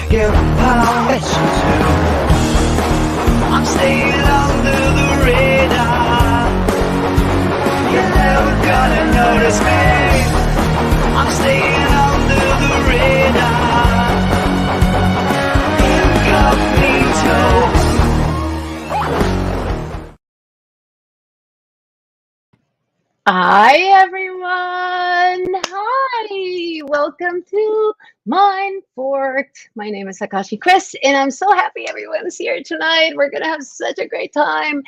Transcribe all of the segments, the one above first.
give permission to. I'm staying under the radar. You're never gonna notice me. I'm staying under the radar. Incognito. Hi, everyone. Hi. Welcome to Mindforked. My name is Akashi Chris, and I'm so happy everyone's here tonight. We're going to have such a great time.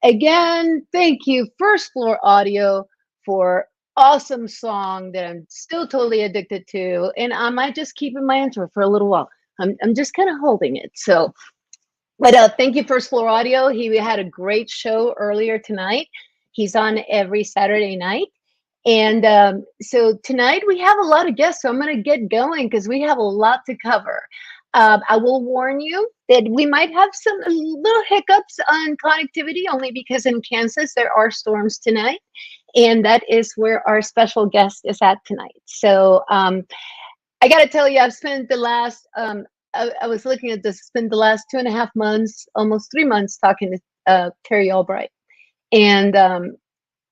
Again, thank you, First Floor Audio, for awesome song that I'm still totally addicted to. And I might just keep in my intro for a little while. I'm just kind of holding it. But thank you, First Floor Audio. He had a great show earlier tonight. He's on every Saturday night. And so tonight we have a lot of guests, so I'm going to get going because we have a lot to cover. I will warn you that we might have some little hiccups on connectivity, only because in Kansas there are storms tonight. And that is where our special guest is at tonight. So I got to tell you, I've spent the last, I was looking at this, spent the last 2.5 months, almost 3 months talking to Terry Albright. And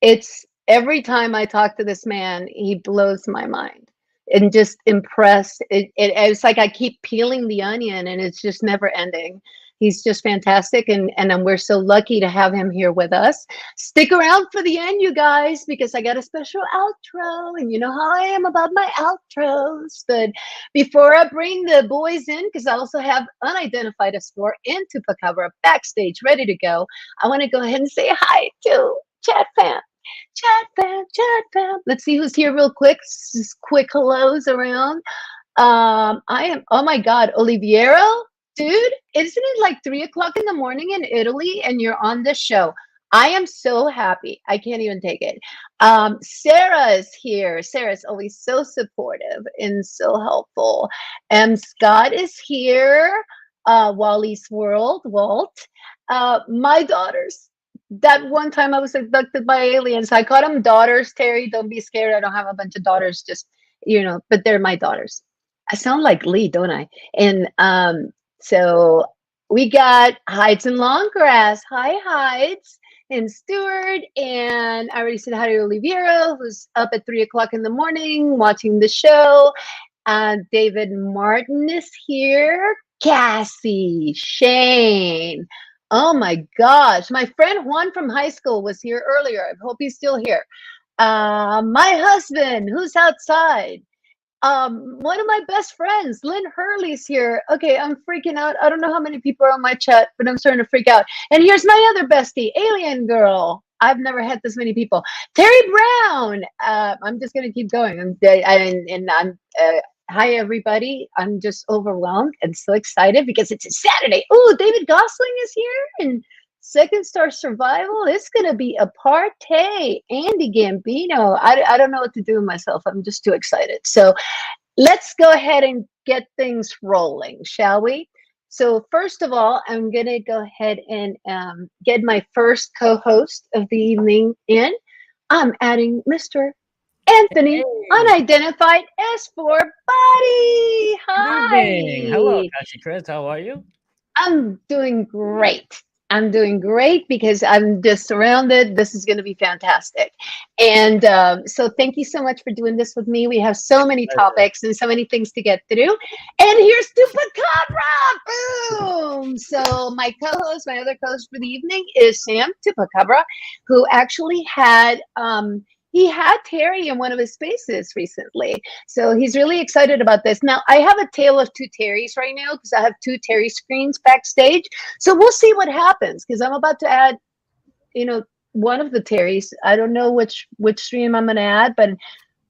it's every time I talk to this man, he blows my mind and just impressed. It's like I keep peeling the onion and it's just never ending. He's just fantastic. And we're so lucky to have him here with us. Stick around for the end, you guys, because I got a special outro. And you know how I am about my outros. But before I bring the boys in, because I also have Unidentified S4 and Tupacabra backstage ready to go, I want to go ahead and say hi to Chat Fam. Chat fam. Let's see who's here real quick. Just quick hellos around. I am, oh my God, Oliviero, dude, isn't it like 3 o'clock in the morning in Italy and you're on this show? I am so happy. I can't even take it. Sarah is here. Sarah's always so supportive and so helpful. Scott is here. Wally's World, Walt. My daughters. That one time I was abducted by aliens. I call them daughters, Terry. Don't be scared. I don't have a bunch of daughters, just, but they're my daughters. I sound like Lee, don't I? And so we got Hides and Longgrass. Hi, Hides. And Stuart. And I already said hi to Oliviero, who's up at 3 o'clock in the morning watching the show. David Martin is here. Cassie, Shane. Oh my gosh, my friend Juan from high school was here earlier. I hope he's still here. My husband, who's outside. One of my best friends, Lynn Hurley's here. Okay, I'm freaking out. I don't know how many people are on my chat, but I'm starting to freak out. And here's my other bestie, Alien Girl. I've never had this many people. Terry Brown. I'm just gonna keep going. Hi, everybody. I'm just overwhelmed and so excited because it's a Saturday. Oh, David Gosling is here and Second Star Survival. It's going to be a party. Andy Gambino. I don't know what to do with myself. I'm just too excited. So let's go ahead and get things rolling, shall we? So first of all, I'm going to go ahead and get my first co-host of the evening in. I'm adding Mr. Anthony, Hey. Unidentified S4 Buddy. Hi. Good evening. Hello, Akashi Chris. How are you? I'm doing great. I'm doing great because I'm just surrounded. This is going to be fantastic. And so thank you so much for doing this with me. We have so many topics and so many things to get through. And here's Tupacabra. Boom. So my co-host, my other co-host for the evening is Sam Tupacabra, who actually had he had Terry in one of his spaces recently. So he's really excited about this. Now, I have a tale of two Terrys right now because I have two Terry screens backstage. So we'll see what happens because I'm about to add, one of the Terrys. I don't know which stream I'm going to add, but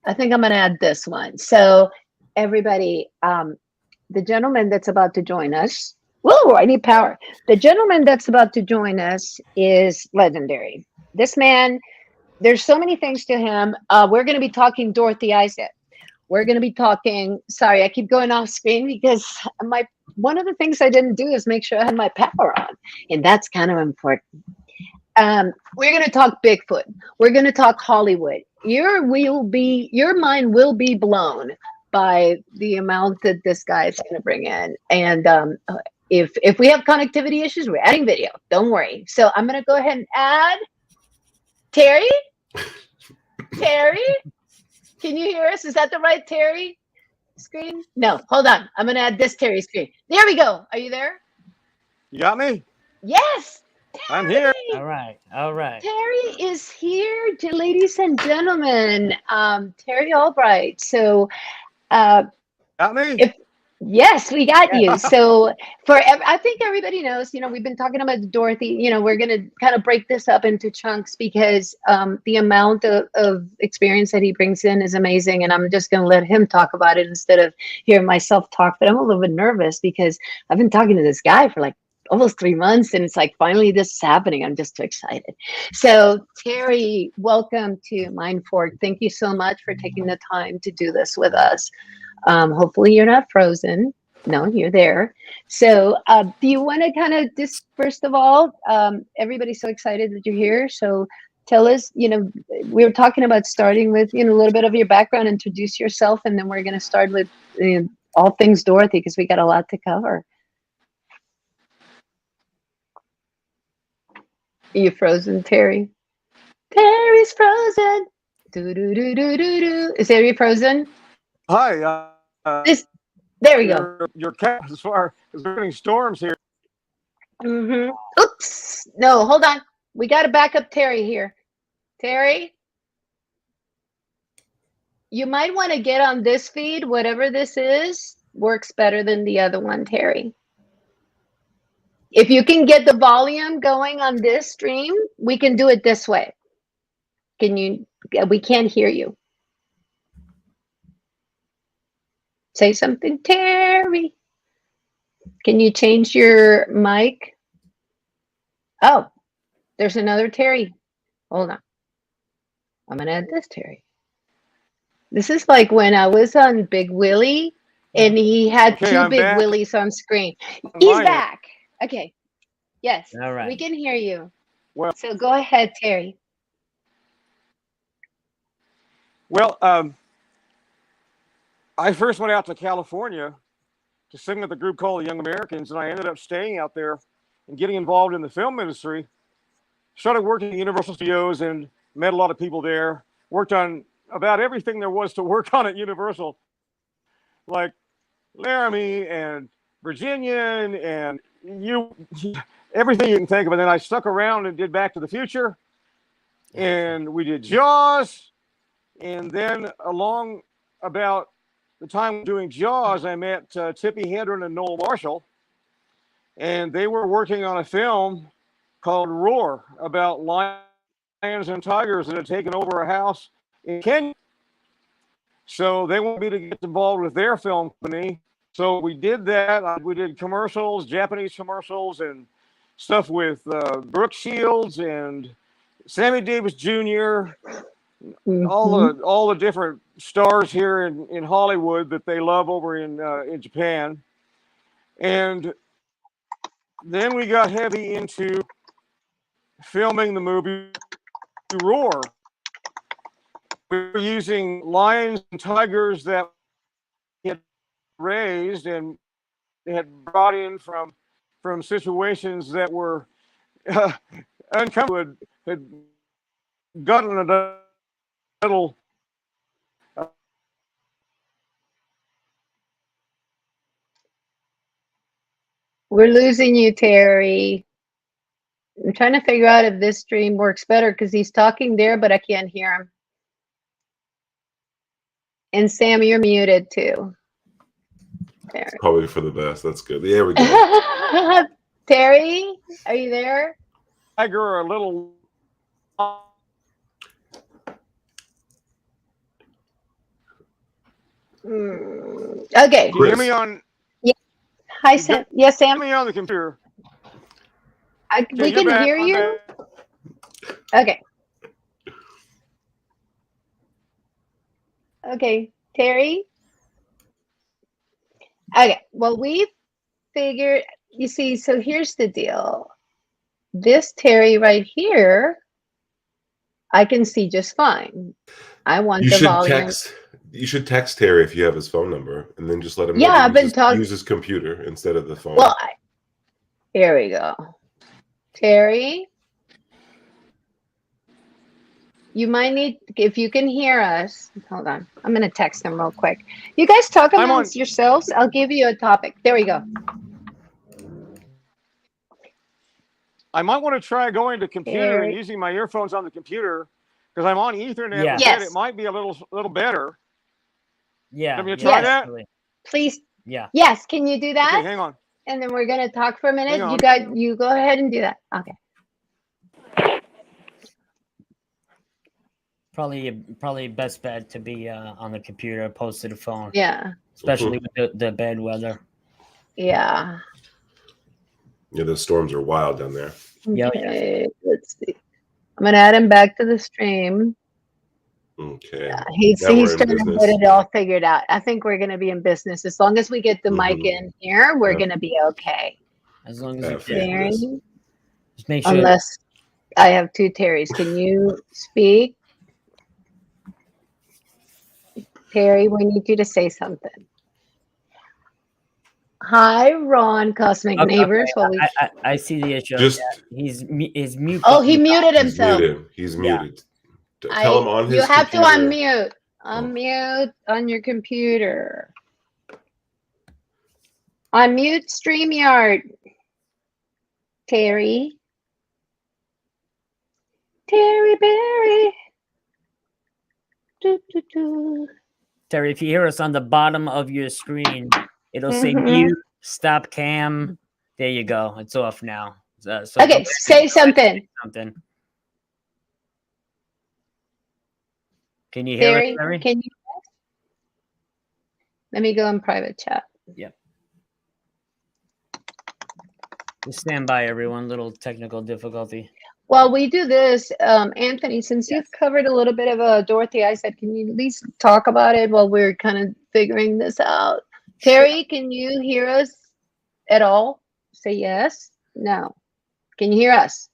I think I'm going to add this one. So everybody, the gentleman that's about to join us, whoa, I need power. The gentleman that's about to join us is legendary. This man, there's so many things to him. We're going to be talking Dorothy Izatt. We're going to be talking, sorry, I keep going off screen because one of the things I didn't do is make sure I had my power on. And that's kind of important. We're going to talk Bigfoot. We're going to talk Hollywood. Your mind will be blown by the amount that this guy is going to bring in. And if we have connectivity issues, we're adding video. Don't worry. So I'm going to go ahead and add Terry. Terry, can you hear us? Is that the right Terry screen? No, hold on. I'm going to add this Terry screen. There we go. Are you there? You got me? Yes. I'm here. All right. All right. Terry is here, ladies and gentlemen. Terry Albright. So, Got me? yes, we got you. So, I think everybody knows. We've been talking about Dorothy. We're gonna kind of break this up into chunks because the amount of experience that he brings in is amazing, and I'm just gonna let him talk about it instead of hearing myself talk. But I'm a little bit nervous because I've been talking to this guy for like almost 3 months, and it's like finally this is happening. I'm just too excited. So Terry, welcome to Mindforked. Thank you so much for taking the time to do this with us. Hopefully you're not frozen. No, you're there. So do you want to kind of just first of all, everybody's so excited that you're here. So tell us, we were talking about starting with a little bit of your background, introduce yourself, and then we're going to start with all things Dorothy because we got a lot to cover. Are you frozen, Terry? Terry's frozen. Do do do do do do. Is Terry frozen? Hi. There we go. Your cat as far as getting storms here. Oops. No, hold on. We got to back up Terry here. Terry, you might want to get on this feed. Whatever this is works better than the other one, Terry. If you can get the volume going on this stream, we can do it this way. Can you? We can't hear you. Say something, Terry. Can you change your mic? Oh, there's another Terry. Hold on. I'm going to add this Terry. This is like when I was on Big Willie and he had two Big Willies on screen. He's back. Okay. Yes. All right. We can hear you. Well, so go ahead, Terry. Well, I first went out to California to sing with a group called the Young Americans, and I ended up staying out there and getting involved in the film industry. Started working at Universal Studios and met a lot of people there. Worked on about everything there was to work on at Universal, like Laramie and Virginian and everything you can think of. And then I stuck around and did Back to the Future, and we did Jaws. And then along about the time doing Jaws, I met Tippi Hedren and Noel Marshall, and they were working on a film called Roar about lions and tigers that had taken over a house in Kenya. So they wanted me to get involved with their film company. So we did that. We did commercials, Japanese commercials, and stuff with Brooke Shields and Sammy Davis Jr., all the different stars here in Hollywood that they love over in Japan. And then we got heavy into filming the movie Roar. We were using lions and tigers that we had raised and had brought in from situations that were uncomfortable, had gotten a little We're losing you, Terry. I'm trying to figure out if this stream works better because he's talking there, but I can't hear him. And Sam, you're muted too. It's probably for the best. That's good. There we go. Terry, are you there? tiger, a little. Okay. Can you hear me on? Yeah. Hi, Sam. Yes, Sam. Hear me on the computer. We can hear you. Okay. Okay, Terry. Okay. Well, we figured. You see, so here's the deal. This Terry right here, I can see just fine. I want You the should volume. You should text Terry if you have his phone number, and then just let him know Yeah, I've been use talking. his computer instead of the phone. Well, here we go. Terry, you might need, if you can hear us. Hold on. I'm going to text him real quick. You guys talk amongst yourselves. I'll give you a topic. There we go. I might want to try going to computer and using my earphones on the computer because I'm on Ethernet. Yeah. Yes. It might be a little better. Yeah. Let me try that. Please. Yeah. Yes. Can you do that? Okay, hang on. And then we're going to talk for a minute. Hang on. You go ahead and do that. Okay. Probably best bet to be on the computer opposed to the phone. Yeah. Especially with the bad weather. Yeah. Yeah, the storms are wild down there. Okay. Let's see. I'm going to add him back to the stream. Okay. Yeah, he's trying to get it all figured out. I think we're going to be in business. As long as we get the mic in here, we're going to be okay. As long as Terry, just make sure. Unless I have two Terrys. Can you speak? Terry, we need you to say something. Hi, Ron, Cosmic Neighbors. I see the issue. He's mute. Oh, he muted himself. He's muted. Tell him on his You have computer. to unmute. Unmute on your computer. Unmute StreamYard. Terry. Terry Berry. Terry, if you hear us on the bottom of your screen, it'll say mute, stop cam. There you go. It's off now. So okay, say something. Can you hear us, Terry? Can you? Let me go in private chat. Yep. Just stand by, everyone. Little technical difficulty. While we do this, Anthony, since you've covered a little bit of Dorothy Izatt, can you at least talk about it while we're kind of figuring this out? Terry, can you hear us at all? Say yes. No. Can you hear us?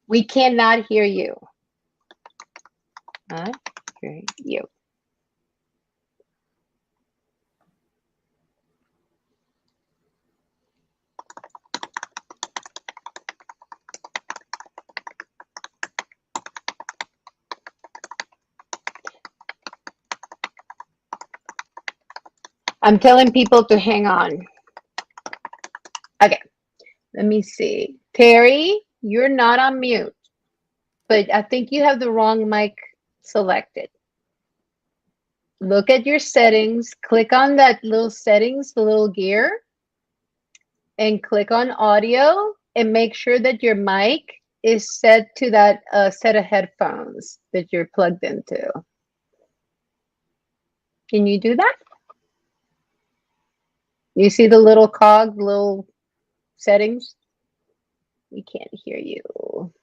We cannot hear you. Huh? Hear you. I'm telling people to hang on. Okay, let me see. Terry, you're not on mute, but I think you have the wrong mic selected. Look at your settings, click on that little settings, the little gear, and click on audio and make sure that your mic is set to that set of headphones that you're plugged into. Can you do that? You see the little cog, little settings? We can't hear you.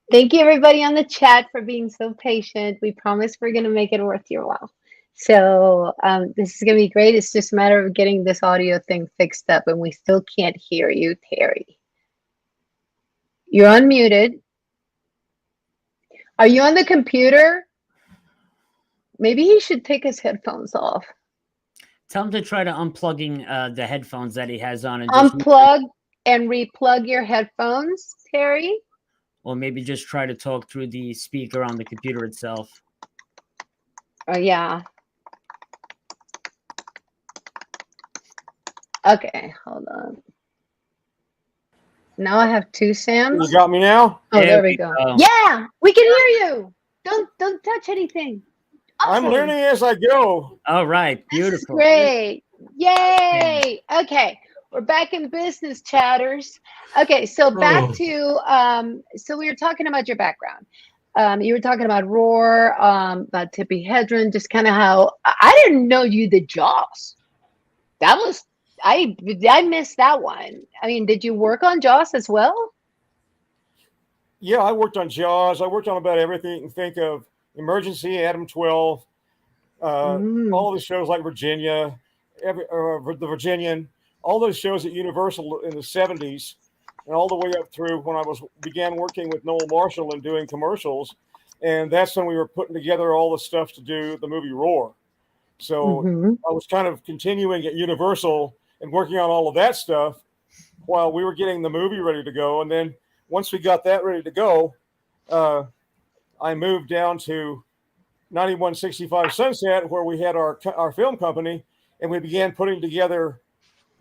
Thank you, everybody on the chat, for being so patient. We promise we're going to make it worth your while. So this is going to be great. It's just a matter of getting this audio thing fixed up, and we still can't hear you, Terry. You're unmuted. Are you on the computer? Maybe he should take his headphones off. Tell him to try to unplugging the headphones that he has on. And unplug and replug your headphones, Terry. Or maybe just try to talk through the speaker on the computer itself. Oh, yeah. Okay, hold on. Now I have two Sams. You got me now? Oh, there we go. Yeah, we can hear you. Don't touch anything. Awesome. I'm learning as I go. All right, beautiful. This is great. Yay. Okay, we're back in business, chatters. Okay, so back to, so we were talking about your background. You were talking about Roar, about Tippi Hedren, just kind of how, I didn't know you did Jaws. That was, I missed that one. I mean, did you work on Jaws as well? Yeah, I worked on Jaws. I worked on about everything you can think of. Emergency, Adam 12, all the shows like Virginia, the Virginian, all those shows at Universal in the 70s, and all the way up through when I began working with Noel Marshall and doing commercials. And that's when we were putting together all the stuff to do the movie Roar. So Mm-hmm. I was kind of continuing at Universal and working on all of that stuff while we were getting the movie ready to go. And then once we got that ready to go, I moved down to 9165 Sunset, where we had our film company, and we began putting together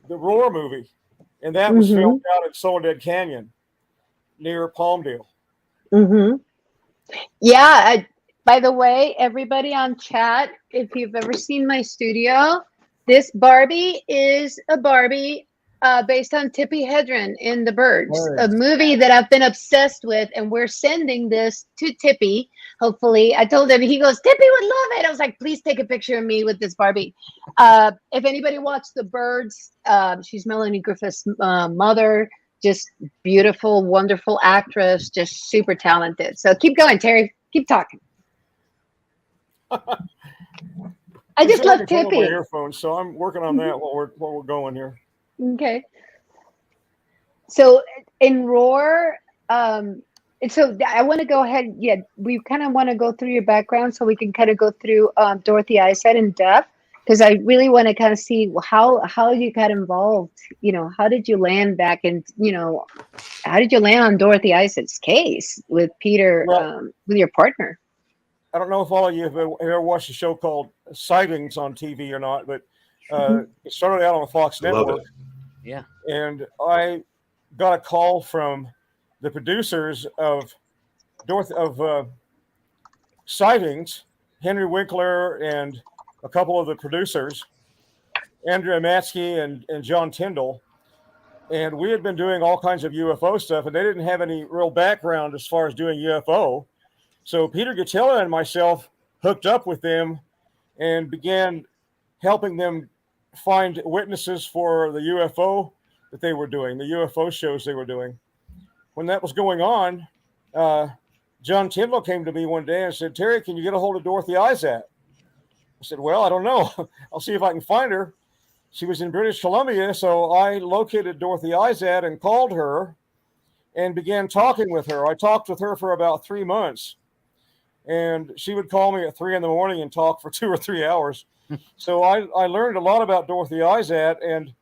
the Roar movie. And that was Mm-hmm. filmed out at Soledad Canyon near Palmdale. Mm-hmm. Yeah. By the way, everybody on chat, if you've ever seen my studio, this Barbie is a Barbie based on Tippi Hedren in The Birds, a movie that I've been obsessed with, and we're sending this to Tippi. Hopefully, I told him, he goes, Tippi would love it. I was like, please take a picture of me with this Barbie. If anybody watched The Birds, she's Melanie Griffith's mother. Just beautiful, wonderful actress, just super talented. So keep going, Terry. Keep talking. I just love My Tippi. earphones, so I'm working on that while we're going here. Okay. So in Roar, and so I want to go ahead. Yeah, we kind of want to go through your background so we can kind of go through Dorothy Izatt in depth, because I really want to kind of see how you got involved. You know, how did you land back in, how did you land on Dorothy Izatt's case with Peter, with your partner? I don't know if all of you have ever watched a show called Sightings on TV or not, but it started out on the Fox Network. Yeah. And I got a call from the producers of Sightings, Henry Winkler, and a couple of the producers, Andrea Matsky and John Tyndall. And we had been doing all kinds of UFO stuff, and they didn't have any real background as far as doing UFO. So Peter Gatilla and myself hooked up with them and began helping them find witnesses for the UFO that they were doing, the UFO shows they were doing. When that was going on, John Tyndall came to me one day and said, Terry, can you get a hold of Dorothy Izatt? I said, well, I don't know. I'll see if I can find her. She was in British Columbia, so I located Dorothy Izatt and called her and began talking with her. I talked with her for about 3 months. And she would call me at 3 a.m. and talk for 2 or 3 hours. So I learned a lot about Dorothy Izatt. And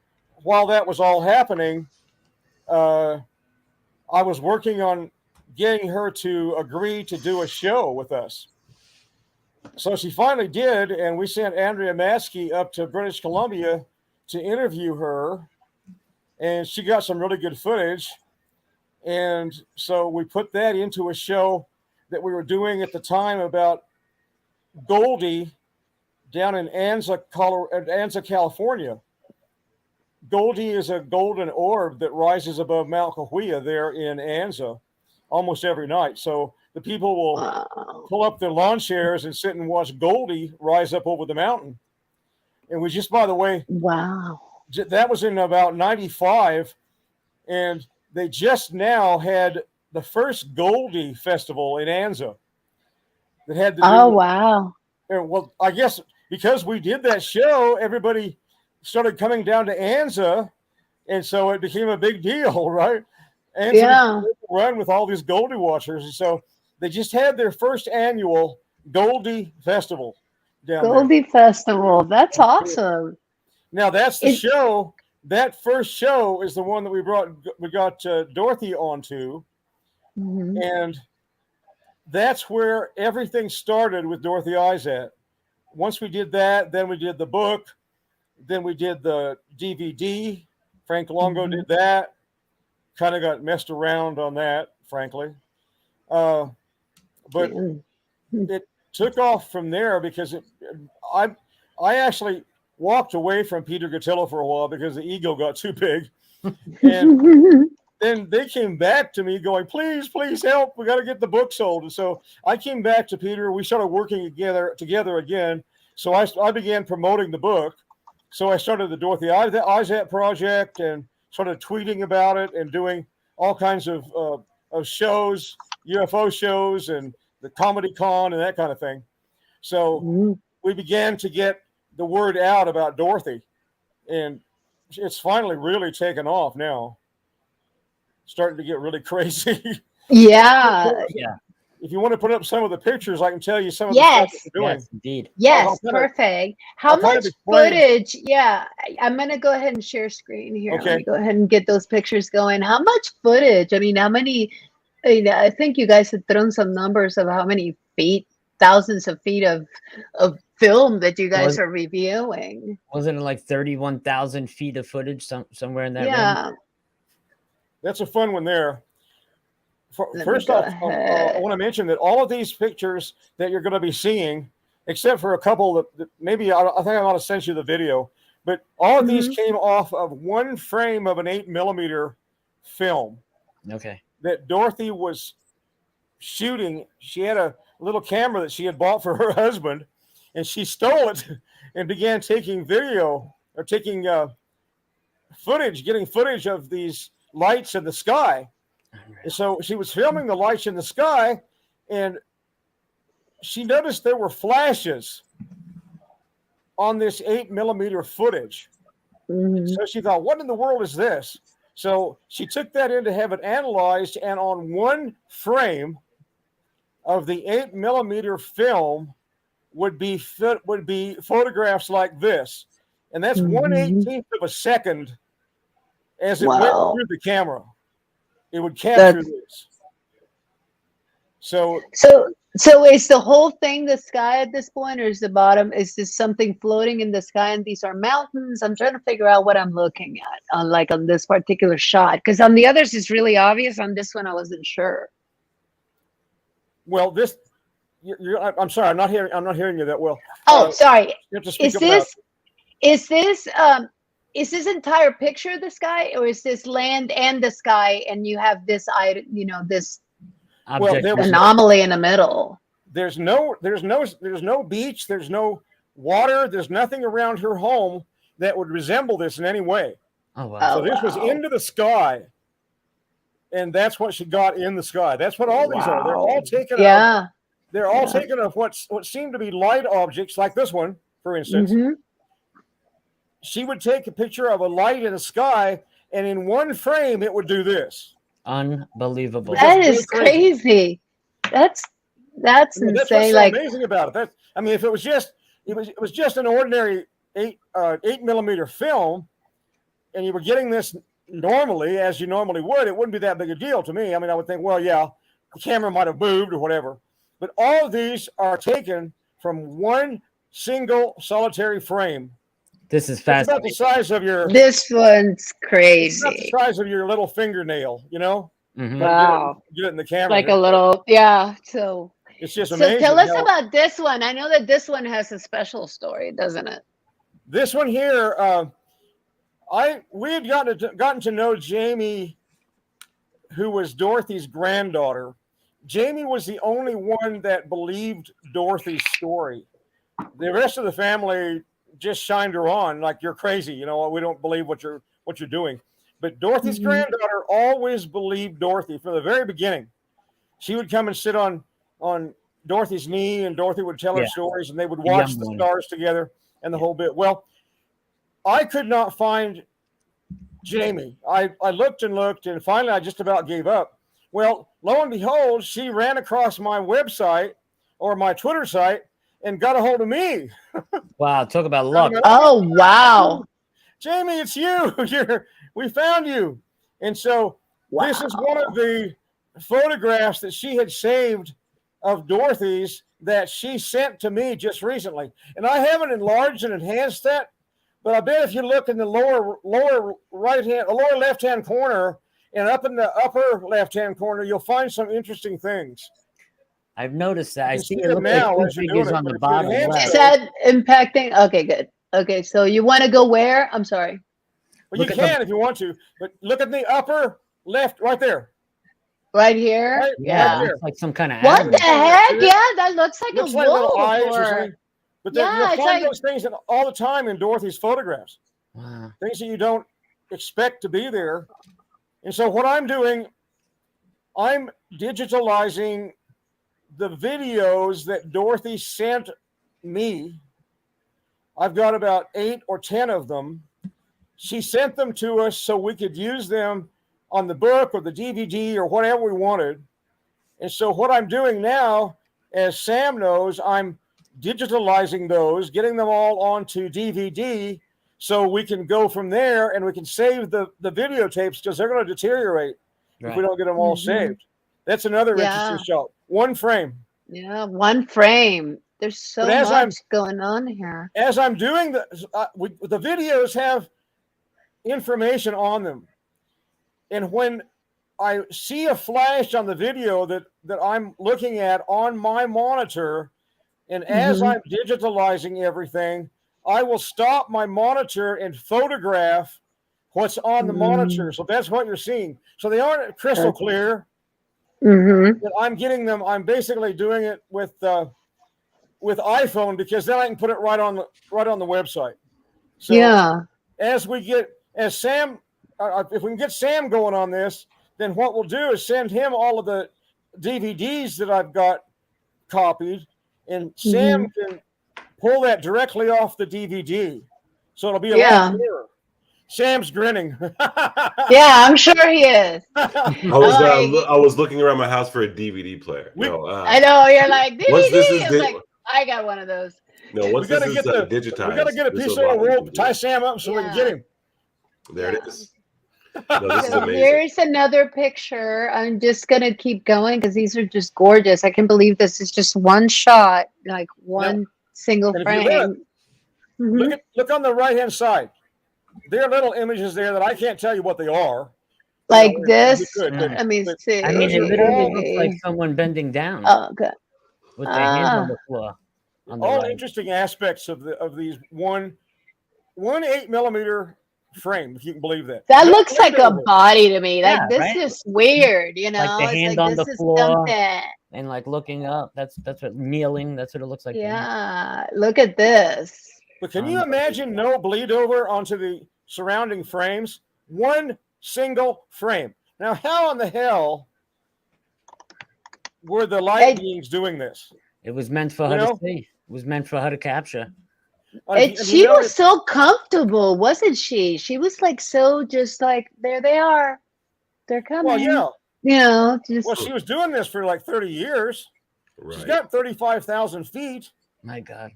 while that was all happening, I was working on getting her to agree to do a show with us. So she finally did. And we sent Andrea Matsky up to British Columbia to interview her. And she got some really good footage. And so we put that into a show that we were doing at the time about Goldie down in Anza, California. Goldie is a golden orb that rises above Mount Cahuilla there in Anza almost every night. So the people will pull up their lawn chairs and sit and watch Goldie rise up over the mountain. And we just, by the way, that was in about 95. And they just now had the first Goldie festival in Anza that had to do well, I guess because we did that show, everybody started coming down to Anza, and so it became a big deal, right? Anza run with all these Goldie watchers, and so they just had their first annual Goldie Festival down Goldie Festival. That's awesome. Now that's the show. That first show is the one that we got Dorothy onto. Mm-hmm. And that's where everything started with Dorothy Izatt. Once we did that, then we did the book, then we did the DVD. Frank Longo did that. Kind of got messed around on that, frankly. But it took off from there because I actually walked away from Peter Gatilla for a while because the ego got too big. And then they came back to me going, please help. We got to get the book sold. And so I came back to Peter. We started working together again. So I began promoting the book. So I started the Dorothy Izatt project and started tweeting about it and doing all kinds of shows, UFO shows and the Comedy Con and that kind of thing. So we began to get the word out about Dorothy. And it's finally really taken off now. Starting to get really crazy. Yeah. if you want to put up some of the pictures, I can tell you some of Yes. the stuff that they're doing. Yes, indeed. Yes, I'll kind of- perfect. How I'll kind much of explain. footage? Yeah, I'm gonna go ahead and share screen here. Let Okay. me go ahead and get those pictures going. How much footage? I mean, how many? I think you guys had thrown some numbers of how many feet, thousands of feet of film that you guys are reviewing. Wasn't it like 31,000 feet of footage somewhere in that range? Yeah. That's a fun one there. Let me First go off, I ahead. want to mention that all of these pictures that you're going to be seeing, except for a couple that maybe I think I want to send you the video, but all of these came off of one frame of an 8mm film Okay. that Dorothy was shooting. She had a little camera that she had bought for her husband, and she stole it and began taking video or taking footage, getting footage of these lights in the sky. And so she was filming the lights in the sky, and she noticed there were flashes on this 8mm footage. So she thought, what in the world is this? So she took that in to have it analyzed, and on one frame of the 8mm film would be photographs like this. And that's 1/18 of a second as it went through the camera. It would capture this. So is the whole thing the sky at this point, or is the bottom? Is this something floating in the sky, and these are mountains? I'm trying to figure out what I'm looking at on this particular shot, because on the others it's really obvious. On this one, I wasn't sure. Well, I'm sorry, I'm not hearing you that well. Oh, sorry. You have to speak up loud. Is this entire picture of the sky, or is this land and the sky, and you have this this anomaly in the middle? There's no beach, there's no water, there's nothing around her home that would resemble this in any way. Oh wow! So this was into the sky, and that's what she got in the sky. That's what all these are. They're all taken. Yeah. They're all taken of what seemed to be light objects, like this one, for instance. She would take a picture of a light in the sky, and in one frame, it would do this. Unbelievable. That is crazy. That's insane. That's what's so amazing about it. If it was just an ordinary 8mm film, and you were getting this normally, as you normally would, it wouldn't be that big a deal to me. I would think, well, yeah, the camera might have moved or whatever. But all of these are taken from one single solitary frame. This is fascinating. It's about the size of your. This one's crazy. It's about the size of your little fingernail, you know. Wow. Get it in the camera. Like a little, yeah. So it's just amazing. So tell us about this one. I know that this one has a special story, doesn't it? This one here, we had gotten to know Jamie, who was Dorothy's granddaughter. Jamie was the only one that believed Dorothy's story. The rest of the family just shined her on like, you're crazy, we don't believe what you're doing. But Dorothy's granddaughter always believed Dorothy from the very beginning. She would come and sit on Dorothy's knee, and Dorothy would tell her stories, and they would watch the stars together and the whole bit. Well, I could not find Jamie. I looked and looked, and finally I just about gave up. Well, lo and behold, she ran across my website or my Twitter site and got a hold of me. Wow, talk about luck. Oh, wow. Jamie, it's you. We found you. And so this is one of the photographs that she had saved of Dorothy's that she sent to me just recently. And I haven't enlarged and enhanced that, but I bet if you look in the lower left-hand corner and up in the upper left-hand corner, you'll find some interesting things. I've noticed that. I see it now as you're doing it on the bottom left. Is that impacting? Okay, good. Okay, so you want to go where? I'm sorry. Well, you can if you want to, but look at the upper left, right there. Right here? Right, yeah. Right It's like some kind of what animal. the heck? Yeah, that looks like looks a like little wolf. eyes or something. But you'll find those things all the time in Dorothy's photographs. Wow. Things that you don't expect to be there. And so what I'm doing, I'm digitalizing the videos that Dorothy sent me. I've got about 8 or 10 of them. She sent them to us so we could use them on the book or the DVD or whatever we wanted. And so what I'm doing now, as Sam knows, I'm digitalizing those, getting them all onto DVD, so we can go from there and we can save the videotapes, because they're going to deteriorate if we don't get them all saved. That's another interesting shot. One frame. Yeah, one frame. There's so much going on here. As I'm doing the videos have information on them, and when I see a flash on the video that I'm looking at on my monitor, and as I'm digitalizing everything, I will stop my monitor and photograph what's on the monitor. So that's what you're seeing. So they aren't crystal clear. But I'm getting them. I'm basically doing it with iPhone, because then I can put it right on the website. So as Sam, if we can get Sam going on this, then what we'll do is send him all of the DVDs that I've got copied, and Sam can pull that directly off the DVD. So it'll be a lot clearer. Sam's grinning. Yeah, I'm sure he is. I was looking around my house for a DVD player. I know, you're like, DVD. I got one of those. No, once this is digitized, we got to get a piece of rope to tie Sam up so we can get him. There it is. No, this is amazing. Here's another picture. I'm just going to keep going because these are just gorgeous. I can believe this is just one shot, like one single frame. Look on the right-hand side. There are little images there that I can't tell you what they are. Like this? I mean, see. it literally looks like someone bending down. Oh, good. With their hands on the floor. All interesting aspects of these one 8mm frame, if you can believe that. That looks like a body to me. Like this is weird, you know. Like the hand on the floor and like looking up. That's what kneeling. That's what it looks like. Yeah, look at this. But can you imagine no bleed over onto the surrounding frames? One single frame. Now, how in the hell were the light beings doing this? It was meant for her to see. It was meant for her to capture. She was so comfortable, wasn't she? She was like so just like, there they are. They're coming. Well, yeah. You know, just... Well, she was doing this for like 30 years. Right. She's got 35,000 feet. My God.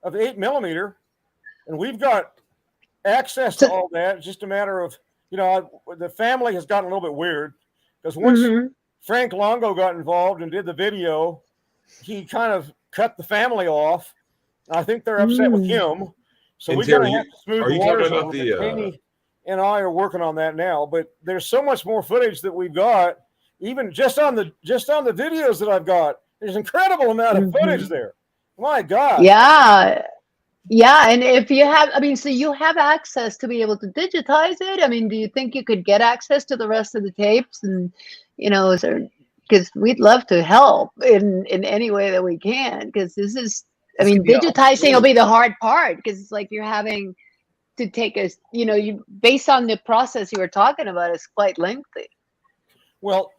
Of 8mm. And we've got access to all that. It's just a matter of, the family has gotten a little bit weird. Because once Frank Longo got involved and did the video, he kind of cut the family off. I think they're upset with him. So we gotta have to smooth the waters over. Amy and I are working on that now. But there's so much more footage that we've got, even just on the videos that I've got. There's an incredible amount of footage there. My God. Yeah. Yeah, and if you have, so you have access to be able to digitize it. Do you think you could get access to the rest of the tapes? And, because we'd love to help in any way that we can. Because this is, digitizing will be the hard part. Because it's like you're having to take based on the process you were talking about, it's quite lengthy. Well,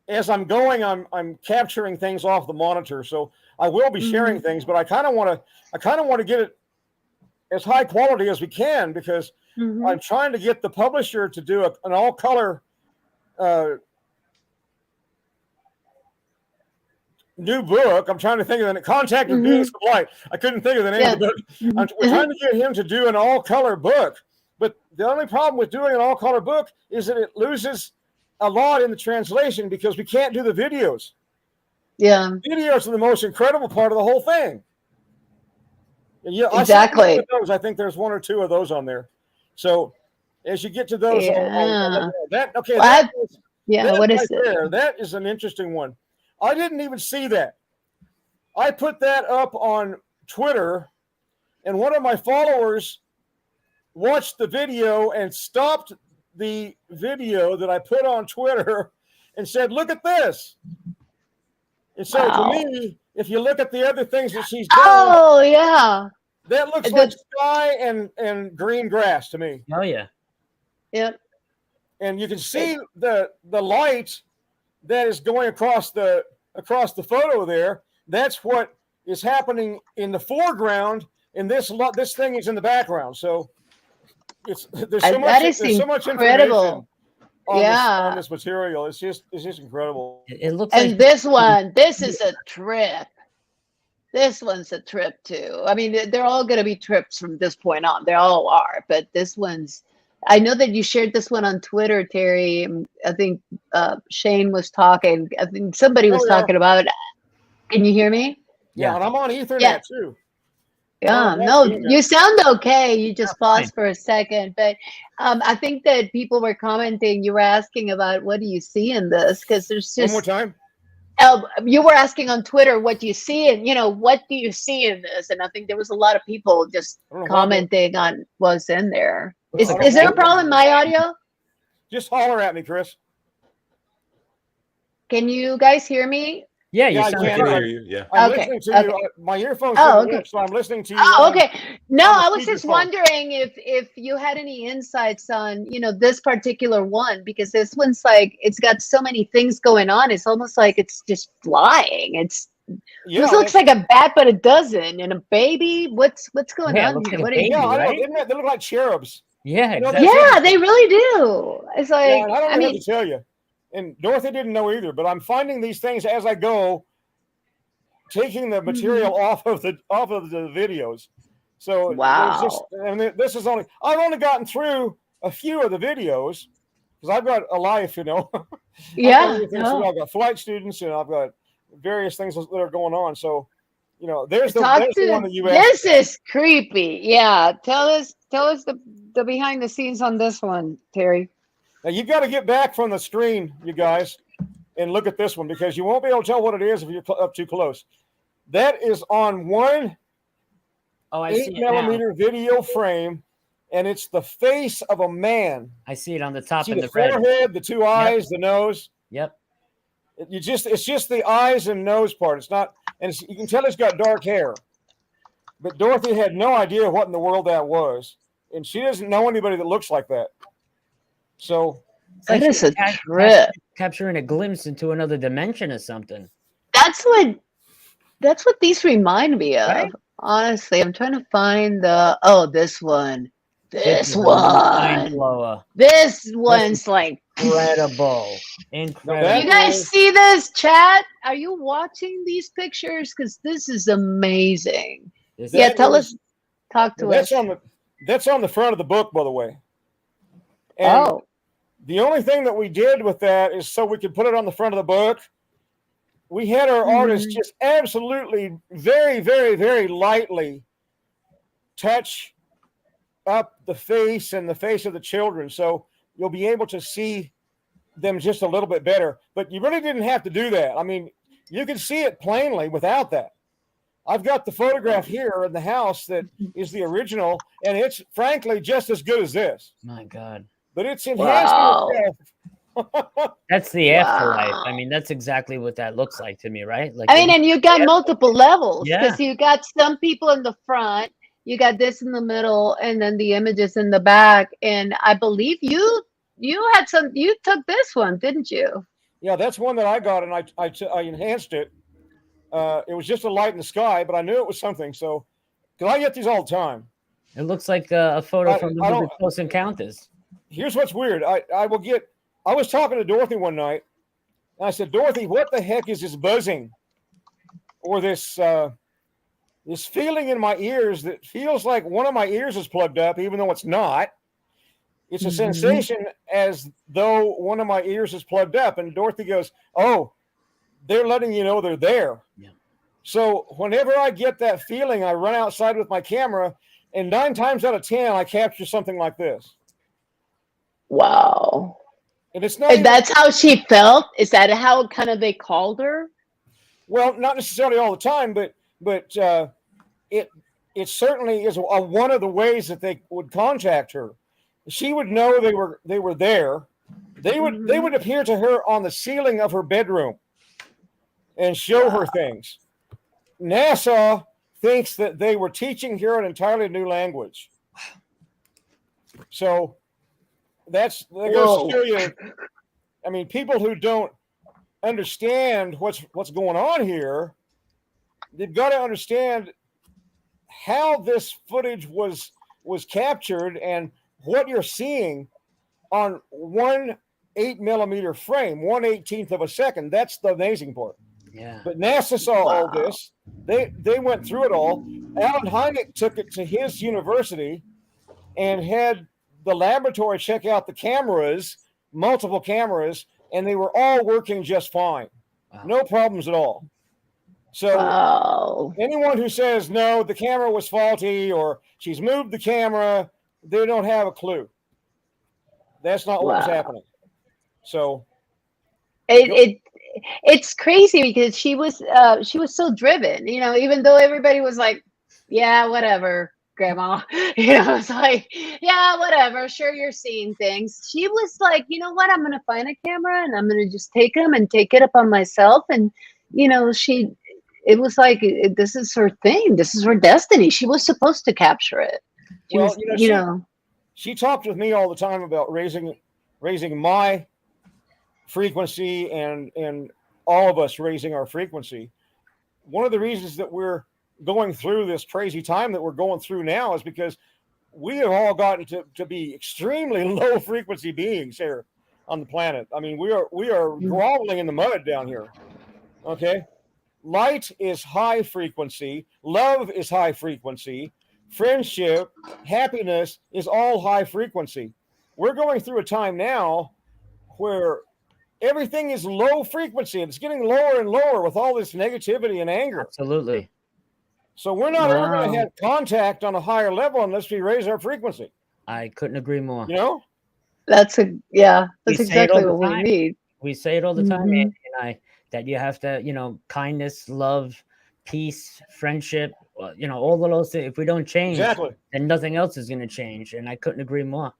as I'm going, I'm capturing things off the monitor, so I will be sharing things, but I kind of want to get it as high quality as we can, because I'm trying to get the publisher to do an all color new book. I'm trying to think of the Contact with Beings of Light. I couldn't think of the name of the book. We're trying to get him to do an all color book, but the only problem with doing an all color book is that it loses a lot in the translation because we can't do the videos. Yeah. Videos are the most incredible part of the whole thing. And exactly. I think there's one or two of those on there. So as you get to those, what is it? That is an interesting one. I didn't even see that. I put that up on Twitter, and one of my followers watched the video and stopped the video that I put on Twitter and said, "Look at this." And so to me, if you look at the other things that she's done, that looks like sky and green grass to me. Oh yeah. Yep. And you can see the light that is going across the photo there. That's what is happening in the foreground, and this thing is in the background. So there's so much incredible. Yeah. on this material. It's just incredible. It looks And like this one, this is a trip. This one's a trip too. I mean, they're all going to be trips from this point on. They all are. But this one's, I know that you shared this one on Twitter, Terry. I think Shane was talking. I think somebody was talking about it. Can you hear me? Yeah, and I'm on Ethernet Yeah. too. Yeah, no, you sound okay. You just paused for a second, but I think that people were commenting. You were asking about what do you see in this? Because there's just One more time. You were asking on Twitter what do you see, and what do you see in this? And I think there was a lot of people just commenting on what's in there. Is there a problem in my audio? Just holler at me, Chris. Can you guys hear me? Yeah, I sound can good. hear you. Yeah. I'm Okay, listening to you. My earphones don't work, so I'm listening to you. Oh, okay. No, on the I was just speakerphone. wondering if you had any insights on, this particular one, because this one's like, it's got so many things going on. It's almost like it's just flying. This looks like a bat, but it doesn't. And a baby. What's going Yeah, it on looks here? like a What are you? baby, I know. right? Isn't that, they look like cherubs. Yeah, You know, exactly. Yeah, they really do. It's like, Yeah, and I don't know I mean, what to tell you. And Dorothy didn't know either, but I'm finding these things as I go, taking the material off of the videos. So wow. this is only, I've only gotten through a few of the videos because I've got a life, Yeah. I've got flight students and I've got various things that are going on. So, there's the one that you asked. This is creepy. Yeah. Tell us the behind the scenes on this one, Terry. Now you got to get back from the screen, you guys, and look at this one because you won't be able to tell what it is if you're up too close. That is on one 8mm video frame, and it's the face of a man. I see it on the top See and the the red. forehead, the two eyes, the nose. Yep. It's just the eyes and nose part. It's not, and you can tell he's got dark hair. But Dorothy had no idea what in the world that was, and she doesn't know anybody that looks like that. So That is a trip. Capturing a glimpse into another dimension or something. That's what these remind me of. Right? Honestly, I'm trying to find this one. This one. This one's like incredible. Incredible. You guys see this, chat? Are you watching these pictures? Because this is amazing. Talk to us. That's on the front of the book, by the way. And the only thing that we did with that is so we could put it on the front of the book. We had our artists just absolutely very, very, very lightly touch up the face and the face of the children. So you'll be able to see them just a little bit better. But you really didn't have to do that. I mean, you can see it plainly without that. I've got the photograph here in the house that is the original, and it's frankly just as good as this. My God. But it's enhancing itself. That's the afterlife. I mean, that's exactly what that looks like to me, right? Like, and you got multiple levels because you got some people in the front, you got this in the middle, and then the images in the back. And I believe you took this one, didn't you? Yeah, that's one that I got, and I enhanced it. It was just a light in the sky, but I knew it was something. So, because I get these all the time. It looks like a photo from the movie Close Encounters. Here's what's weird. I was talking to Dorothy one night, and I said, Dorothy, what the heck is this buzzing? Or this feeling in my ears that feels like one of my ears is plugged up, even though it's not. It's a sensation as though one of my ears is plugged up. And Dorothy goes, oh, they're letting you know they're there. Yeah. So whenever I get that feeling, I run outside with my camera, and 9 times out of 10, I capture something like this. Wow. And it's not. And that's how she felt? Is that how kind of they called her? Well, not necessarily all the time, but it certainly is one of the ways that they would contact her. She would know they were there. They would appear to her on the ceiling of her bedroom and show her things. NASA thinks that they were teaching her an entirely new language. So that goes to show you. I mean, people who don't understand what's going on here, they've got to understand how this footage was captured and what you're seeing on one 8mm frame, 1/18 of a second. That's the amazing part. Yeah. But NASA saw all this. They went through it all. Alan Hynek took it to his university and had the laboratory check out the cameras, multiple cameras, and they were all working just fine. Wow. No problems at all. So anyone who says, no, the camera was faulty or she's moved the camera, they don't have a clue. That's not what was happening. So it's crazy because she was so driven, you know, even though everybody was like, yeah, whatever, grandma, you know, it's like, yeah, whatever, sure, you're seeing things. She was like, you know what, I'm gonna find a camera and I'm gonna just take them and take it up on myself. And you know, it was like, this is her thing, this is her destiny. She was supposed to capture it. She talked with me all the time about raising my frequency and all of us raising our frequency. One of the reasons that we're going through this crazy time that we're going through now is because we have all gotten to be extremely low frequency beings here on the planet. I mean, we are groveling in the mud down here. Okay. Light is high frequency. Love is high frequency. Friendship, happiness is all high frequency. We're going through a time now where everything is low frequency. It's getting lower and lower with all this negativity and anger. Absolutely. So we're not ever going to have contact on a higher level unless we raise our frequency. I couldn't agree more. You know? That's exactly what we need. We say it all the time, Andy and I, that you have to, you know, kindness, love, peace, friendship, you know, all of those things. If we don't change, then nothing else is going to change. And I couldn't agree more.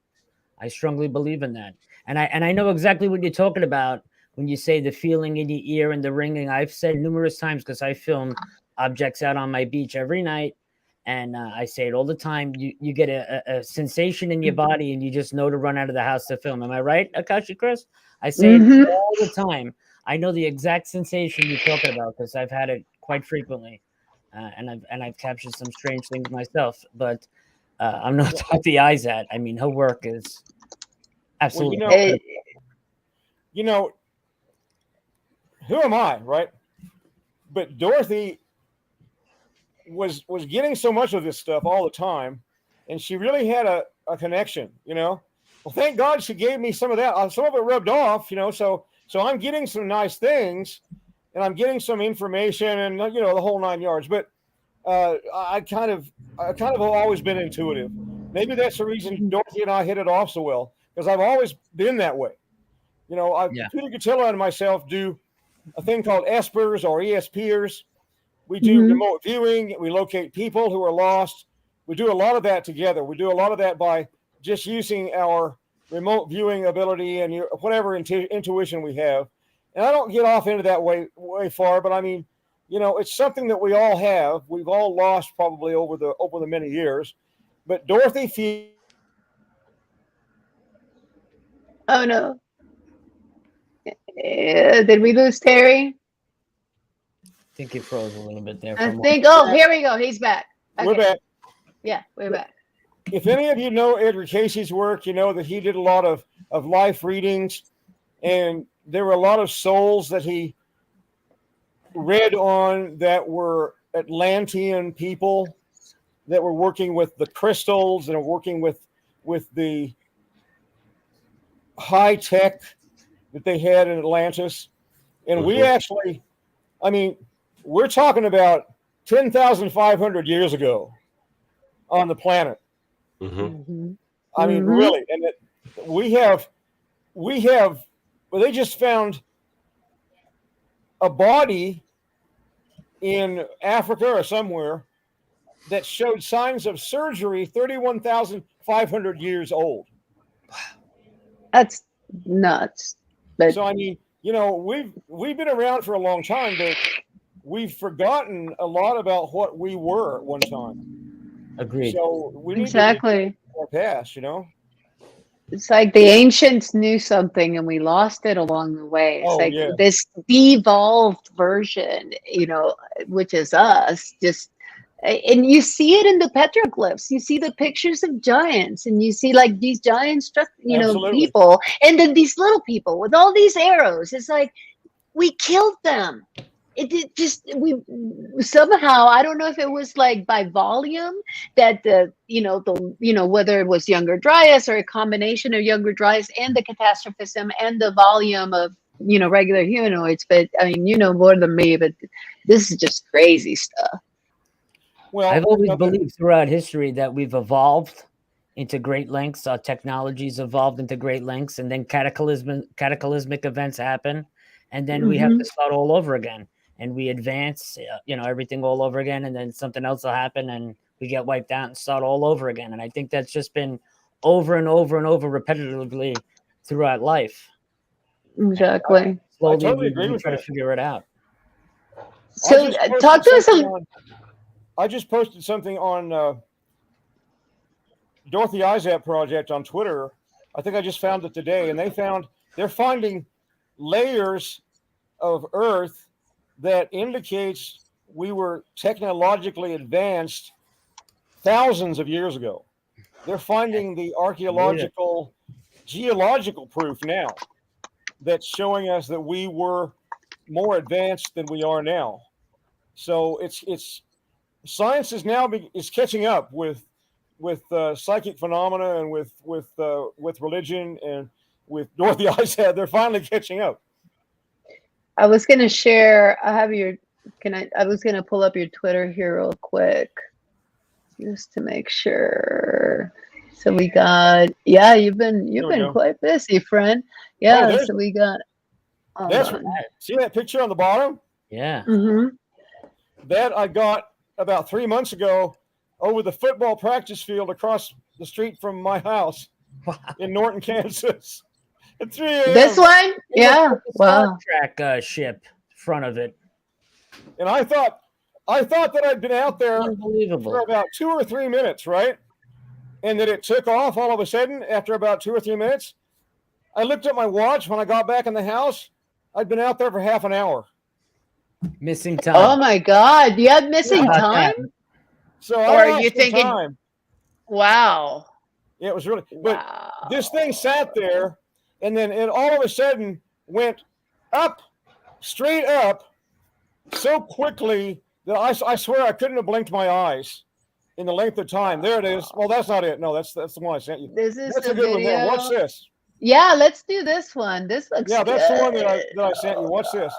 I strongly believe in that. And I know exactly what you're talking about when you say the feeling in your ear and the ringing. I've said numerous times, because I film objects out on my beach every night. And I say it all the time. You get a sensation in your body and you just know to run out of the house to film. Am I right, Akashi, Chris? I say it all the time. I know the exact sensation you're talking about because I've had it quite frequently. And I've captured some strange things myself. But I'm not Dorothy Izatt. I mean, her work is absolutely. Well, you know, who am I, right? But Dorothy was getting so much of this stuff all the time, and she really had a connection, you know. Well, thank God she gave me some of that. Some of it rubbed off, you know. So I'm getting some nice things, and I'm getting some information, and you know, the whole 9 yards. But I kind of have always been intuitive. Maybe that's the reason Dorothy and I hit it off so well, because I've always been that way. You know, Peter Gatilla and myself do a thing called ESPers or ESPers. We do remote viewing. We locate people who are lost. We do a lot of that together. We do a lot of that by just using our remote viewing ability and whatever intuition we have. And I don't get off into that way far, but I mean, you know, it's something that we all have. We've all lost probably over the many years. But Dorothy Oh no. Did we lose Terry? I think he froze a little bit there. Here we go. He's back. Okay. We're back. Yeah, we're back. If any of you know Edgar Casey's work, you know that he did a lot of life readings, and there were a lot of souls that he read on that were Atlantean people that were working with the crystals and working with the high tech that they had in Atlantis. And we actually, I mean, we're talking about 10,500 years ago on the planet. I mean, really. And they just found a body in Africa or somewhere that showed signs of surgery 31,500 years old. That's nuts. But so, I mean, you know, we've been around for a long time, but we've forgotten a lot about what we were at one time. Agreed. So we need exactly to our past, you know. It's like the ancients knew something and we lost it along the way. It's this devolved version, you know, which is us, just And you see it in the petroglyphs. You see the pictures of giants, and you see like these giant people, and then these little people with all these arrows. It's like we killed them. We somehow, I don't know if it was like by volume that whether it was Younger Dryas or a combination of Younger Dryas and the catastrophism and the volume of regular humanoids. But I mean, more than me, but this is just crazy stuff. Well, I've always believed throughout history that we've evolved into great lengths. Our technology's evolved into great lengths, and then cataclysmic events happen, and then we have to start all over again. And we advance, everything all over again, and then something else will happen, and we get wiped out and start all over again. And I think that's just been over and over and over repetitively throughout life. Exactly. Slowly, I totally agree with try to figure it out. So talk to us. I just posted something on Dorothy Izatt project on Twitter. I think I just found it today, and they're finding layers of Earth that indicates we were technologically advanced thousands of years ago. They're finding the archaeological, geological proof now that's showing us that we were more advanced than we are now. So it's science is now is catching up with psychic phenomena and with religion and with Dorothy Izatt. They're finally catching up. I was going to share. I was going to pull up your Twitter here real quick, just to make sure. So we got. Yeah, you've been quite busy, friend. Yeah. So we got. See that picture on the bottom? Yeah. Mm-hmm. That I got about 3 months ago over the football practice field across the street from my house in Norton, Kansas. At 3 a.m. This one? Yeah. Wow. Track ship front of it. And I thought that I'd been out there for about 2 or 3 minutes, right? And that it took off all of a sudden after about 2 or 3 minutes. I looked at my watch when I got back in the house. I'd been out there for half an hour. Missing time. Oh my God. You had missing time? So are you thinking time. Wow. Yeah, it was really but this thing sat there, and then it all of a sudden went up, straight up, so quickly that I swear I couldn't have blinked my eyes in the length of time. There it is. Well, that's not it. No, that's the one I sent you. This is that's a good video. one there. Watch this. Yeah, let's do this one. This looks that's good. the one that I sent you. Watch this.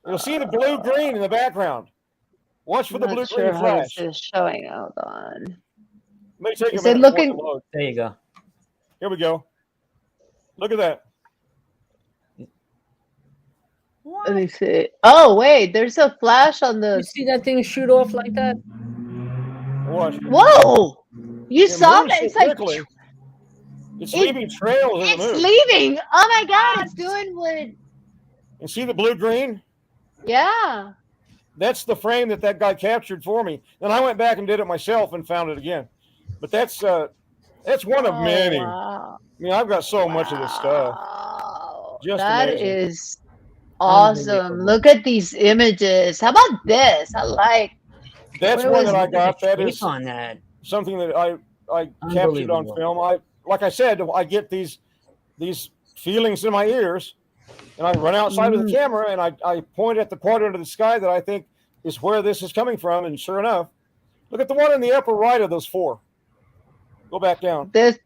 You'll see the blue-green in the background. Watch for the blue-green flash. It's showing. Hold on. Let me take a minute. Looking. There you go. Here we go. Look at that. Let me see. Oh, wait. There's a flash on the. You see that thing shoot off like that? Watch. Whoa! You saw that? It's like. It's leaving trails. It's leaving. Oh my God! It's doing what? And see the blue-green? Yeah. That's the frame that guy captured for me. Then I went back and did it myself and found it again. But that's one of many. Wow. I mean, I've got so much of this stuff. Just that amazing. is awesome. Look at these images. How about this? I like. That's one that I got. That is on that. Something that I captured on film. Like I said, I get these feelings in my ears. And I run outside with the camera, and I point at the quadrant of the sky that I think is where this is coming from. And sure enough, look at the one in the upper right of those four. Go back down. This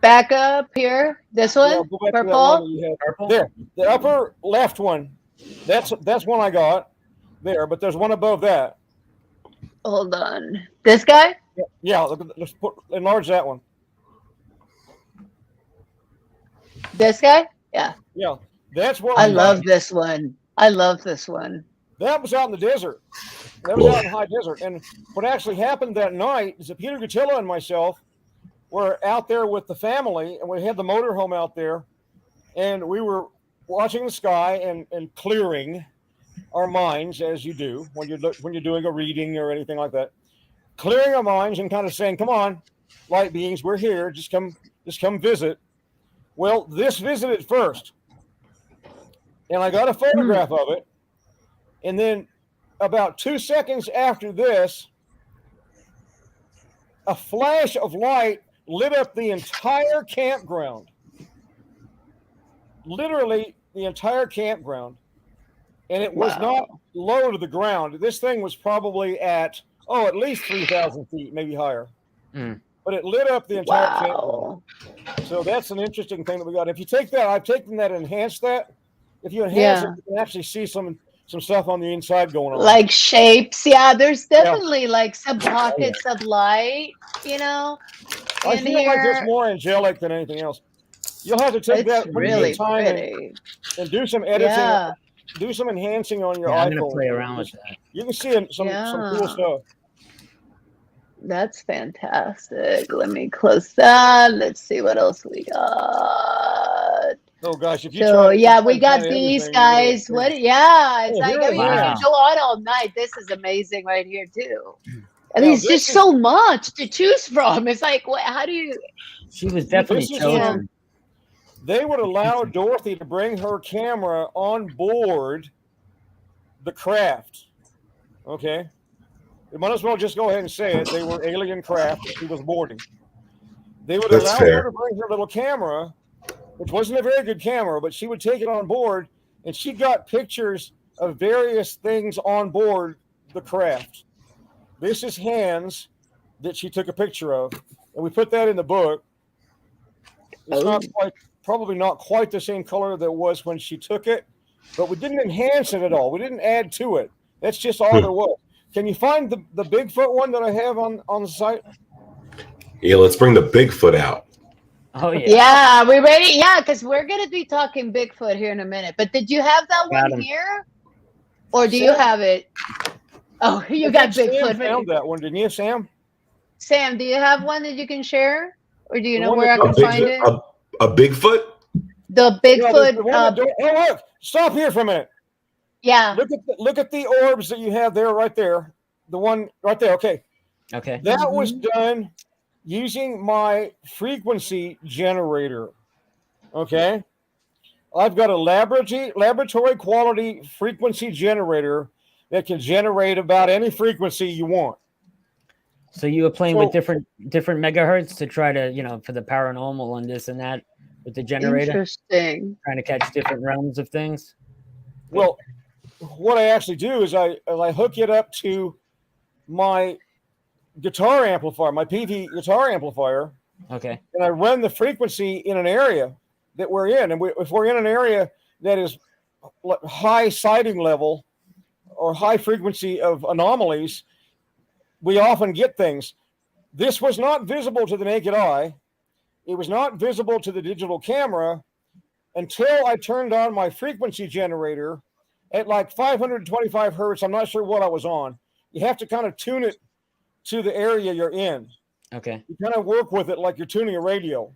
back up here. This one, yeah, purple. Purple. There, the upper left one. That's one I got there, but there's one above that. Hold on. This guy? Yeah. Let's enlarge that one. This guy? Yeah. Yeah. That's what I love this one. I love this one. That was out in the desert. That was out in the high desert. And what actually happened that night is that Peter Gutilla and myself were out there with the family, and we had the motorhome out there, and we were watching the sky and clearing our minds, as you do when you're doing a reading or anything like that. Clearing our minds and kind of saying, "Come on, light beings, we're here. Just come visit." Well, this visited first. And I got a photograph of it. And then about 2 seconds after this, a flash of light lit up the entire campground. Literally the entire campground. And it was not low to the ground. This thing was probably at least 3,000 feet, maybe higher. But it lit up the entire campground. So that's an interesting thing that we got. If you take that, I've taken that and enhanced that. If you enhance it, you can actually see some stuff on the inside going on. Like shapes. Yeah, there's definitely like some pockets of light, you know. I feel like it's more angelic than anything else. You'll have to take that really time and do some editing. Yeah. Do some enhancing on your iPhone. I'm gonna play around with that. You can see some cool stuff. That's fantastic. Let me close that. Let's see what else we got. Oh gosh, if you we got these guys. What? Yeah, it's like you can go on all night. This is amazing right here too. And there's just so much to choose from. It's like, how do you? She was definitely chosen. They would allow Dorothy to bring her camera on board the craft. Okay. You might as well just go ahead and say it. They were alien craft that she was boarding. They would allow her to bring her little camera, which wasn't a very good camera, but she would take it on board, and she got pictures of various things on board the craft. This is hands that she took a picture of, and we put that in the book. It's probably not quite the same color that it was when she took it, but we didn't enhance it at all. We didn't add to it. That's just all there was. Can you find the Bigfoot one that I have on the site? Yeah, let's bring the Bigfoot out. Oh yeah. Yeah, we ready? Yeah, because we're gonna be talking Bigfoot here in a minute. But did you have that one here, or do you have it? Oh, you got Bigfoot. Sam found that one, didn't you, Sam? Sam, do you have one that you can share, or do you know where I can find it? A Bigfoot? The Bigfoot. Look! Stop here for a minute. Yeah. Look at the orbs that you have there, right there. The one right there. Okay. Okay. That was done using my frequency generator. Okay. I've got a laboratory quality frequency generator that can generate about any frequency you want. So you were playing with different megahertz to try to, for the paranormal and this and that with the generator. Interesting. Trying to catch different realms of things. Well, what I actually do is I hook it up to my guitar amplifier, my PV guitar amplifier. Okay. And I run the frequency in an area that we're in. And if we're in an area that is high sighting level or high frequency of anomalies, we often get things. This was not visible to the naked eye. It was not visible to the digital camera until I turned on my frequency generator at like 525 hertz. I'm not sure what I was on. You have to kind of tune it to the area you're in. Okay. You kind of work with it like you're tuning a radio.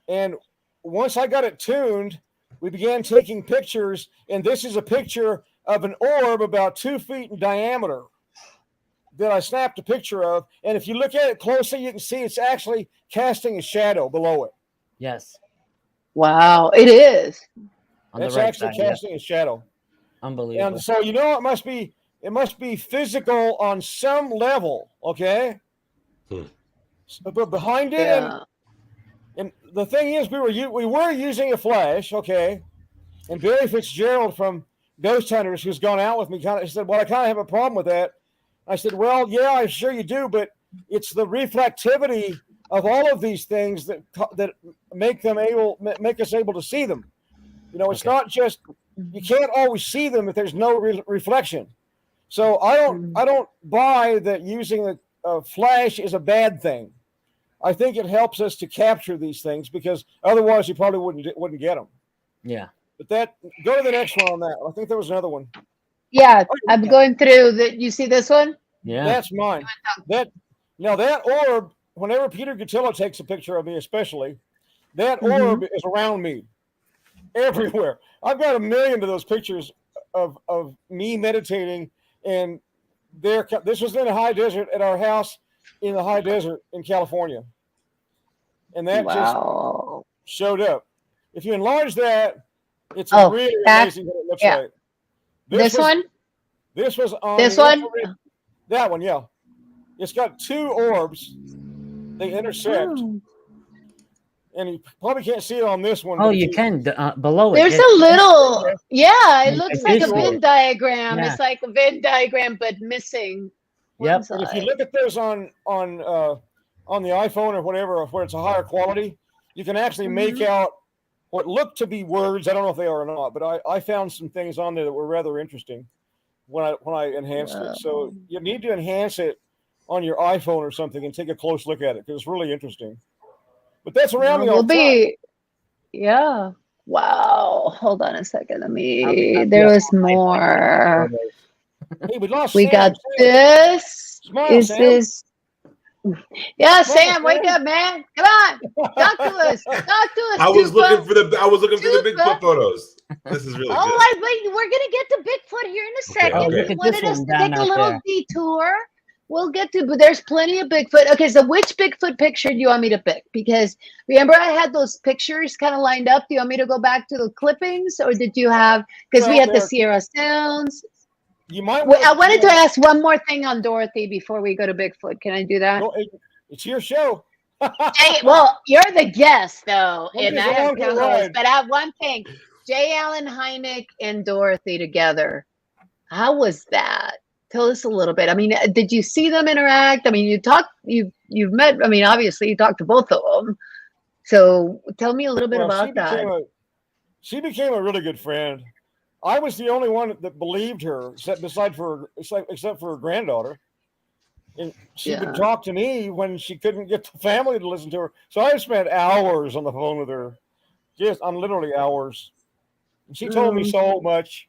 And once I got it tuned, we began taking pictures. And this is a picture of an orb about 2 feet in diameter that I snapped a picture of. And if you look at it closely, you can see it's actually casting a shadow below it. Yes. Wow, it is. It's actually casting a shadow. Unbelievable. And so it must be physical on some level, okay? But behind it, and the thing is, we were using a flash, okay? And Barry Fitzgerald from Ghost Hunters, who's gone out with me, kind of said, "Well, I kind of have a problem with that." I said, "Well, yeah, I'm sure you do, but it's the reflectivity of all of these things that make us able to see them. It's not just you can't always see them if there's no reflection. So I don't buy that using a flash is a bad thing. I think it helps us to capture these things because otherwise you probably wouldn't get them. Yeah. But go to the next one on that. I think there was another one. Yeah, I'm going through that. You see this one? Yeah. That's mine. That orb, whenever Peter Gatillo takes a picture of me, especially, that orb is around me everywhere. I've got 1 million of those pictures of me meditating, and this was in the high desert at our house in the high desert in California. And that just showed up. If you enlarge that, it's really amazing what it looks like. This one? This was on this one. That one, yeah. It's got two orbs. They intersect. Oh. And you probably can't see it on this one. Oh, you can below it. There's a little, yeah. It looks like a visual. Venn diagram. Yeah. It's like a Venn diagram, but missing. Yep. But if you look at those on the iPhone or whatever, where it's a higher quality, you can actually make out what look to be words. I don't know if they are or not, but I found some things on there that were rather interesting when I enhanced it. So you need to enhance it on your iPhone or something and take a close look at it because it's really interesting. But that's around me all the time. Yeah. Wow. Hold on a second. There was more. Hey, we lost We Sam. got Sam. this. Smile, Is Sam. this? Yeah, Come on, Sam, wake up, man. Come on. Talk to us. Talk to us. I was Tupa. looking for the Tupa. Bigfoot photos. This is really good. Wait, we're gonna get to Bigfoot here in a second. okay. We Look at wanted this us one to down take a out little there. detour. We'll get to, but there's plenty of Bigfoot. Okay, so which Bigfoot picture do you want me to pick? Because remember, I had those pictures kind of lined up. Do you want me to go back to the clippings, or did you have? Because we had the Sierra Sounds. You might. I wanted to ask one more thing on Dorothy before we go to Bigfoot. Can I do that? It's your show. Hey, well, you're the guest, though, and just I have along for the co-hosts. ride. But I have one thing: J. Allen Hynek and Dorothy together. How was that? Tell us a little bit. I mean, did you see them interact? I mean, you've met. I mean, obviously, you talked to both of them. So tell me a little bit about that. She became a really good friend. I was the only one that believed her, except for her granddaughter. And she would talk to me when she couldn't get the family to listen to her. So I spent hours on the phone with her. Literally hours. And she told me so much.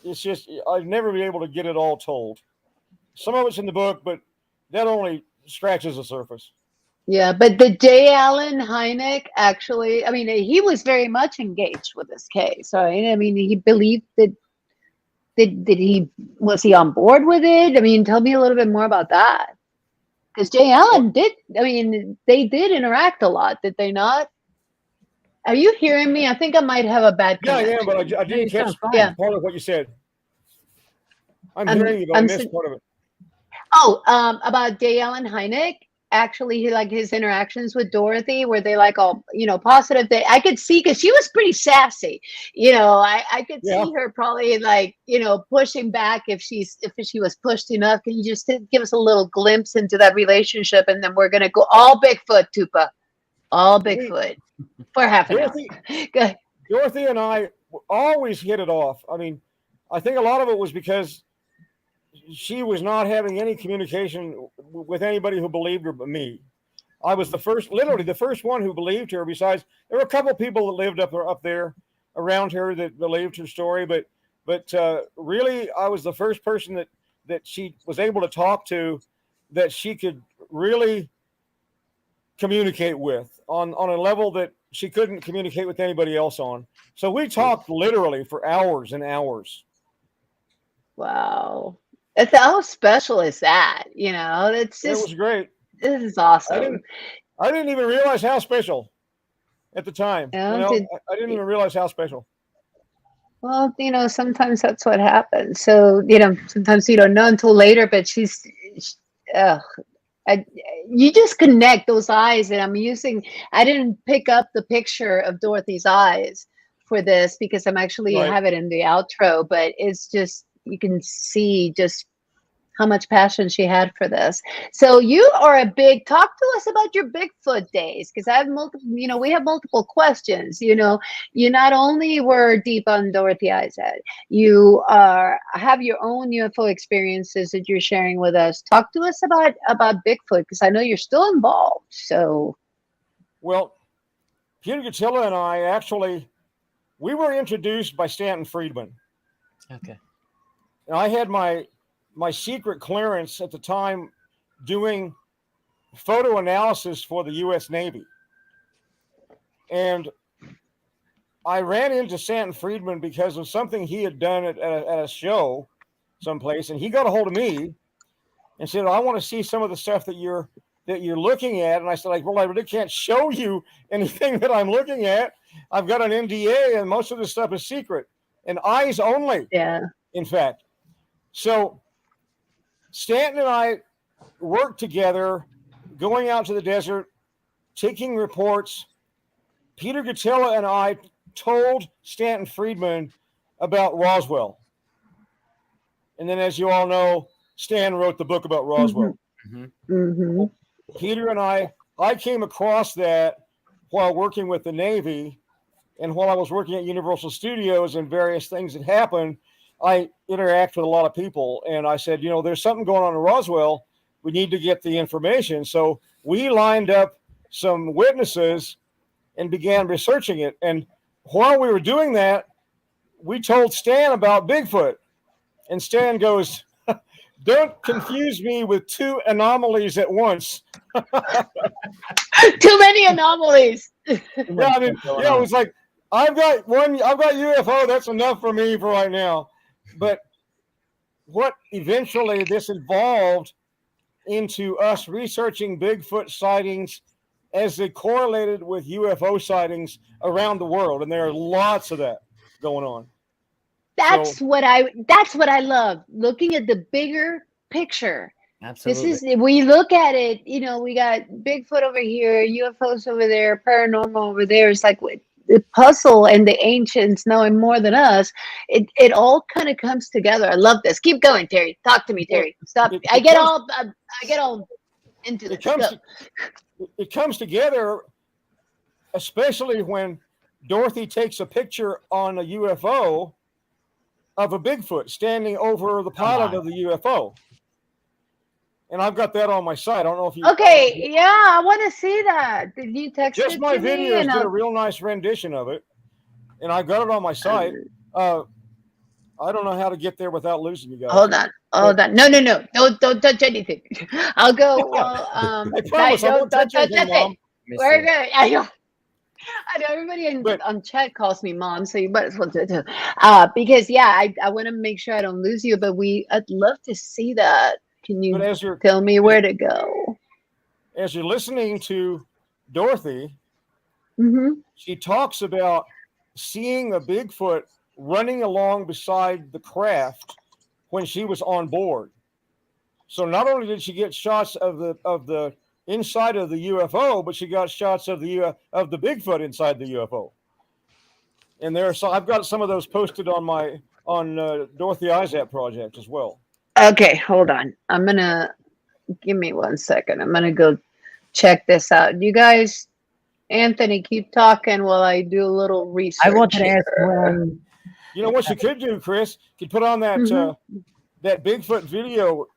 It's just, I'd never be able to get it all told. Some of it's in the book, but that only scratches the surface. Yeah, but the J. Allen Hynek actually, I mean, he was very much engaged with this case, right? I mean, he believed that, was he on board with it? I mean, tell me a little bit more about that. Because J. Allen they did interact a lot, did they not? Are you hearing me? I think I might have a bad connection. Yeah, but I didn't catch part of what you said. I'm hearing you, but I missed part of it. About J. Allen Hynek. Actually, like his interactions with Dorothy, were they like all, positive? I could see, because she was pretty sassy. I could see her probably like, pushing back if she was pushed enough. Can you just give us a little glimpse into that relationship, and then we're gonna go all Bigfoot, Tupa, all Bigfoot for half an hour. Good. Dorothy and I always hit it off. I mean, I think a lot of it was because she was not having any communication with anybody who believed her but me. I was literally the first one who believed her. Besides, there were a couple of people that lived up there around her that believed her story, but really, I was the first person that she was able to talk to, that she could really communicate with on a level that she couldn't communicate with anybody else on. So we talked literally for hours and hours. Wow. How special is that? It's just, it was great. This is awesome. I didn't even realize how special at the time. I didn't even realize how special. Well, sometimes that's what happens. So, sometimes you don't know until later, but you just connect those eyes. And I didn't pick up the picture of Dorothy's eyes for this because I'm actually have it in the outro, but it's just, you can see just how much passion she had for this. So you are talk to us about your Bigfoot days, because I have we have multiple questions. You not only were deep on Dorothy Izatt, you have your own UFO experiences that you're sharing with us. Talk to us about Bigfoot, because I know you're still involved. So, well, Peter Gatilla and I actually, we were introduced by Stanton Friedman. Okay. And I had my secret clearance at the time doing photo analysis for the U.S. Navy. And I ran into Stanton Friedman because of something he had done at a show someplace. And he got a hold of me and said, I want to see some of the stuff that you're looking at. And I said, well, I really can't show you anything that I'm looking at. I've got an NDA and most of this stuff is secret and eyes only. Yeah. In fact. So Stanton and I worked together, going out to the desert, taking reports. Peter Gatilla and I told Stanton Friedman about Roswell. And then, as you all know, Stan wrote the book about Roswell. Peter and I came across that while working with the Navy, and while I was working at Universal Studios and various things that happened, I interact with a lot of people. And I said, there's something going on in Roswell. We need to get the information. So we lined up some witnesses and began researching it. And while we were doing that, we told Stan about Bigfoot. And Stan goes, don't confuse me with two anomalies at once. Too many anomalies. It was like, I've got UFO, that's enough for me for right now. But what eventually this evolved into us researching Bigfoot sightings as they correlated with UFO sightings around the world. And there are lots of that going on. That's what I love, looking at the bigger picture. Absolutely. We look at it, we got Bigfoot over here, UFOs over there, paranormal over there. It's like the puzzle, and the ancients knowing more than us. It all kind of comes together. I love this. Keep going, Terry. Talk to me, Terry. Stop. I get all into this. It comes together, especially when Dorothy takes a picture on a UFO of a Bigfoot standing over the pilot of the UFO. And I've got that on my site. I don't know if you... Okay, yeah, I want to see that. Did you text it to me? Just my videos did a real nice rendition of it. And I've got it on my site. I don't know how to get there without losing you guys. Hold on. No. Don't touch anything. I'll go. I promise I won't touch anything, Mom. We're good. I know everybody on chat calls me Mom, so you might as well do it. Because I want to make sure I don't lose you, but I'd love to see that. Can you tell me where to go? As you're listening to Dorothy, she talks about seeing a Bigfoot running along beside the craft when she was on board. So not only did she get shots of the inside of the UFO, but she got shots of the Bigfoot inside the UFO. And I've got some of those posted on Dorothy Izatt project as well. Okay, hold on. Give me 1 second. I'm gonna go check this out. You guys, Anthony, keep talking while I do a little research. I want to ask when. You know what you could do, Chris? You could put on that that Bigfoot video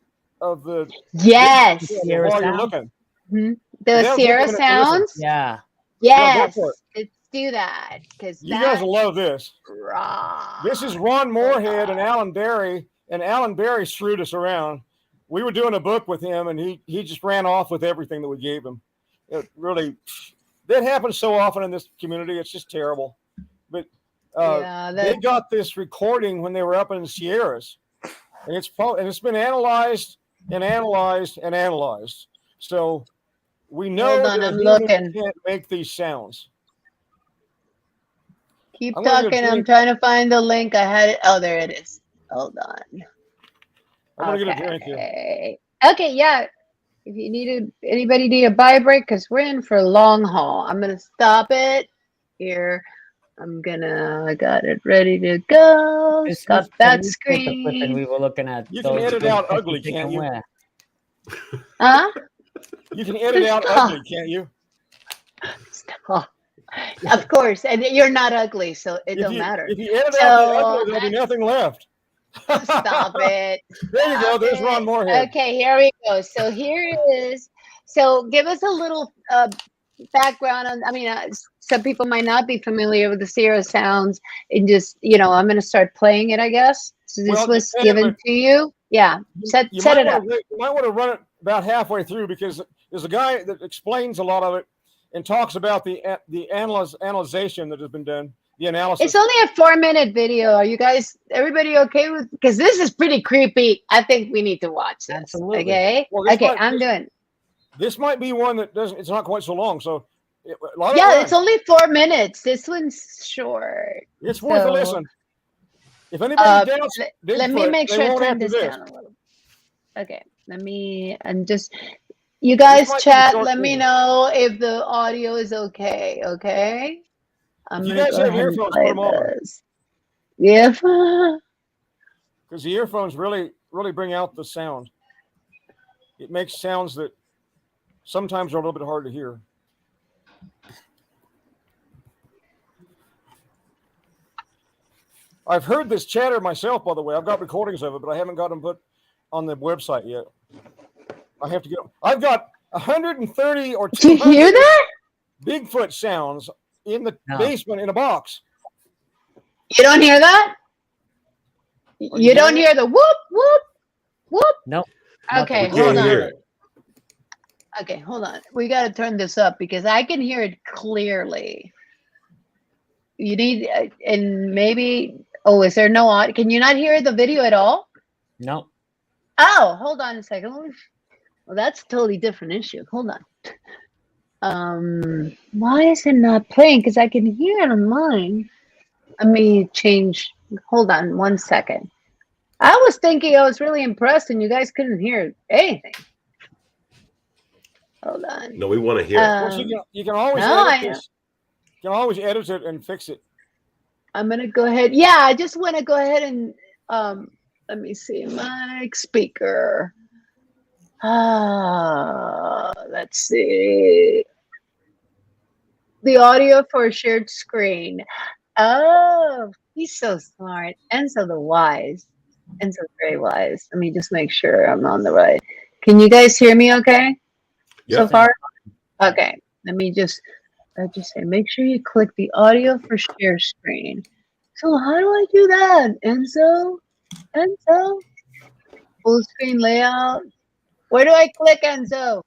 of the while you're looking. The Sierra Sounds. Yeah. Yes. Let's do that, because you guys will love this. Raw. This is Ron Moorhead and Alan Berry. And Alan Berry screwed us around. We were doing a book with him, and he just ran off with everything that we gave him. It really, that happens so often in this community. It's just terrible. But they got this recording when they were up in the Sierras, and it's been analyzed and analyzed and analyzed. So we know that humans can't make these sounds. Keep talking. I'm trying to find the link. I had it. Oh, there it is. Hold on. I'm gonna get a drink here. Okay, yeah. If you anybody need a buy break, because we're in for a long haul. I'm gonna stop it here. I got it ready to go. Stop that screen. We were looking at. You can edit out ugly, can't you? Huh? You can edit out ugly, can't you? Stop. Of course, and you're not ugly, so it don't matter. If you edit out the ugly, there'll be nothing left. Stop it. There you go. There's Ron Moorhead. Okay, here we go. So here it is. So give us a little background on, some people might not be familiar with the Sierra Sounds, and just, I'm going to start playing it, I guess. So this was given to you. Yeah. Set it up. You might want to run it about halfway through, because there's a guy that explains a lot of it and talks about the analyzation that has been done. The analysis. It's only a 4-minute video. Are you guys, everybody okay with? Because this is pretty creepy. I think we need to watch this. Absolutely. Okay. Well, I'm doing. This might be one that doesn't. It's not quite so long. So. It's only 4 minutes. This one's short. It's worth a listen. If anybody doubts let me Bigfoot, make they sure I won't turn after this this. down a little. Okay, and just you This guys might be chat. short Let me video. know if the audio is okay. Okay, I'm If you gonna guys go have ahead and earphones, play put them on. this. Yeah. Because the earphones really bring out the sound. It makes sounds that sometimes are a little bit hard to hear. I've heard this chatter myself, by the way. I've got recordings of it, but I haven't got them put on the website yet. I have to get. I've got 130 or Did you 200 hear that? Bigfoot sounds in the No. basement in a box. You don't hear that? you You don't hearing hear the whoop whoop whoop. Nope. Okay, We nothing. hold can't hear on. it. Okay, hold on. We got to turn this up because I can hear it clearly. You need, and maybe, oh, is there no audio? Can you not hear the video at all? Nope. Oh, hold on a second. Well, that's a totally different issue. Hold on. Why is it not playing? Because I can hear it on mine. Let me change. Hold on 1 second. I was thinking I was really impressed and you guys couldn't hear anything. Hold on. No, we want to hear it. Of course, you can always no, edit this. You can always edit it and fix it. I'm gonna go ahead. Yeah, I just want to go ahead and let me see mic speaker. Let's see the audio for a shared screen. Oh, he's so smart. Enzo the wise. Enzo's very wise. Let me just make sure I'm on the right. Can you guys hear me okay? Yep. So far? Okay. Let me just say make sure you click the audio for share screen. So how do I do that? Enzo? Full screen layout. Where do I click, Enzo?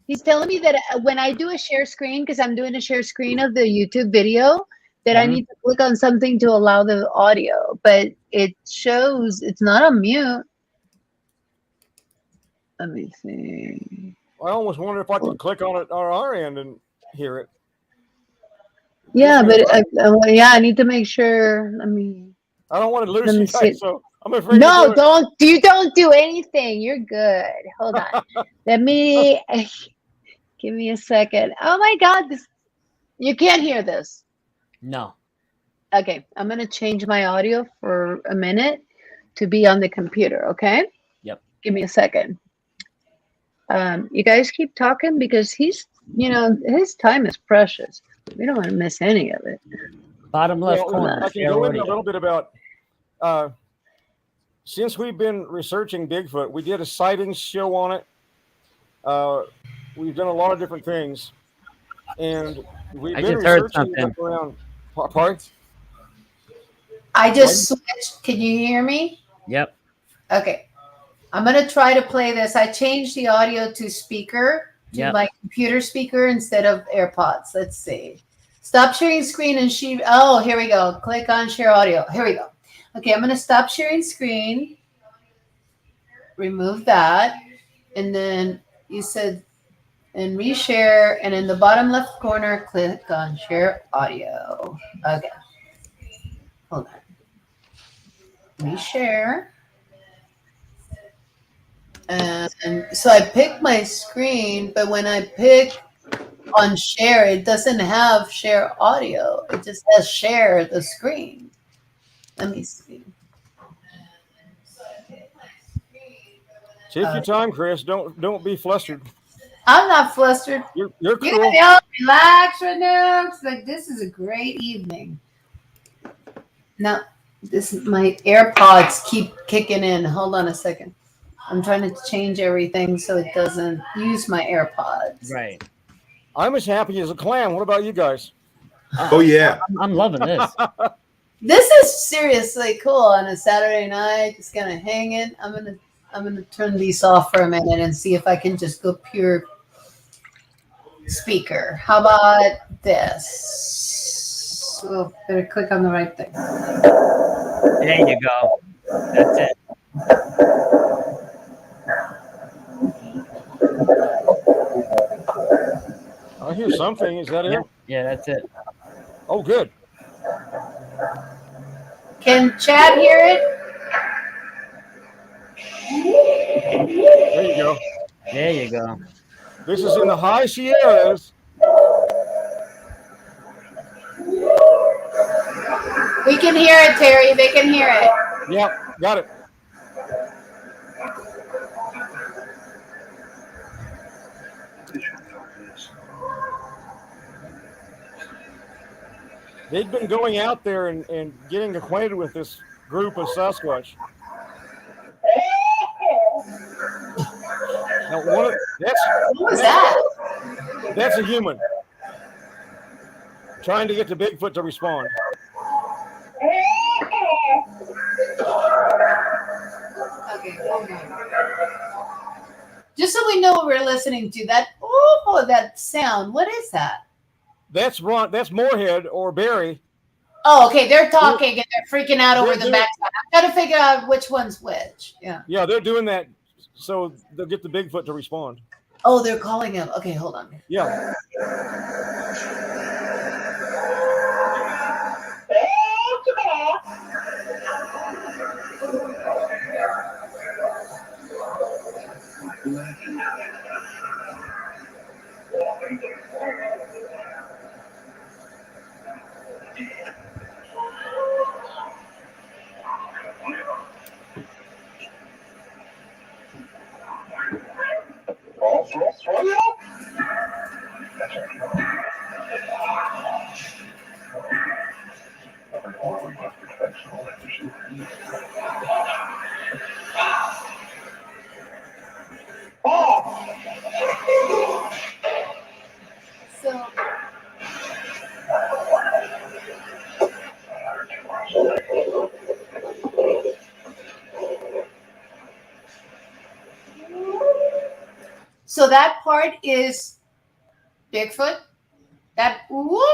He's telling me that when I do a share screen, because I'm doing a share screen of the YouTube video, that I need to click on something to allow the audio, but it shows it's not on mute. Let me see. I almost wonder if I could click on it on our end and hear it. Yeah, but I need to make sure. I don't want to lose you see. guys, so I'm afraid. No, don't do anything. You're good. Hold on. Let me give me a second. Oh my God, you can't hear this. No. Okay, I'm gonna change my audio for a minute to be on the computer. Okay. Yep. Give me a second. You guys keep talking because he's, his time is precious. We don't want to miss any of it. Bottom left corner. I can go into a little bit about. Since we've been researching Bigfoot, we did a sightings show on it. We've done a lot of different things, and we've been researching around parts. I just switched. Can you hear me? Yep. Okay. I'm going to try to play this. I changed the audio to speaker, to my computer speaker instead of AirPods. Let's see. Stop sharing screen and oh, here we go. Click on share audio. Here we go. Okay, I'm going to stop sharing screen. Remove that. And then you said, and reshare. And in the bottom left corner, click on share audio. Okay. Hold on. Reshare. And so I pick my screen, but when I pick on share, it doesn't have share audio. It just has share the screen. Let me see. Take your time, Chris. Don't be flustered. I'm not flustered. You're cool. You gotta all relax right now. It's like this is a great evening. Now, my AirPods keep kicking in. Hold on a second. I'm trying to change everything so it doesn't use my AirPods. Right. I'm as happy as a clam. What about you guys? Oh yeah. I'm loving this. This is seriously cool on a Saturday night, just kind of hanging. I'm gonna turn these off for a minute and see if I can just go pure speaker. How about this? Oh, better click on the right thing. There you go. That's it. I hear something. Is that it? Yeah, that's it. Oh, good. Can Chad hear it? There you go. There you go. This is in the high Sierras. We can hear it, Terry. They can hear it. Yep, got it. They've been going out there and getting acquainted with this group of Sasquatch. Now, What was that? That's a human trying to get the Bigfoot to respond. Okay, hold on. Just so we know what we're listening to, that sound. What is that? That's Moorhead or Barry. Oh, okay. They're talking and they're freaking out over the backside. I'm trying to figure out which one's which. Yeah. Yeah, they're doing that so they'll get the Bigfoot to respond. Oh, they're calling him. Okay, hold on. Yeah. So that part is Bigfoot. That whoop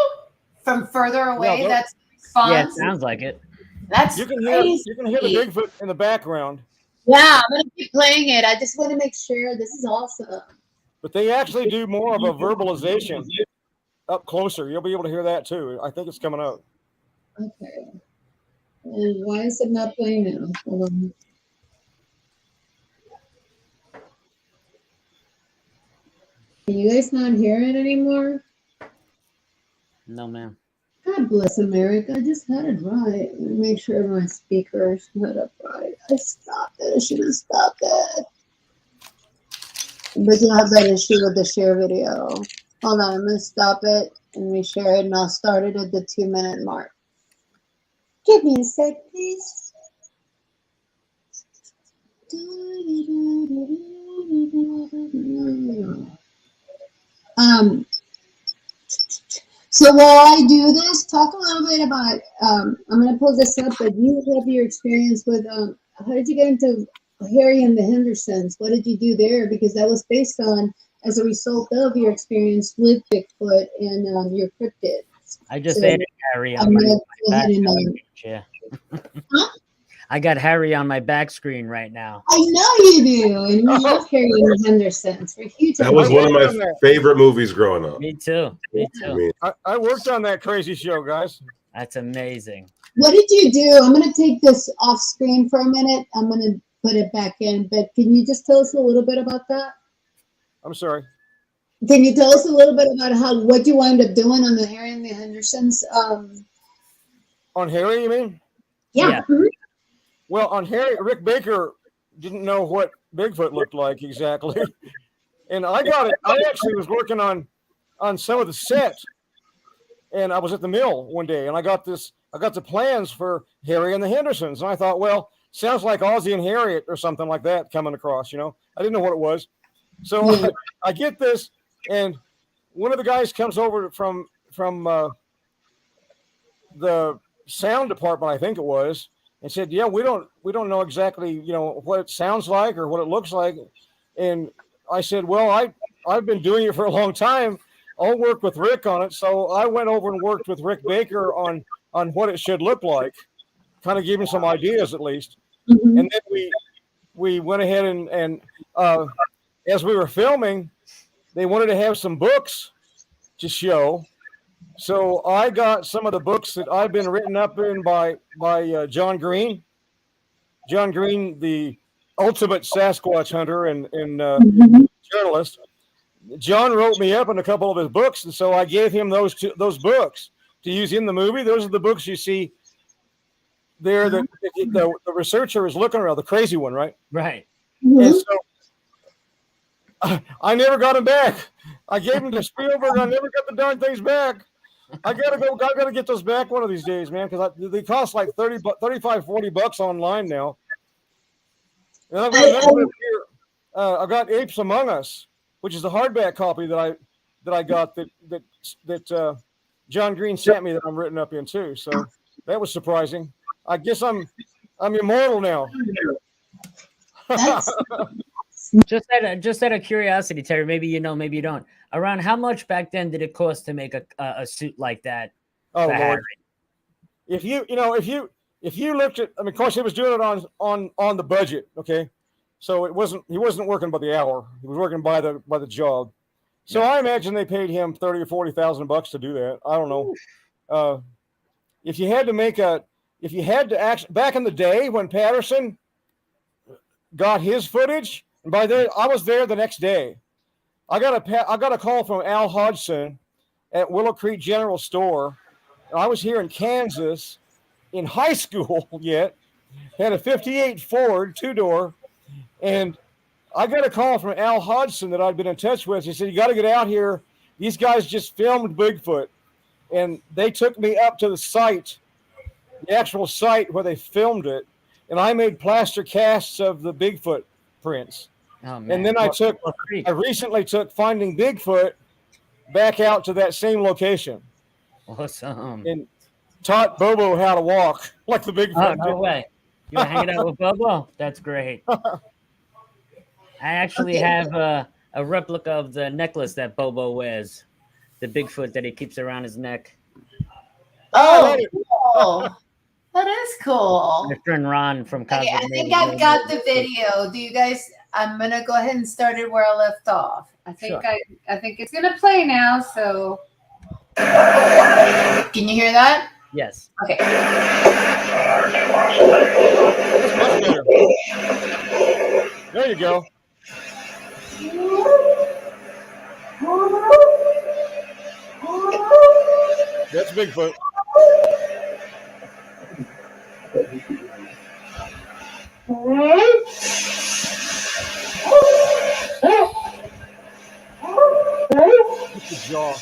from further away. Yeah, that's fun. Yeah, it sounds like it. That's you can crazy. hear the Bigfoot in the background. Yeah, I'm gonna keep playing it. I just want to make sure this is awesome. But they actually do more of a verbalization up closer. You'll be able to hear that too. I think it's coming up. Okay. And why is it not playing now? Hold on. Can you guys not hear it anymore? No, ma'am. God bless America. I just had it right. Let me make sure my speaker is set up right. I stopped it. I should have stopped it. But you have that issue with the share video. Hold on, I'm going to stop it and reshare it, and I'll start it at the 2-minute mark. Give me a sec, please. So while I do this, talk a little bit about, I'm going to pull this up, but you have your experience with, how did you get into Harry and the Hendersons? What did you do there? Because that was based on, as a result of your experience with Bigfoot and your cryptids. I just So, added Harry on my back screen. Yeah. Huh? I got Harry on my back screen right now. I know you do, and we love Harry and the Hendersons. We're huge. That was one of my favorite movies growing up. Me too. Me too. I worked on that crazy show, guys. That's amazing. What did you do? I'm going to take this off screen for a minute. I'm going to put it back in, but can you just tell us a little bit about that? I'm sorry. Can you tell us a little bit about what you wound up doing on the Harry and the Hendersons? On Harry, you mean? Yeah. Mm-hmm. Well, on Harry, Rick Baker didn't know what Bigfoot looked like exactly. And I got it. I actually was working on some of the sets, and I was at the mill one day, and I got the plans for Harry and the Hendersons. And I thought, well, sounds like Ozzie and Harriet or something like that coming across, I didn't know what it was. So I get this, and one of the guys comes over from the sound department, I think it was, and said, yeah, we don't know exactly, what it sounds like or what it looks like. And I said, well, I've been doing it for a long time. I'll work with Rick on it. So I went over and worked with Rick Baker on what it should look like, kind of gave him some ideas at least. Mm-hmm. And then we went ahead and as we were filming, they wanted to have some books to show. So I got some of the books that I've been written up in by John Green. John Green, the ultimate Sasquatch hunter and journalist. John wrote me up in a couple of his books, and so I gave him those books to use in the movie. Those are the books you see there that the researcher is looking around, the crazy one, right? Right. And so I never got them back. I gave them to Spielberg. I never got the darn things back. I gotta get those back one of these days, man, because they cost like 35, 40 bucks online now. And I've got another one here. I've got Apes Among Us, which is the hardback copy that I got that John Green sent me that I'm written up in too. So that was surprising. I guess I'm immortal now. Just out of curiosity, Terry, maybe you know, maybe you don't. Around how much back then did it cost to make a suit like that? Oh Lord! If you looked at, I mean, of course, he was doing it on the budget, okay. So he wasn't working by the hour; he was working by the job. So yeah. I imagine they paid him $30,000 or $40,000 to do that. I don't know. If you had to act back in the day when Patterson got his footage, and by then I was there the next day. I got a call from Al Hodgson at Willow Creek General Store. I was here in Kansas in high school yet. Had a 58 Ford 2-door, and I got a call from Al Hodgson that I'd been in touch with. He said, "You got to get out here. These guys just filmed Bigfoot," and they took me up to the site, the actual site where they filmed it, and I made plaster casts of the Bigfoot prints. Oh, man. And then I recently took Finding Bigfoot back out to that same location. Awesome. And taught Bobo how to walk like the Bigfoot. Oh, no way. You were hanging out with Bobo? That's great. I actually have a replica of the necklace that Bobo wears, the Bigfoot that he keeps around his neck. Oh, cool. That is cool. My friend Ron from Cosmic. I think I've got the video. Do you guys? I'm gonna go ahead and start it where I left off. I think I think it's gonna play now. So, can you hear that? Yes. Okay. That's much better. There you go. That's Bigfoot. The jaw.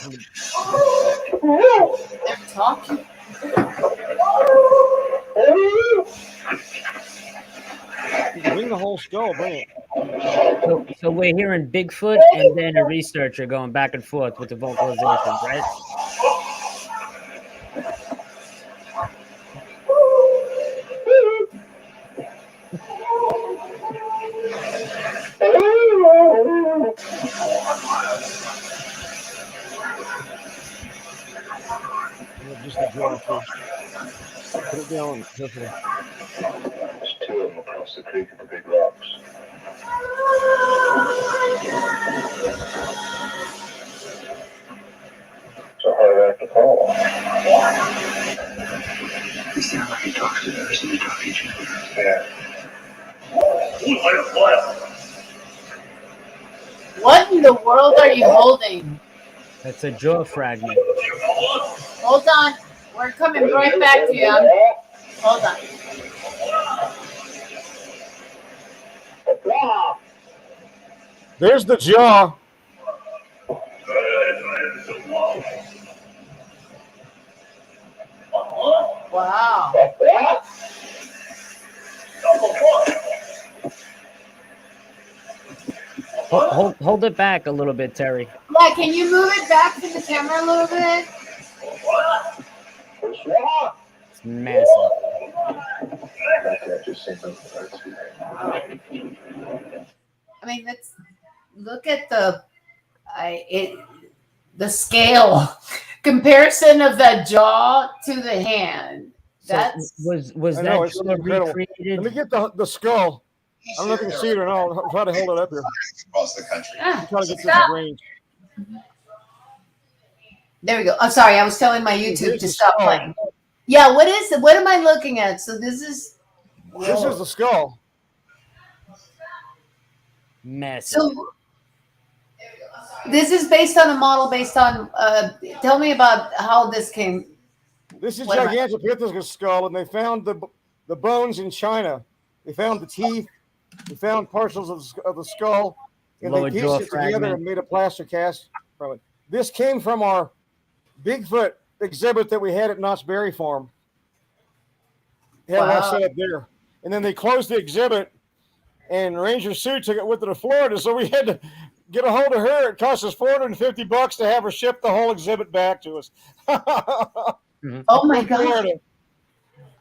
They're talking. Bring the whole skull, bring it. So we're hearing Bigfoot and then a researcher going back and forth with the vocalizations, right? Just the jaw first. Put it down carefully. There's two of them across the creek at the big rocks. It's a hard act to follow. They sound like he talks to others and they talk to each other. Yeah. What in the world are you holding? That's a jaw fragment. Hold on. We're coming right back to you. Hold on. There's the jaw. Wow. Hold it back a little bit, Terry. Yeah, can you move it back to the camera a little bit? It's massive. I mean, let's look at the scale comparison of that jaw to the hand. That's was that jaw recreated? Let me get the skull. I don't know if you can see it or not. I'll try to hold it up here. Across the country. I'm trying to get this range. There we go. I'm sorry. I was telling my YouTube to stop playing. Yeah. What is it? What am I looking at? So this is the skull. Massive. So this is based on a model based on. Tell me about how this came. This is Gigantopithecus skull, and they found the bones in China. They found the teeth. They found parcels of the skull, and they pieced it together and made a plaster cast from it. This came from our Bigfoot exhibit that we had at Knott's Berry Farm. Had that set up there, and then they closed the exhibit. And Ranger Sue took it with her to Florida, so we had to get a hold of her. It cost us $450 to have her ship the whole exhibit back to us. Oh my God! Florida.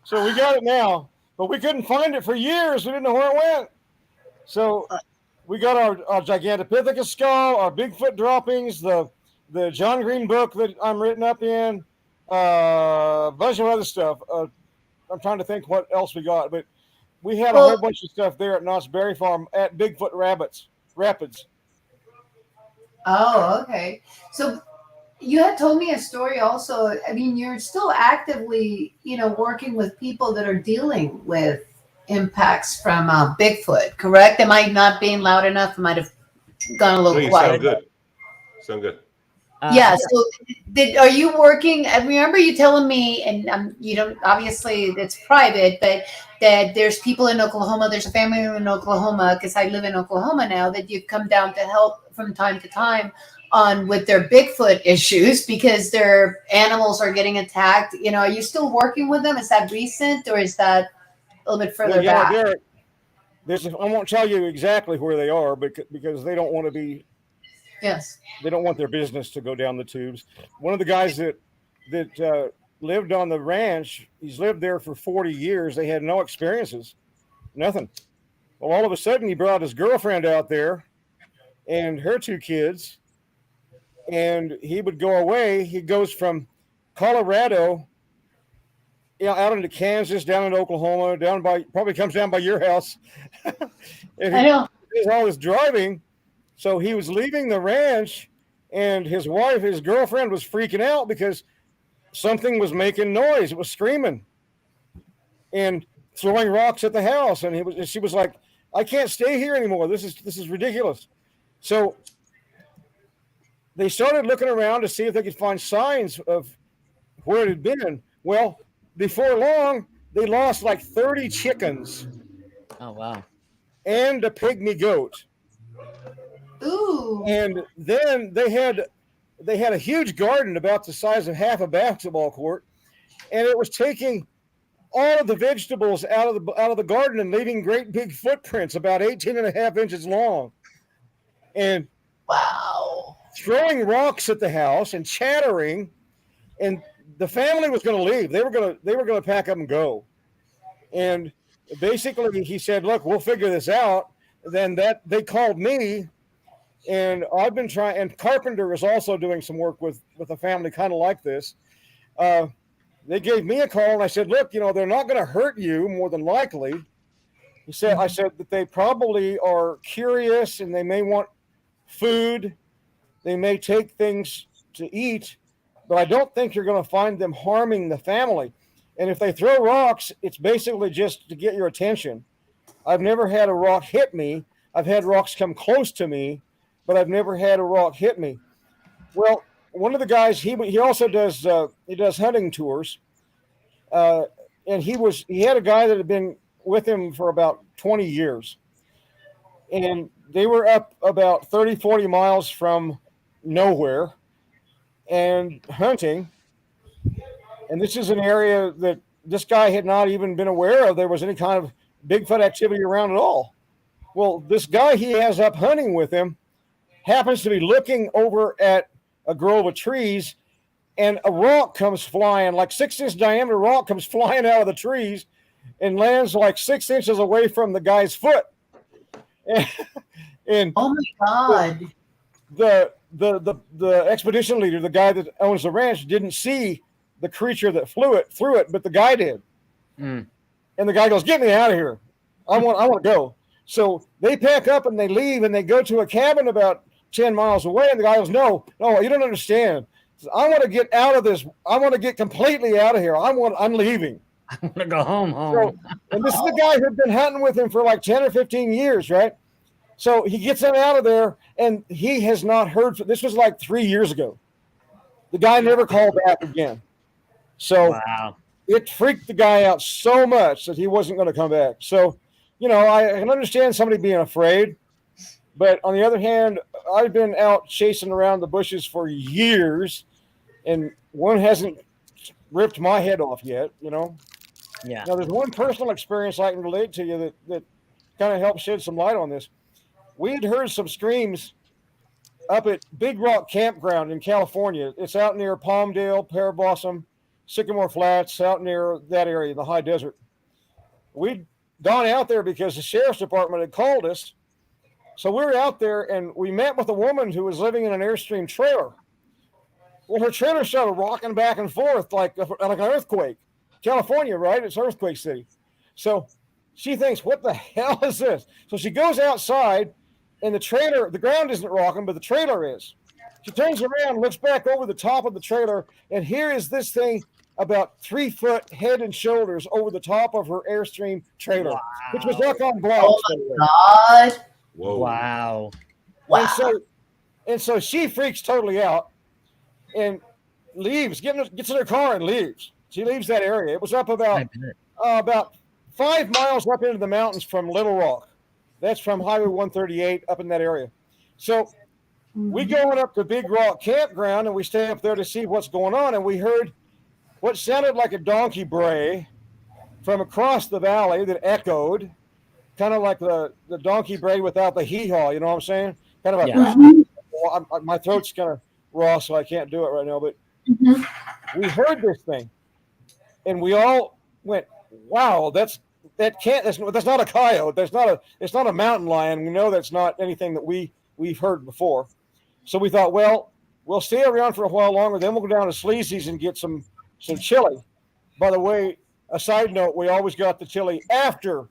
So we got it now, but we couldn't find it for years. We didn't know where it went. So we got our Gigantopithecus skull, our Bigfoot droppings, the John Green book that I'm written up in, a bunch of other stuff. I'm trying to think what else we got, but we had a whole bunch of stuff there at Knott's Berry Farm at Bigfoot Rapids. Oh, okay. So you had told me a story also. I mean, you're still actively, working with people that are dealing with impacts from Bigfoot, correct? Am I not being loud enough? I might have gone a little quiet. Sound good. Yeah. So, are you working? I remember you telling me, and obviously it's private, but that there's people in Oklahoma. There's a family in Oklahoma because I live in Oklahoma now. That you've come down to help from time to time with their Bigfoot issues because their animals are getting attacked. Are you still working with them? Is that recent or is that a little bit further back? I won't tell you exactly where they are because they don't want to be. Yes. They don't want their business to go down the tubes. One of the guys that lived on the ranch, he's lived there for 40 years. They had no experiences, nothing. Well, all of a sudden, he brought his girlfriend out there and her 2 kids, and he would go away. He goes from Colorado, out into Kansas, down into Oklahoma, probably comes down by your house. And I know. He does all this driving. So he was leaving the ranch, and his girlfriend, was freaking out because something was making noise. It was screaming and throwing rocks at the house. And she was like, "I can't stay here anymore. This is ridiculous." So they started looking around to see if they could find signs of where it had been. Well, before long, they lost like 30 chickens. Oh, wow. And a pygmy goat. Ooh. And then they had a huge garden about the size of half a basketball court, and it was taking all of the vegetables out of the garden and leaving great big footprints about 18.5 inches long. And wow. Throwing rocks at the house and chattering, and the family was going to leave. They were going to pack up and go. And basically he said, "Look, we'll figure this out." Then they called me. And I've been trying, and Carpenter is also doing some work with a family kind of like this. They gave me a call, and I said, "Look, they're not going to hurt you more than likely." I said that they probably are curious, and they may want food. They may take things to eat, but I don't think you're going to find them harming the family. And if they throw rocks, it's basically just to get your attention. I've never had a rock hit me. I've had rocks come close to me, but I've never had a rock hit me. Well, one of the guys, he also does hunting tours, and he had a guy that had been with him for about 20 years, and they were up about 30, 40 miles from nowhere and hunting, and this is an area that this guy had not even been aware of there was any kind of Bigfoot activity around at all. Well, this guy he has up hunting with him happens to be looking over at a grove of trees, and a rock comes flying, like 6-inch diameter rock comes flying out of the trees and lands like 6 inches away from the guy's foot. And oh my God. The expedition leader, the guy that owns the ranch, didn't see the creature that threw it, but the guy did. And the guy goes, "Get me out of here. I want to go." So they pack up and they leave, and they go to a cabin about 10 miles away, and the guy goes, no, you don't understand. Says, I want to get out of this. I want to get completely out of here. I'm leaving. I want to go home. So, and this is the guy who'd been hunting with him for like 10 or 15 years, right? So he gets him out of there, and he has not heard. This was like 3 years ago. The guy never called back again. So Wow. it freaked the guy out so much that he wasn't going to come back. So, you know, I can understand somebody being afraid. But on the other hand, I've been out chasing around the bushes for years, and one hasn't ripped my head off yet, you know? Yeah. Now, there's one personal experience I can relate to you that kind of helps shed some light on this. We had heard some screams up at Big Rock Campground in California. It's out near Palmdale, Parablossom, Sycamore Flats, out near that area, the high desert. We'd gone out there because the sheriff's department had called us. So we were out there, and we met with a woman who was living in an Airstream trailer. Well, her trailer started rocking back and forth like an earthquake. California, right? It's earthquake city. So she thinks, what the hell is this? So she goes outside, and the ground isn't rocking, but the trailer is. She turns around, looks back over the top of the trailer, and here is this thing about 3 foot head and shoulders over the top of her Airstream trailer, which was up on blocks. Oh my God. Whoa. Wow. And so she freaks totally out and leaves, gets in her car and leaves. She leaves that area. It was up about 5 miles up into the mountains from Little Rock. That's from Highway 138 up in that area. So we going up to Big Rock Campground, and we stay up there to see what's going on. And we heard what sounded like a donkey bray from across the valley that echoed, kind of like the donkey bray without the hee-haw, you know what I'm saying? Kind of like, my throat's kind of raw, so I can't do it right now. But we heard this thing, and we all went, wow, that's not a coyote. It's not a mountain lion. We know that's not anything that we've heard before. So we thought, well, we'll stay around for a while longer. Then we'll go down to Sleazy's and get some chili. By the way, a side note, we always got the chili after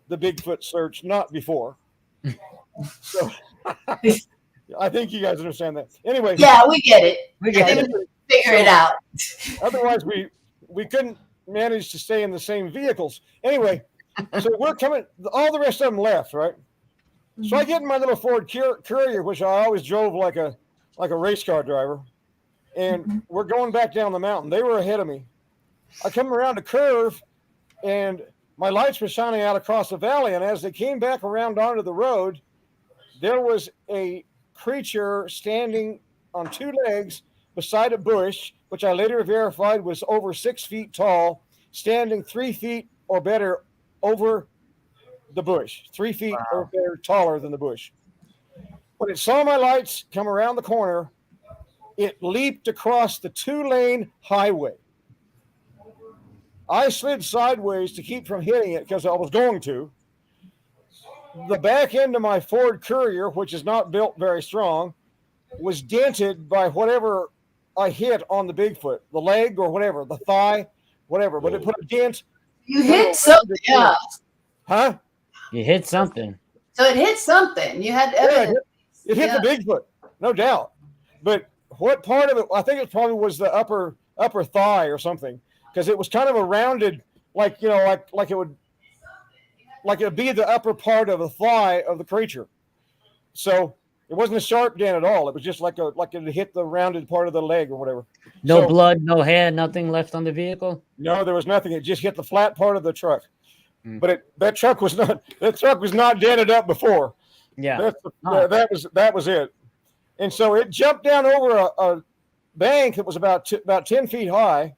the Bigfoot search, not before. So I think you guys understand that. Anyway. Yeah, we get it. We get it. Figure it out. Otherwise, we couldn't manage to stay in the same vehicles. Anyway, so we're coming, all the rest of them left, right? So I get in my little Ford Courier, which I always drove like a race car driver, and we're going back down the mountain. They were ahead of me. I come around a curve, and my lights were shining out across the valley, and as they came back around onto the road, there was a creature standing on 2 legs beside a bush, which I later verified was over 6 feet tall, standing 3 feet or better over the bush, 3 feet or better taller than the bush. When it saw my lights come around the corner, it leaped across the 2-lane highway. I slid sideways to keep from hitting it because I was going to. The back end of my Ford Courier, which is not built very strong, was dented by whatever I hit on the Bigfoot, the leg or whatever, the thigh, whatever. But it put a dent. You hit something, yeah. Huh? You hit something. So it hit something. You had evidence. It hit the Bigfoot, no doubt. But what part of it? I think it probably was the upper thigh or something, because it was kind of a rounded, like it would be the upper part of the thigh of the creature. So it wasn't a sharp dent at all. It was just like it hit the rounded part of the leg or whatever. No blood, no hair, nothing left on the vehicle? No, there was nothing. It just hit the flat part of the truck. But that truck was not dented up before. Yeah. That was it. And so it jumped down over a bank that was about 10 feet high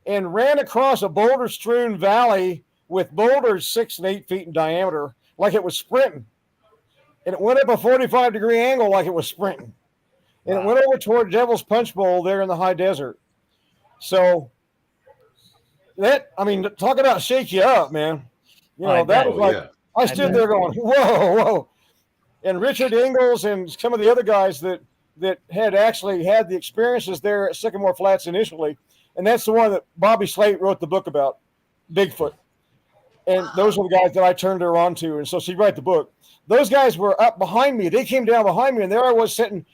and ran across a boulder-strewn valley with boulders 6 and 8 feet in diameter, like it was sprinting. And it went up a 45-degree angle like it was sprinting. And it went over toward Devil's Punch Bowl there in the high desert. So talk about shake you up, man. I stood there going, whoa. And Richard Ingalls and some of the other guys that had actually had the experiences there at Sycamore Flats initially, and that's the one that Bobby Slate wrote the book about, Bigfoot. And those are the guys that I turned her on to, and so she wrote the book. Those guys were up behind me. They came down behind me, and there I was sitting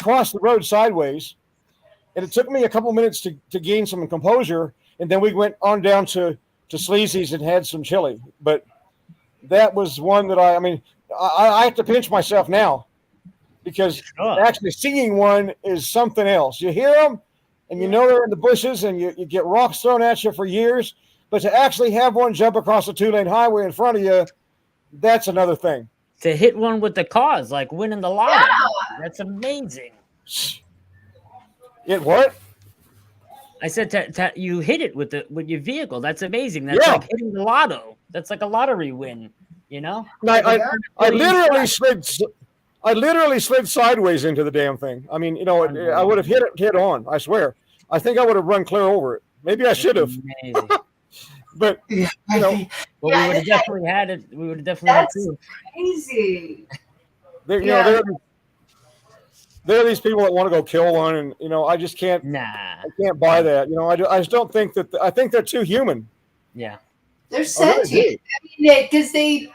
across the road sideways. And it took me a couple minutes to gain some composure. And then we went on down to Sleazy's and had some chili. But that was one that I have to pinch myself now, because actually seeing one is something else. You hear them and you know they're in the bushes and you get rocks thrown at you for years. But to actually have one jump across a 2-lane highway in front of you, that's another thing. To hit one with the cars, like winning the lotto. Yeah. That's amazing. It what? I said you hit it with your vehicle. That's amazing. That's like hitting the lotto. That's like a lottery win, you know? I literally slid sideways into the damn thing. I mean, I would have hit it head on, I swear. I think I would have run clear over it. Maybe I should have. But we would have definitely had it. We would have definitely had it. Crazy. There are these people that want to go kill one, and I just can't. I can't buy that. I just don't think that. I think they're too human. Yeah, they're sentient. Because they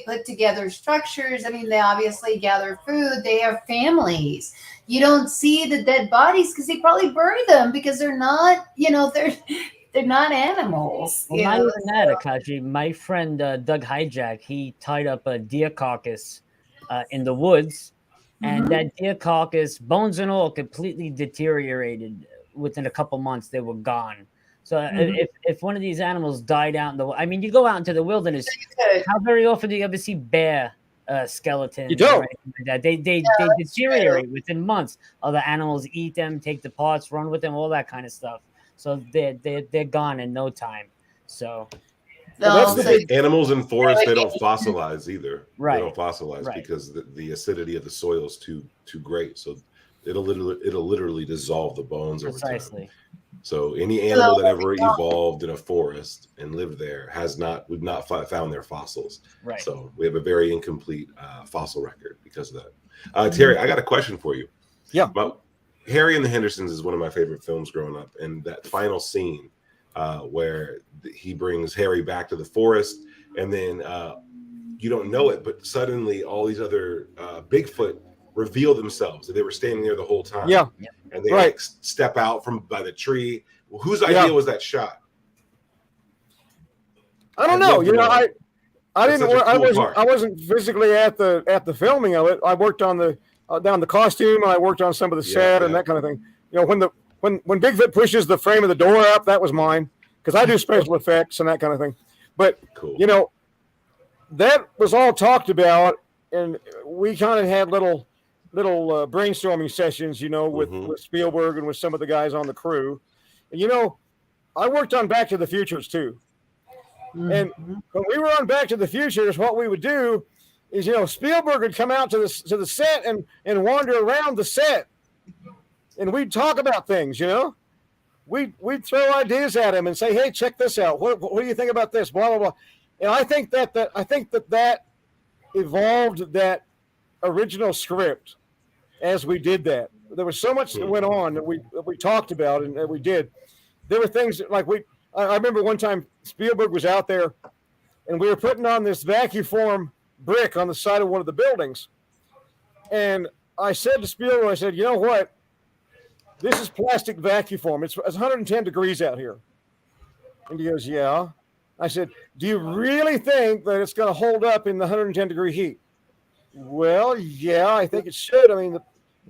put together structures. I mean, they obviously gather food. They have families. You don't see the dead bodies because they probably bury them because they're not. They're not animals. Well, not even that, Akashi. My friend Doug Hijack, he tied up a deer carcass in the woods, and that deer carcass, bones and all, completely deteriorated. Within a couple months, they were gone. So if one of these animals died out in you go out into the wilderness. How very often do you ever see bear skeletons? You don't. Like that? They deteriorate within months. Other animals eat them, take the parts, run with them, all that kind of stuff. So they're gone in no time. So animals in forests, they don't fossilize either. Right. They don't fossilize because the acidity of the soil is too great. So it'll literally dissolve the bones over time. So any animal that ever evolved in a forest and lived there we've not found their fossils. Right. So we have a very incomplete fossil record because of that. Terry, I got a question for you. Yeah. Well, Harry and the Hendersons is one of my favorite films growing up, and that final scene where he brings Harry back to the forest, and then you don't know it, but suddenly all these other Bigfoot reveal themselves. They were standing there the whole time. Yeah, and they step out by the tree. Well, whose idea was that shot? I don't know. I wasn't physically at the filming of it. I worked on the costume, and I worked on some of the set and that kind of thing. When Bigfoot pushes the frame of the door up, that was mine, because I do special effects and that kind of thing. But cool. That was all talked about, and we kind of had little brainstorming sessions, with Spielberg and with some of the guys on the crew. And, I worked on Back to the Futures too. And when we were on Back to the Futures, what we would do is, Spielberg would come out to the set and wander around the set, and we'd talk about things. We'd throw ideas at him and say, "Hey, check this out. What do you think about this?" Blah blah blah. And I think that evolved that original script as we did that. There was so much that went on that we talked about and that we did. There were things like I remember one time Spielberg was out there, and we were putting on this vacuform brick on the side of one of the buildings. And I said to Spielberg, I said, "You know what? This is plastic vacuform. It's 110 degrees out here." And he goes, "Yeah." I said, "Do you really think that it's going to hold up in the 110 degree heat?" "Well, yeah, I think it should. I mean, the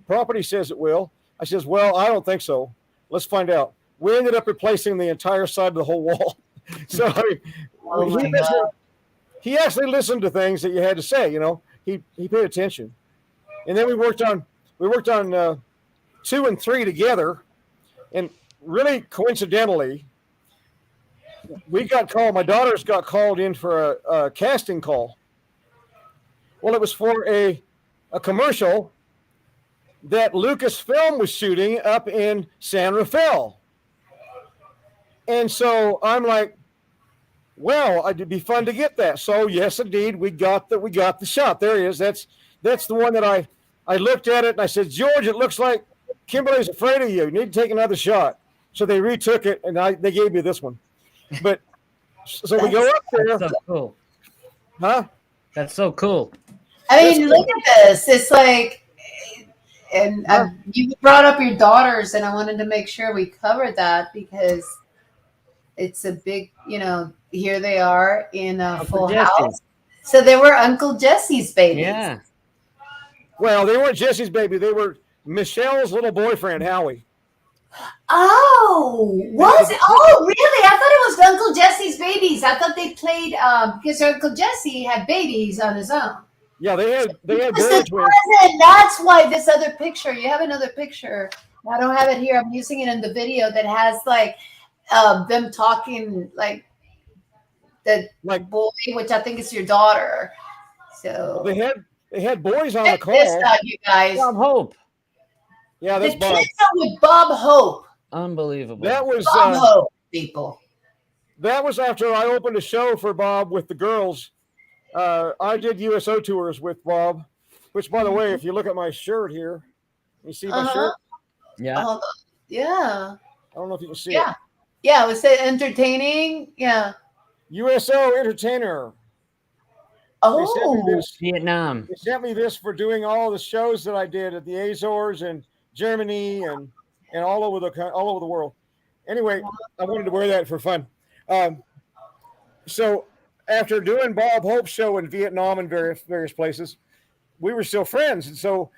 property says it will." I says, "Well, I don't think so. Let's find out." We ended up replacing the entire side of the whole wall. So he actually listened to things that you had to say. He paid attention. And then we worked on 2 and 3 together, and really coincidentally, we got called. My daughters got called in for a casting call. Well, it was for a commercial that Lucasfilm was shooting up in San Rafael. And so I'm like, well, it'd be fun to get that. So yes, indeed, we got the shot. There he is. That's the one that I looked at it and I said, "George, it looks like Kimberly's afraid of you. You need to take another shot." So they retook it and they gave me this one. But so we go up there. That's so cool. Huh? That's so cool. I mean, look at this. It's like And you brought up your daughters, and I wanted to make sure we covered that because it's a big, here they are in a Full House. So they were Uncle Jesse's babies. Yeah. Well, they weren't Jesse's baby. They were Michelle's little boyfriend, Howie. Oh, was it? Oh, really? I thought it was Uncle Jesse's babies. I thought they played because Uncle Jesse had babies on his own. Yeah, they had twins. That's why this other picture. You have another picture. I don't have it here. I'm using it in the video that has like them talking like the boy, which I think is your daughter. So they had boys on the call. This out, you guys. Bob Hope. Yeah, that's the Bob. kids are with Bob Hope. Unbelievable. That was Bob Hope, people. That was after I opened a show for Bob with the girls. I did USO tours with Bob, which, by the way, if you look at my shirt here, you see my shirt? Yeah. Yeah. I don't know if you can see it. Yeah, was it entertaining? Yeah. USO Entertainer. Oh. Vietnam. They sent me this for doing all the shows that I did at the Azores and Germany and all over the world. Anyway, I wanted to wear that for fun. So after doing Bob Hope's show in Vietnam and various places, we were still friends. And so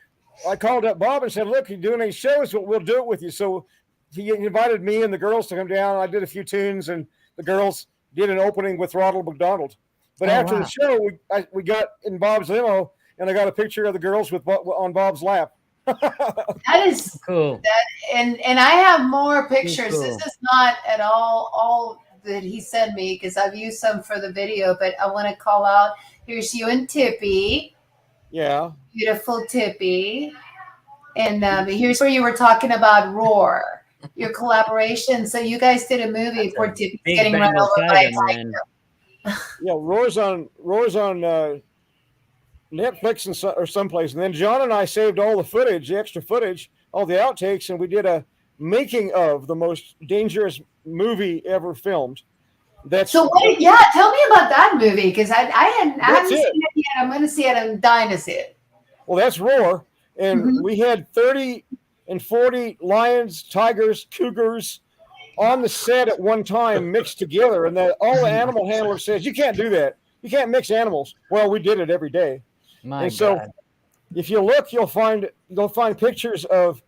I called up Bob and said, look, you're doing any shows, we'll do it with you. So he invited me and the girls to come down. I did a few tunes, and the girls did an opening with Ronald McDonald. But after the show, we got in Bob's limo, and I got a picture of the girls on Bob's lap. That is cool. And I have more pictures. Cool. This is not at all that he sent me because I've used some for the video, but I want to call out. Here's you and Tippy. Yeah. Beautiful Tippy. And here's where you were talking about Roar, your collaboration. So you guys did a movie for Tippy getting run over by a tiger. Yeah, Roar's on Netflix or someplace. And then John and I saved all the footage, the extra footage, all the outtakes, and we did a making of the most dangerous movie ever filmed. Tell me about that movie because I haven't seen it yet. I'm going to see it. I'm dying to see it. Well, that's Roar, and we had 30 and 40 lions, tigers, cougars on the set at one time mixed together, and all the animal handler says you can't do that. You can't mix animals. Well, we did it every day. So if you look, you'll find pictures of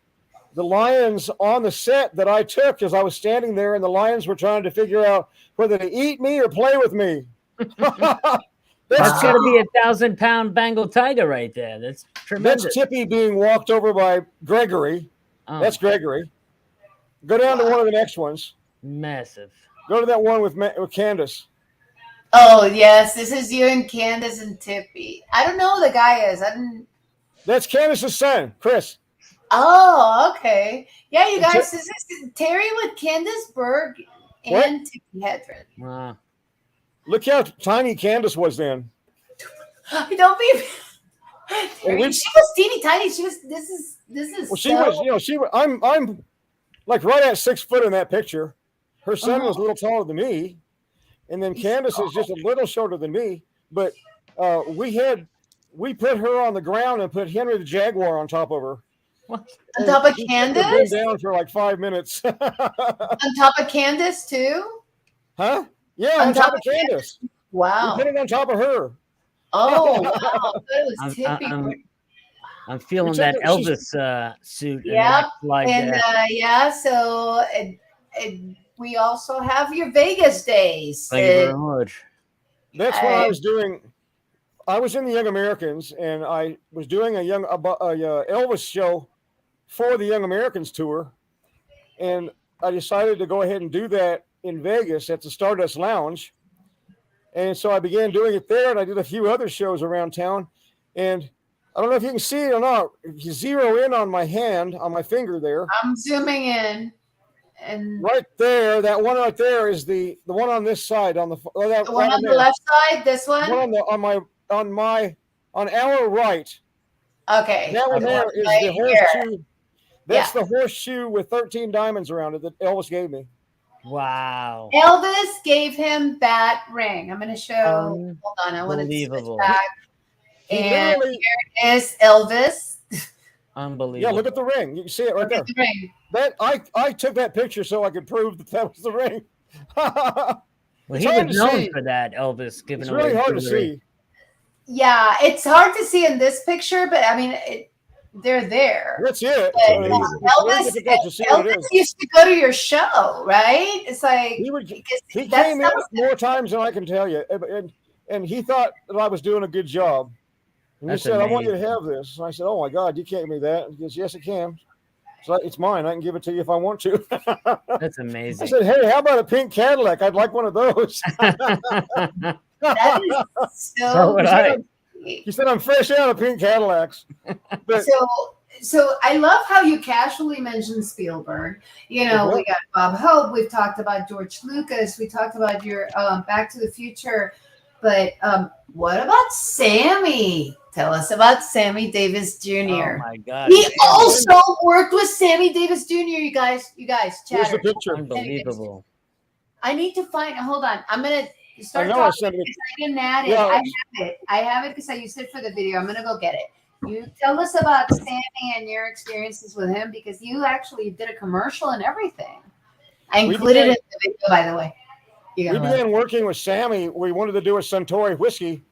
the lions on the set that I took as I was standing there, and the lions were trying to figure out whether to eat me or play with me. That's got to be 1,000-pound Bengal tiger right there. That's tremendous. That's Tippy being walked over by Gregory. Oh. That's Gregory. Go down to one of the next ones. Massive. Go to that one with Candace. Oh, yes. This is you and Candace and Tippy. I don't know who the guy is. That's Candace's son, Chris. Oh, okay. Yeah, you guys, this is Terry with Candace Berg and Tippy Hedren. Wow. Look how tiny Candace was then. Don't be. She was teeny tiny. She was. This is. Well, she was. I'm like right at 6 foot in that picture. Her son was a little taller than me, and then Candace is just a little shorter than me. But we put her on the ground and put Henry the Jaguar on top of her. What? On top of Candace? Been down for like 5 minutes. On top of Candace too? Huh? Yeah, on top of Candace. Wow. We put it on top of her. Oh, wow. That was Tippy. I'm feeling that Elvis suit. Yeah. So we also have your Vegas days. Thank you very much. That's what I was doing. I was in the Young Americans, and I was doing a Elvis show for the Young Americans tour, and I decided to go ahead and do that in Vegas at the Stardust Lounge. And so I began doing it there, and I did a few other shows around town. And I don't know if you can see it or not. If you zero in on my hand, on my finger there. I'm zooming in. And right there, that one right there is the one on this side. On the one on the left side, this one? On our right. Okay. That one there is the horseshoe. That's the horseshoe with 13 diamonds around it that Elvis gave me. Wow. Elvis gave him that ring. I'm going to show. Hold on. I want to switch back. And here is Elvis. Unbelievable. Yeah, look at the ring. You can see it right there. That I took that picture so I could prove that was the ring. Well, he was known for that, Elvis. Giving it's away really hard to jewelry. see. Yeah, it's hard to see in this picture, but I mean, they're there. That's it. Elvis used to go to your show, right? It's like he came in more times than I can tell you, and he thought that I was doing a good job. And he said, "I want you to have this." And I said, "Oh my God, you can't give me that." He goes, "Yes, I can. So it's mine. I can give it to you if I want to." That's amazing. I said, "Hey, how about a pink Cadillac? I'd like one of those." That is so he said, "I'm fresh out of pink Cadillacs." But, so I love how you casually mentioned Spielberg. You know, we got Bob Hope. We've talked about George Lucas. We talked about your Back to the Future. But what about Sammy? Tell us about Sammy Davis Jr. Oh my God! He also worked with Sammy Davis Jr. You guys, here's the picture. Unbelievable. I need to find. Hold on. I'm gonna start I talking. I didn't add it. I have it because I used it for the video. I'm gonna go get it. You tell us about Sammy and your experiences with him, because you actually did a commercial and everything. I included it in the video, by the way. We began working with Sammy. We wanted to do a Suntory whiskey,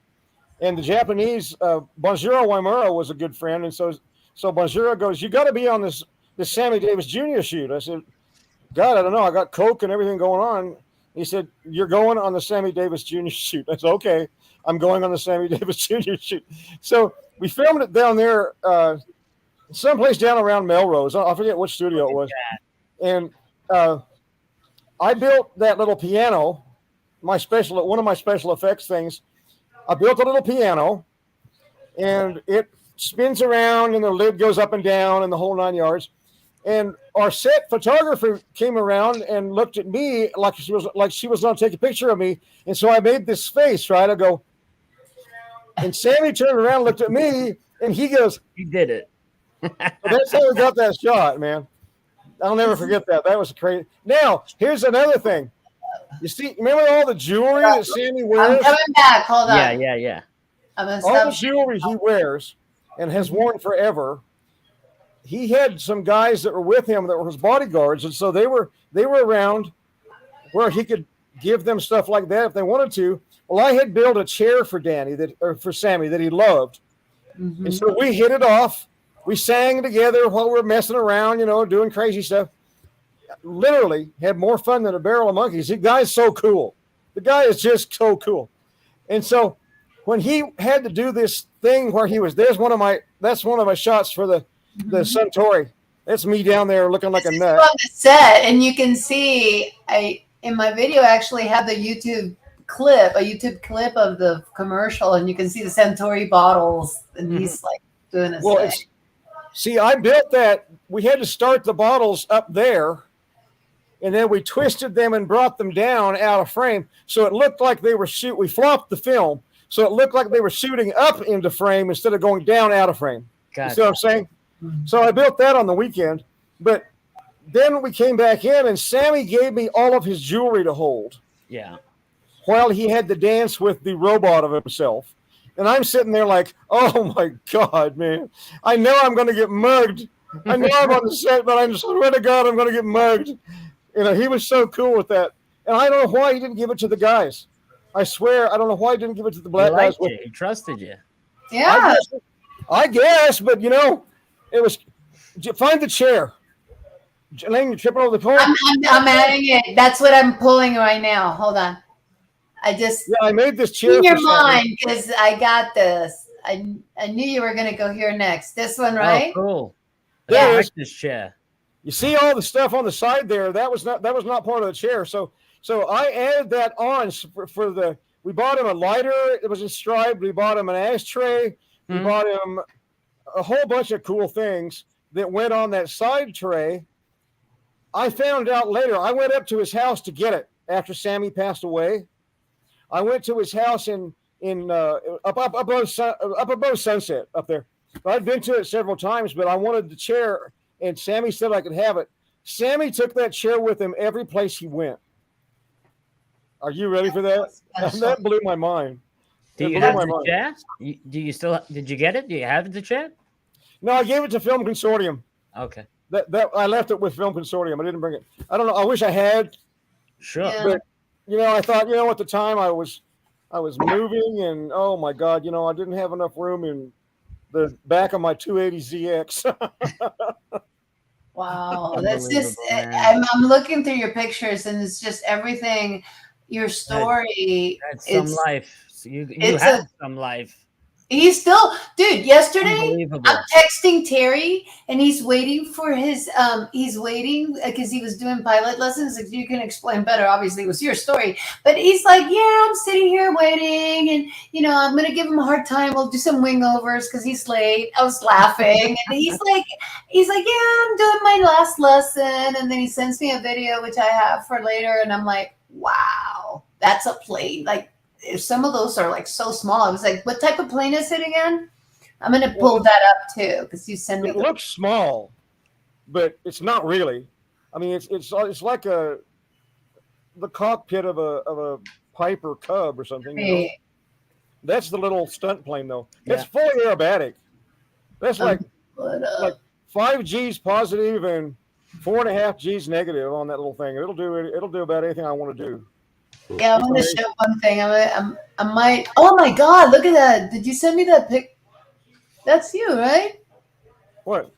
and the Japanese Bonjiro Waimura was a good friend, and so Bonjiro goes, "You got to be on this Sammy Davis Jr. shoot." I said, "God, I don't know. I got Coke and everything going on." He said, "You're going on the Sammy Davis Jr. shoot." I said, "Okay, I'm going on the Sammy Davis Jr. shoot." So we filmed it down there, someplace down around Melrose. I forget which studio it was, and I built that little piano, one of my special effects things. I built a little piano, and it spins around, and the lid goes up and down, and the whole 9 yards. And our set photographer came around and looked at me like she was going to take a picture of me, and so I made this face, right? I go, and Sammy turned around, and looked at me, and he goes, "You did it." So that's how we got that shot, man. I'll never forget that. That was crazy. Now, here's another thing. You see, remember all the jewelry that Sammy wears? I'm coming back. Hold on. Yeah. All the jewelry he wears and has worn forever. He had some guys that were with him that were his bodyguards, and so they were around where he could give them stuff like that if they wanted to. Well, I had built a chair for for Sammy that he loved, and so we hit it off. We sang together while we were messing around, doing crazy stuff. Literally had more fun than a barrel of monkeys. The guy's so cool. The guy is just so cool. And so when he had to do this thing where that's one of my shots for the Suntory. That's me down there looking like a nut. On the set, and you can see in my video, I actually have the YouTube clip of the commercial, and you can see the Suntory bottles, and he's like doing his thing. See, I built that. We had to start the bottles up there, and then we twisted them and brought them down out of frame, so it looked like they were we flopped the film, so it looked like they were shooting up into frame instead of going down out of frame. Gotcha. You see what I'm saying? So I built that on the weekend, but then we came back in, and Sammy gave me all of his jewelry to hold. Yeah. While he had to dance with the robot of himself. And I'm sitting there like, oh my God, man. I know I'm going to get mugged. I know I'm on the set, but I swear to God, I'm going to get mugged. He was so cool with that. And I don't know why he didn't give it to the guys. I swear, I don't know why he didn't give it to the black guys. He trusted you. Yeah. I guess, but it was, find the chair. Elaine, you're tripping over the phone? I'm adding it. That's what I'm pulling right now. Hold on. I made this chair. In your mind, because I got this. I knew you were going to go here next. This one, right? Oh, cool. Yeah, I like this chair. You see all the stuff on the side there. That was not part of the chair. So I added that on for the. We bought him a lighter. It was in striped. We bought him an ashtray. We bought him a whole bunch of cool things that went on that side tray. I found out later. I went up to his house to get it after Sammy passed away. I went to his house up above Sunset up there. I'd been to it several times, but I wanted the chair, and Sammy said I could have it. Sammy took that chair with him every place he went. Are you ready for that? That blew my mind. Do you have the chair? Did you get it? Do you have the chair? No, I gave it to Film Consortium. Okay. That I left it with Film Consortium. I didn't bring it. I don't know. I wish I had. Sure. Yeah. But I thought, at the time I was moving, and oh my God, I didn't have enough room in the back of my 280ZX. Wow, that's just. Man. I'm looking through your pictures, and it's just everything. Your story. That's some life. So you it's have some life. He's still, dude. Yesterday, Unbelievable. I'm texting Terry, and he's waiting for his. He's waiting because he was doing pilot lessons. If you can explain better, obviously it was your story. But he's like, yeah, I'm sitting here waiting, and I'm gonna give him a hard time. We'll do some wingovers because he's late. I was laughing, and he's like, yeah, I'm doing my last lesson, and then he sends me a video which I have for later, and I'm like, wow, that's a plane. Like, if some of those are like so small, I was like, what type of plane is it again? I'm going to pull that up too, because you send me. It looks small, but it's not really. I mean, it's like the cockpit of a Piper Cub or something. That's the little stunt plane, though. Yeah. It's fully aerobatic. That's like 5 G's positive and 4.5 G's negative on that little thing. It'll do about anything I want to do. Yeah, I'm going to show one thing. I might. Oh my God! Look at that. Did you send me that pic? That's you, right? What?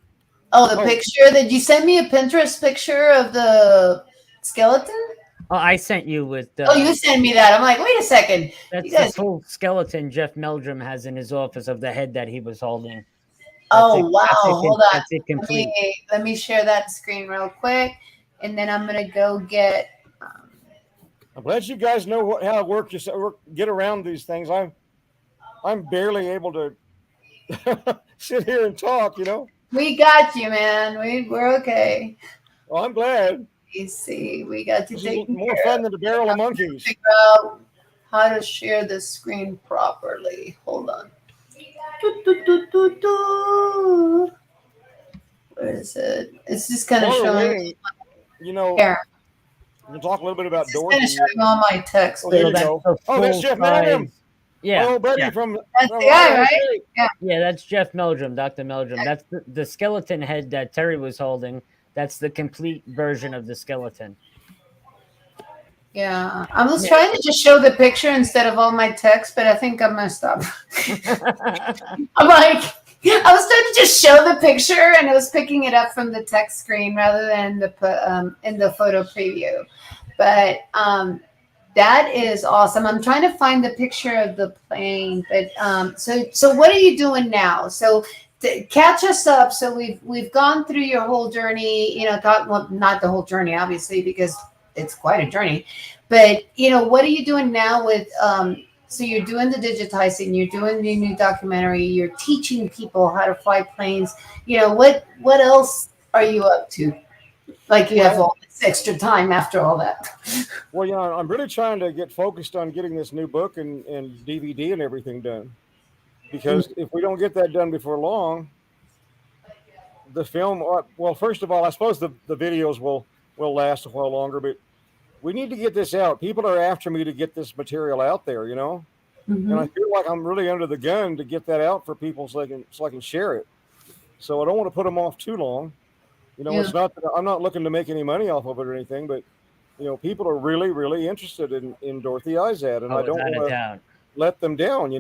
Oh, the picture. Did you send me a Pinterest picture of the skeleton? Oh, I sent you with. You sent me that. I'm like, wait a second. That's the full skeleton Jeff Meldrum has in his office of the head that he was holding. Wow! Hold on. Let me share that screen real quick, and then I'm gonna go get. I'm glad you guys know how to work. Get around these things. I'm barely able to sit here and talk. We got you, man. We're okay. Well, I'm glad. You see, we got to take more fun than the barrel of monkeys. Figure out how to share the screen properly. Hold on. Where is it? It's just kind of showing. Here. We'll talk a little bit about Dorothy. It's showing all my text. That's Jeff Meldrum. Yeah. Oh, buddy, yeah. That's the guy, right? Yeah, that's Jeff Meldrum, Dr. Meldrum. That's the skeleton head that Terry was holding. That's the complete version of the skeleton. Yeah. I was trying to just show the picture instead of all my text, but I think I messed up. I'm like, I was trying to just show the picture, and it was picking it up from the text screen rather than in the photo preview. But that is awesome. I'm trying to find the picture of the plane. But so what are you doing now? So to catch us up. So we've gone through your whole journey. Not the whole journey, obviously, because it's quite a journey. But what are you doing now with? So you're doing the digitizing, you're doing the new documentary, you're teaching people how to fly planes. What else are you up to? Like you have all this extra time after all that. Well, I'm really trying to get focused on getting this new book and DVD and everything done. Because if we don't get that done before long, the film, well, first of all, I suppose the videos will last a while longer, but we need to get this out. People are after me to get this material out there, and I feel like I'm really under the gun to get that out for people so I can share it. So I don't want to put them off too long. It's not that I'm not looking to make any money off of it or anything, but people are really, really interested in Dorothy Izatt, and I don't want to let them down.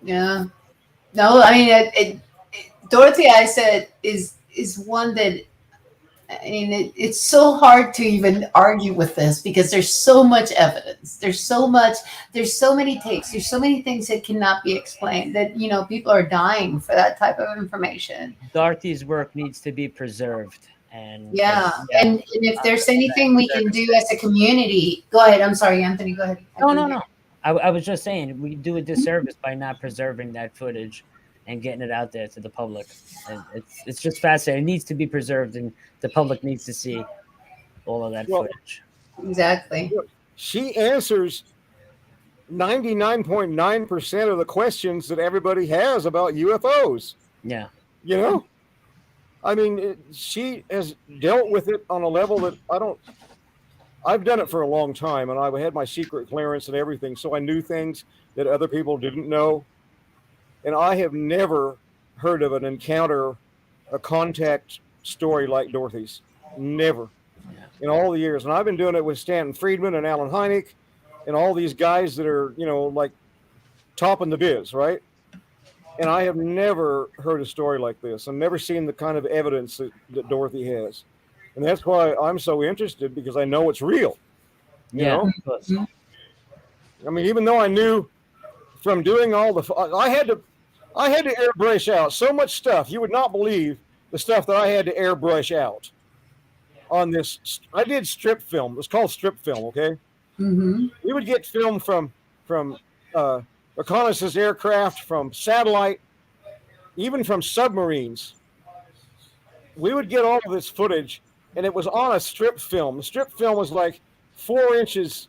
Yeah. No, I mean, Dorothy Izatt is one that. I mean, it's so hard to even argue with this because there's so much evidence. There's so many takes. There's so many things that cannot be explained that, people are dying for that type of information. Dorothy's work needs to be preserved. And if there's anything we can do as a community, go ahead. I'm sorry, Anthony, go ahead. No. I was just saying we do a disservice by not preserving that footage and getting it out there to the public. And it's just fascinating. It needs to be preserved, and the public needs to see all of that footage. Exactly. She answers 99.9% of the questions that everybody has about UFOs. Yeah. I mean, she has dealt with it on a level that I've done it for a long time, and I had my secret clearance and everything, so I knew things that other people didn't know. And I have never heard of an encounter, a contact story like Dorothy's. Never. In all the years. And I've been doing it with Stanton Friedman and Alan Hynek and all these guys that are, like topping the biz, right? And I have never heard a story like this. I've never seen the kind of evidence that Dorothy has. And that's why I'm so interested, because I know it's real. You know? I mean, even though I knew from doing all I had to airbrush out so much stuff. You would not believe the stuff that I had to airbrush out on this. I did strip film. It was called strip film, okay? Mm-hmm. We would get film from reconnaissance aircraft, from satellite, even from submarines. We would get all of this footage, and it was on a strip film. The strip film was like 4 inches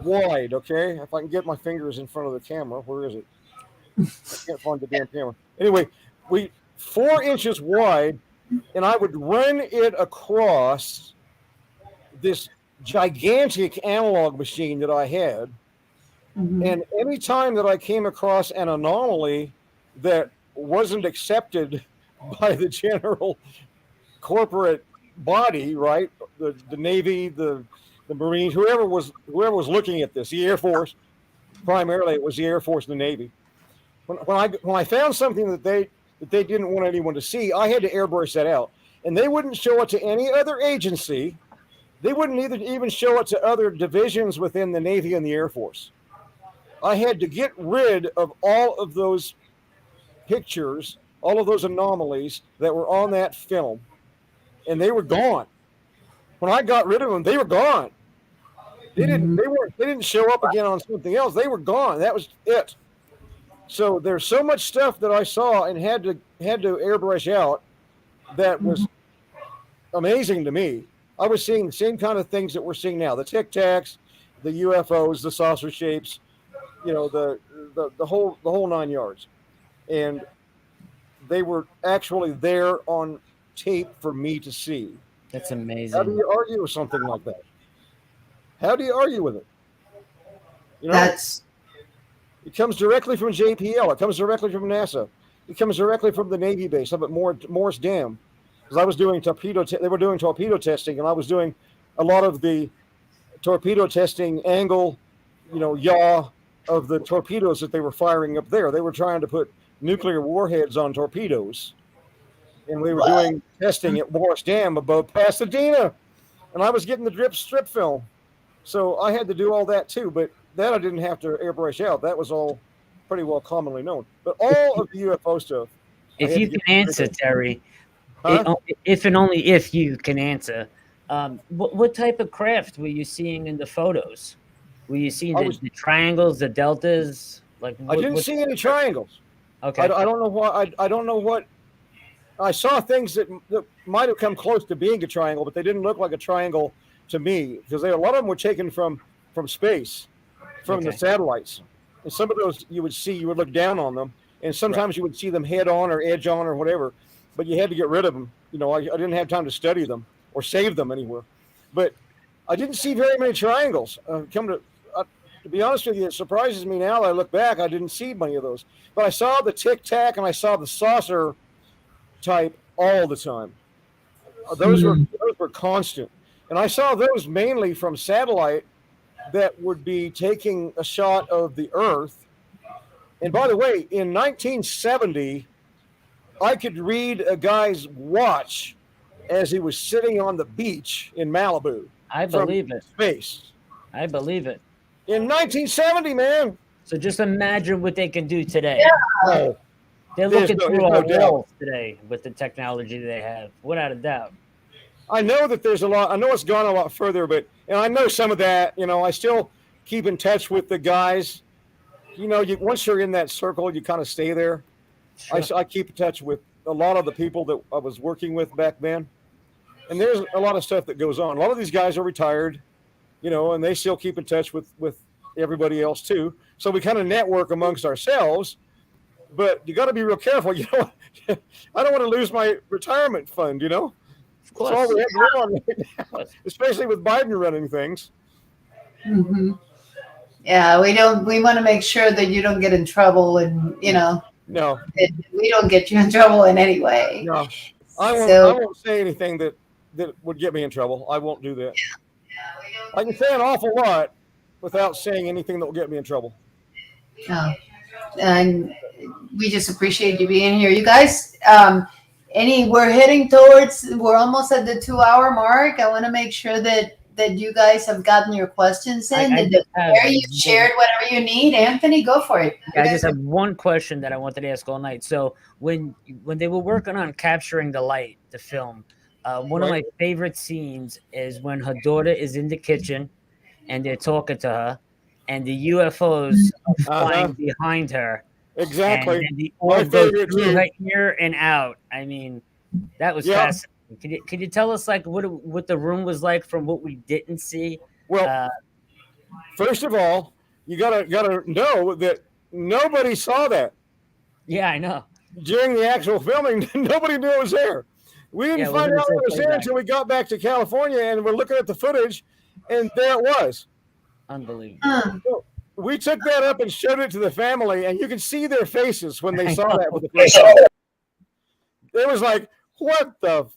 wide, okay? If I can get my fingers in front of the camera. Where is it? I can't find the damn camera. Anyway, 4 inches wide, and I would run it across this gigantic analog machine that I had. Mm-hmm. And any time that I came across an anomaly that wasn't accepted by the general corporate body, right? The Navy, the Marines, whoever was looking at this, the Air Force, primarily it was the Air Force and the Navy. When I found something that they didn't want anyone to see, I had to airbrush that out. And they wouldn't show it to any other agency. They wouldn't even show it to other divisions within the Navy and the Air Force. I had to get rid of all of those pictures, all of those anomalies that were on that film, and they were gone. When I got rid of them, they were gone. They didn't show up again on something else. They were gone. That was it. So there's so much stuff that I saw and had to airbrush out that was amazing to me. I was seeing the same kind of things that we're seeing now: the Tic Tacs, the UFOs, the saucer shapes, the whole 9 yards. And they were actually there on tape for me to see. That's amazing. How do you argue with something like that? How do you argue with it? It comes directly from JPL. It comes directly from NASA. It comes directly from the Navy base up at Morris Dam. Because I was doing they were doing torpedo testing, and I was doing a lot of the torpedo testing angle, yaw of the torpedoes that they were firing up there. They were trying to put nuclear warheads on torpedoes. And we were doing testing at Morris Dam above Pasadena. And I was getting the strip film. So I had to do all that too. But that I didn't have to airbrush out. That was all pretty well commonly known. But all of the UFO stuff. If you can answer, Terry, if and only if you can answer, what type of craft were you seeing in the photos? Were you seeing the triangles, the deltas? I didn't see any triangles. Okay. I don't know why. I don't know what. I saw things that might have come close to being a triangle, but they didn't look like a triangle to me, because a lot of them were taken from space, from the satellites. And some of those you would look down on them, and sometimes you would see them head on or edge on or whatever, but you had to get rid of them. I didn't have time to study them or save them anywhere. But I didn't see very many triangles. To be honest with you, it surprises me now that I look back. I didn't see many of those. But I saw the Tic Tac and I saw the saucer type all the time. Those were constant. And I saw those mainly from satellite that would be taking a shot of the Earth. And by the way, in 1970, I could read a guy's watch as he was sitting on the beach in Malibu. I believe it. Space. I believe it. In 1970, man. So just imagine what they can do today. Yeah. They're looking through our walls today with the technology they have, without a doubt. I know that there's a lot. I know it's gone a lot further, but I know some of that. I still keep in touch with the guys. Once you're in that circle, you kind of stay there. Sure. I keep in touch with a lot of the people that I was working with back then, and there's a lot of stuff that goes on. A lot of these guys are retired, and they still keep in touch with everybody else too. So we kind of network amongst ourselves. But you got to be real careful. I don't want to lose my retirement fund. Of course. That's all we have to live on right now, especially with Biden running things. Mm-hmm. Yeah, we want to make sure that you don't get in trouble, and No. We don't get you in trouble in any way. No. I won't say anything that would get me in trouble. I won't do that. I can say an awful lot without saying anything that will get me in trouble. Oh. And we just appreciate you being here. You guys, we're almost at the 2-hour mark. I want to make sure that you guys have gotten your questions in. You shared whatever you need. Anthony, go for it. I just have one question that I wanted to ask all night. So when they were working on capturing the light, the film, one of my favorite scenes is when her daughter is in the kitchen and they're talking to her and the UFOs are flying behind her. Exactly. And the orb goes through her ear and out. I mean, that was fascinating. Can you tell us like what the room was like from what we didn't see? Well, first of all, you gotta know that nobody saw that. Yeah, I know. During the actual filming, nobody knew it was there. We didn't find out it was there until we got back to California and we're looking at the footage, and there it was. Unbelievable. So we took that up and showed it to the family, and you could see their faces when they saw that for the first time. It was like, what the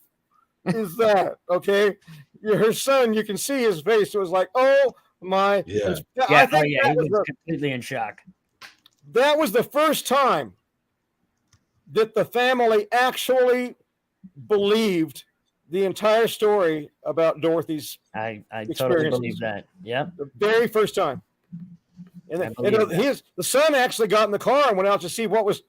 is that? Okay. Her son, you can see his face. It was like, oh my. Yeah. I think he was completely in shock. That was the first time that the family actually believed the entire story about Dorothy's I totally believe that. Yeah. The very first time. And the son actually got in the car and went out to see what was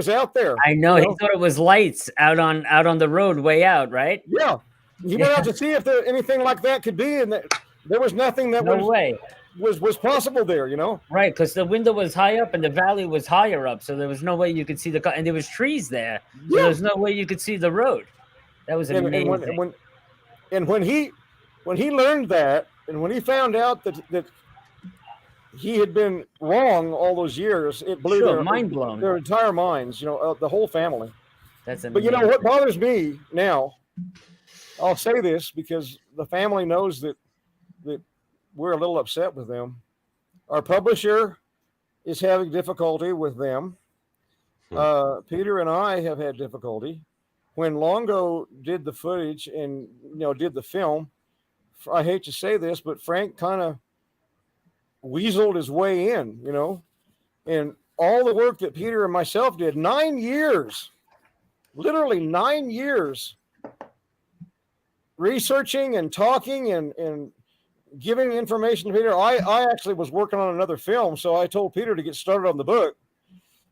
out there. I know. He thought it was lights out on the road way out, right? Yeah. He went out to see if there anything like that could be, and there was nothing that was possible there, you know? Right, because the window was high up and the valley was higher up, so there was no way you could see the car, and there was trees there. So there was no way you could see the road. That was amazing. And when he learned that, and when he found out that he had been wrong all those years, it blew their entire minds, you know, the whole family. That's amazing. But you know what bothers me now, I'll say this because the family knows that we're a little upset with them. Our publisher is having difficulty with them. Peter and I have had difficulty. When Longo did the footage and did the film, I hate to say this, but Frank kind of weaseled his way in, and all the work that Peter and myself did, 9 years, literally 9 years, researching and talking and giving information to Peter. I actually was working on another film, so I told Peter to get started on the book,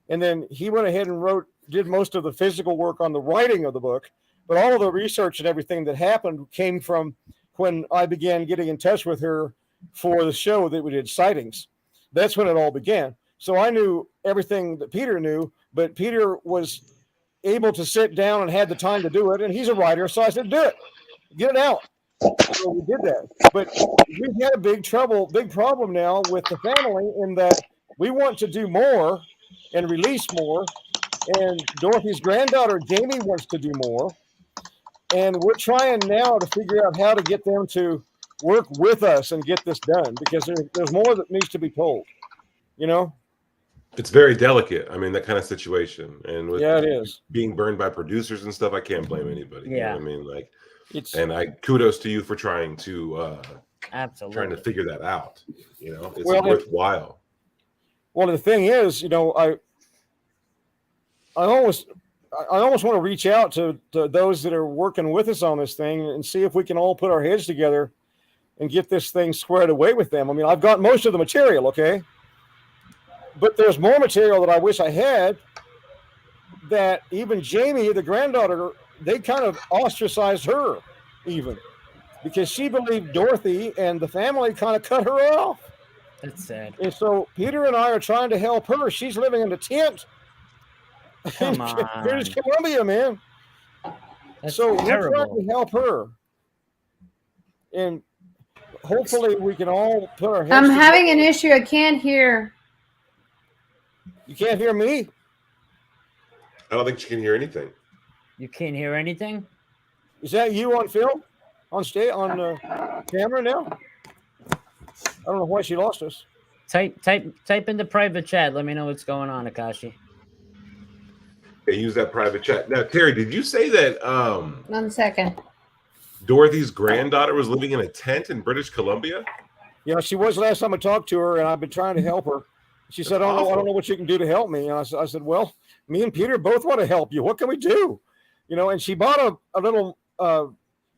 and then he went ahead and did most of the physical work on the writing of the book, but all of the research and everything that happened came from when I began getting in touch with her for the show that we did, Sightings. That's when it all began. So I knew everything that Peter knew, but Peter was able to sit down and had the time to do it, and he's a writer, so I said, do it. Get it out. So we did that. But we've had a big problem now with the family in that we want to do more and release more, and Dorothy's granddaughter, Jamie, wants to do more, and we're trying now to figure out how to get them to work with us and get this done, because there's more that needs to be told, It's very delicate. I mean, that kind of situation. And with it is. Being burned by producers and stuff, I can't blame anybody. Yeah. You know what I mean? Like, and I kudos to you for trying to figure that out. It's worthwhile. Well, the thing is, I almost want to reach out to those that are working with us on this thing and see if we can all put our heads together and get this thing squared away with them. I mean, I've got most of the material, okay? But there's more material that I wish I had, that even Jamie, the granddaughter, they kind of ostracized her even, because she believed Dorothy and the family kind of cut her off. That's sad. And so Peter and I are trying to help her. She's living in a tent in British Columbia, man. That's terrible. We're trying to help her. And hopefully we can all put our heads I'm together. having an issue. I can't hear. You can't hear me? I don't think you can hear anything. You can't hear anything? Is that you on film? On camera now? I don't know why she lost us. Type in the private chat. Let me know what's going on, Akashi. Yeah, use that private chat. Now, Terry, did you say that 1 second. Dorothy's granddaughter was living in a tent in British Columbia? Yeah, she was last time I talked to her, and I've been trying to help her. She said, I don't know what you can do to help me. And I said, well, me and Peter both want to help you. What can we do? You know, and she bought a little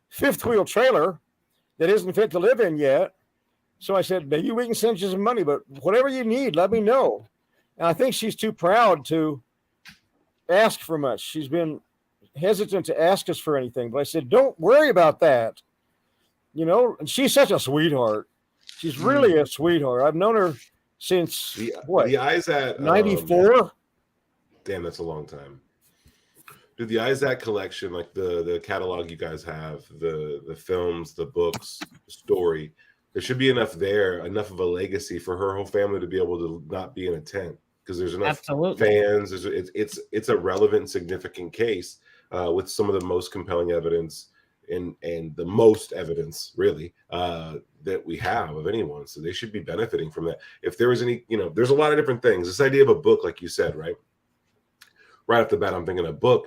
fifth wheel trailer that isn't fit to live in yet. So I said, maybe we can send you some money, but whatever you need, let me know. And I think she's too proud to ask for much. She's been hesitant to ask us for anything, but I said, don't worry about that. You know, and she's such a sweetheart. She's really a sweetheart. I've known her since the Izatt 94. Damn, that's a long time. Dude, the Izatt collection, like the catalog you guys have, the films, the books, the story, there should be enough of a legacy for her whole family to be able to not be in a tent, because there's enough fans. It's a relevant, significant case with some of the most compelling evidence and the most evidence really that we have of anyone. So they should be benefiting from that. If there was any, there's a lot of different things. This idea of a book, like you said, right off the bat, I'm thinking a book.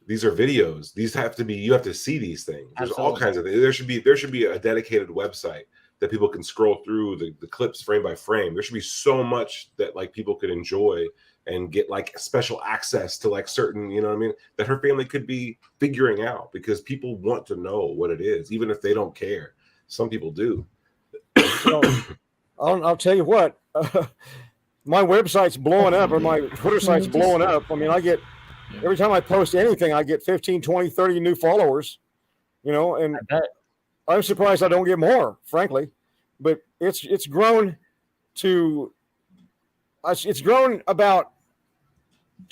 These are videos. These have to be, you have to see these things. There's all kinds of things. There should be a dedicated website that people can scroll through the clips frame by frame. There should be so much that like people could enjoy and get like special access to like certain, that her family could be figuring out, because people want to know what it is, even if they don't care. Some people do. I'll tell you what, my website's blowing up, or my Twitter site's blowing up. I mean, every time I post anything, I get 15, 20, 30 new followers, and I'm surprised I don't get more, frankly, but it's grown to about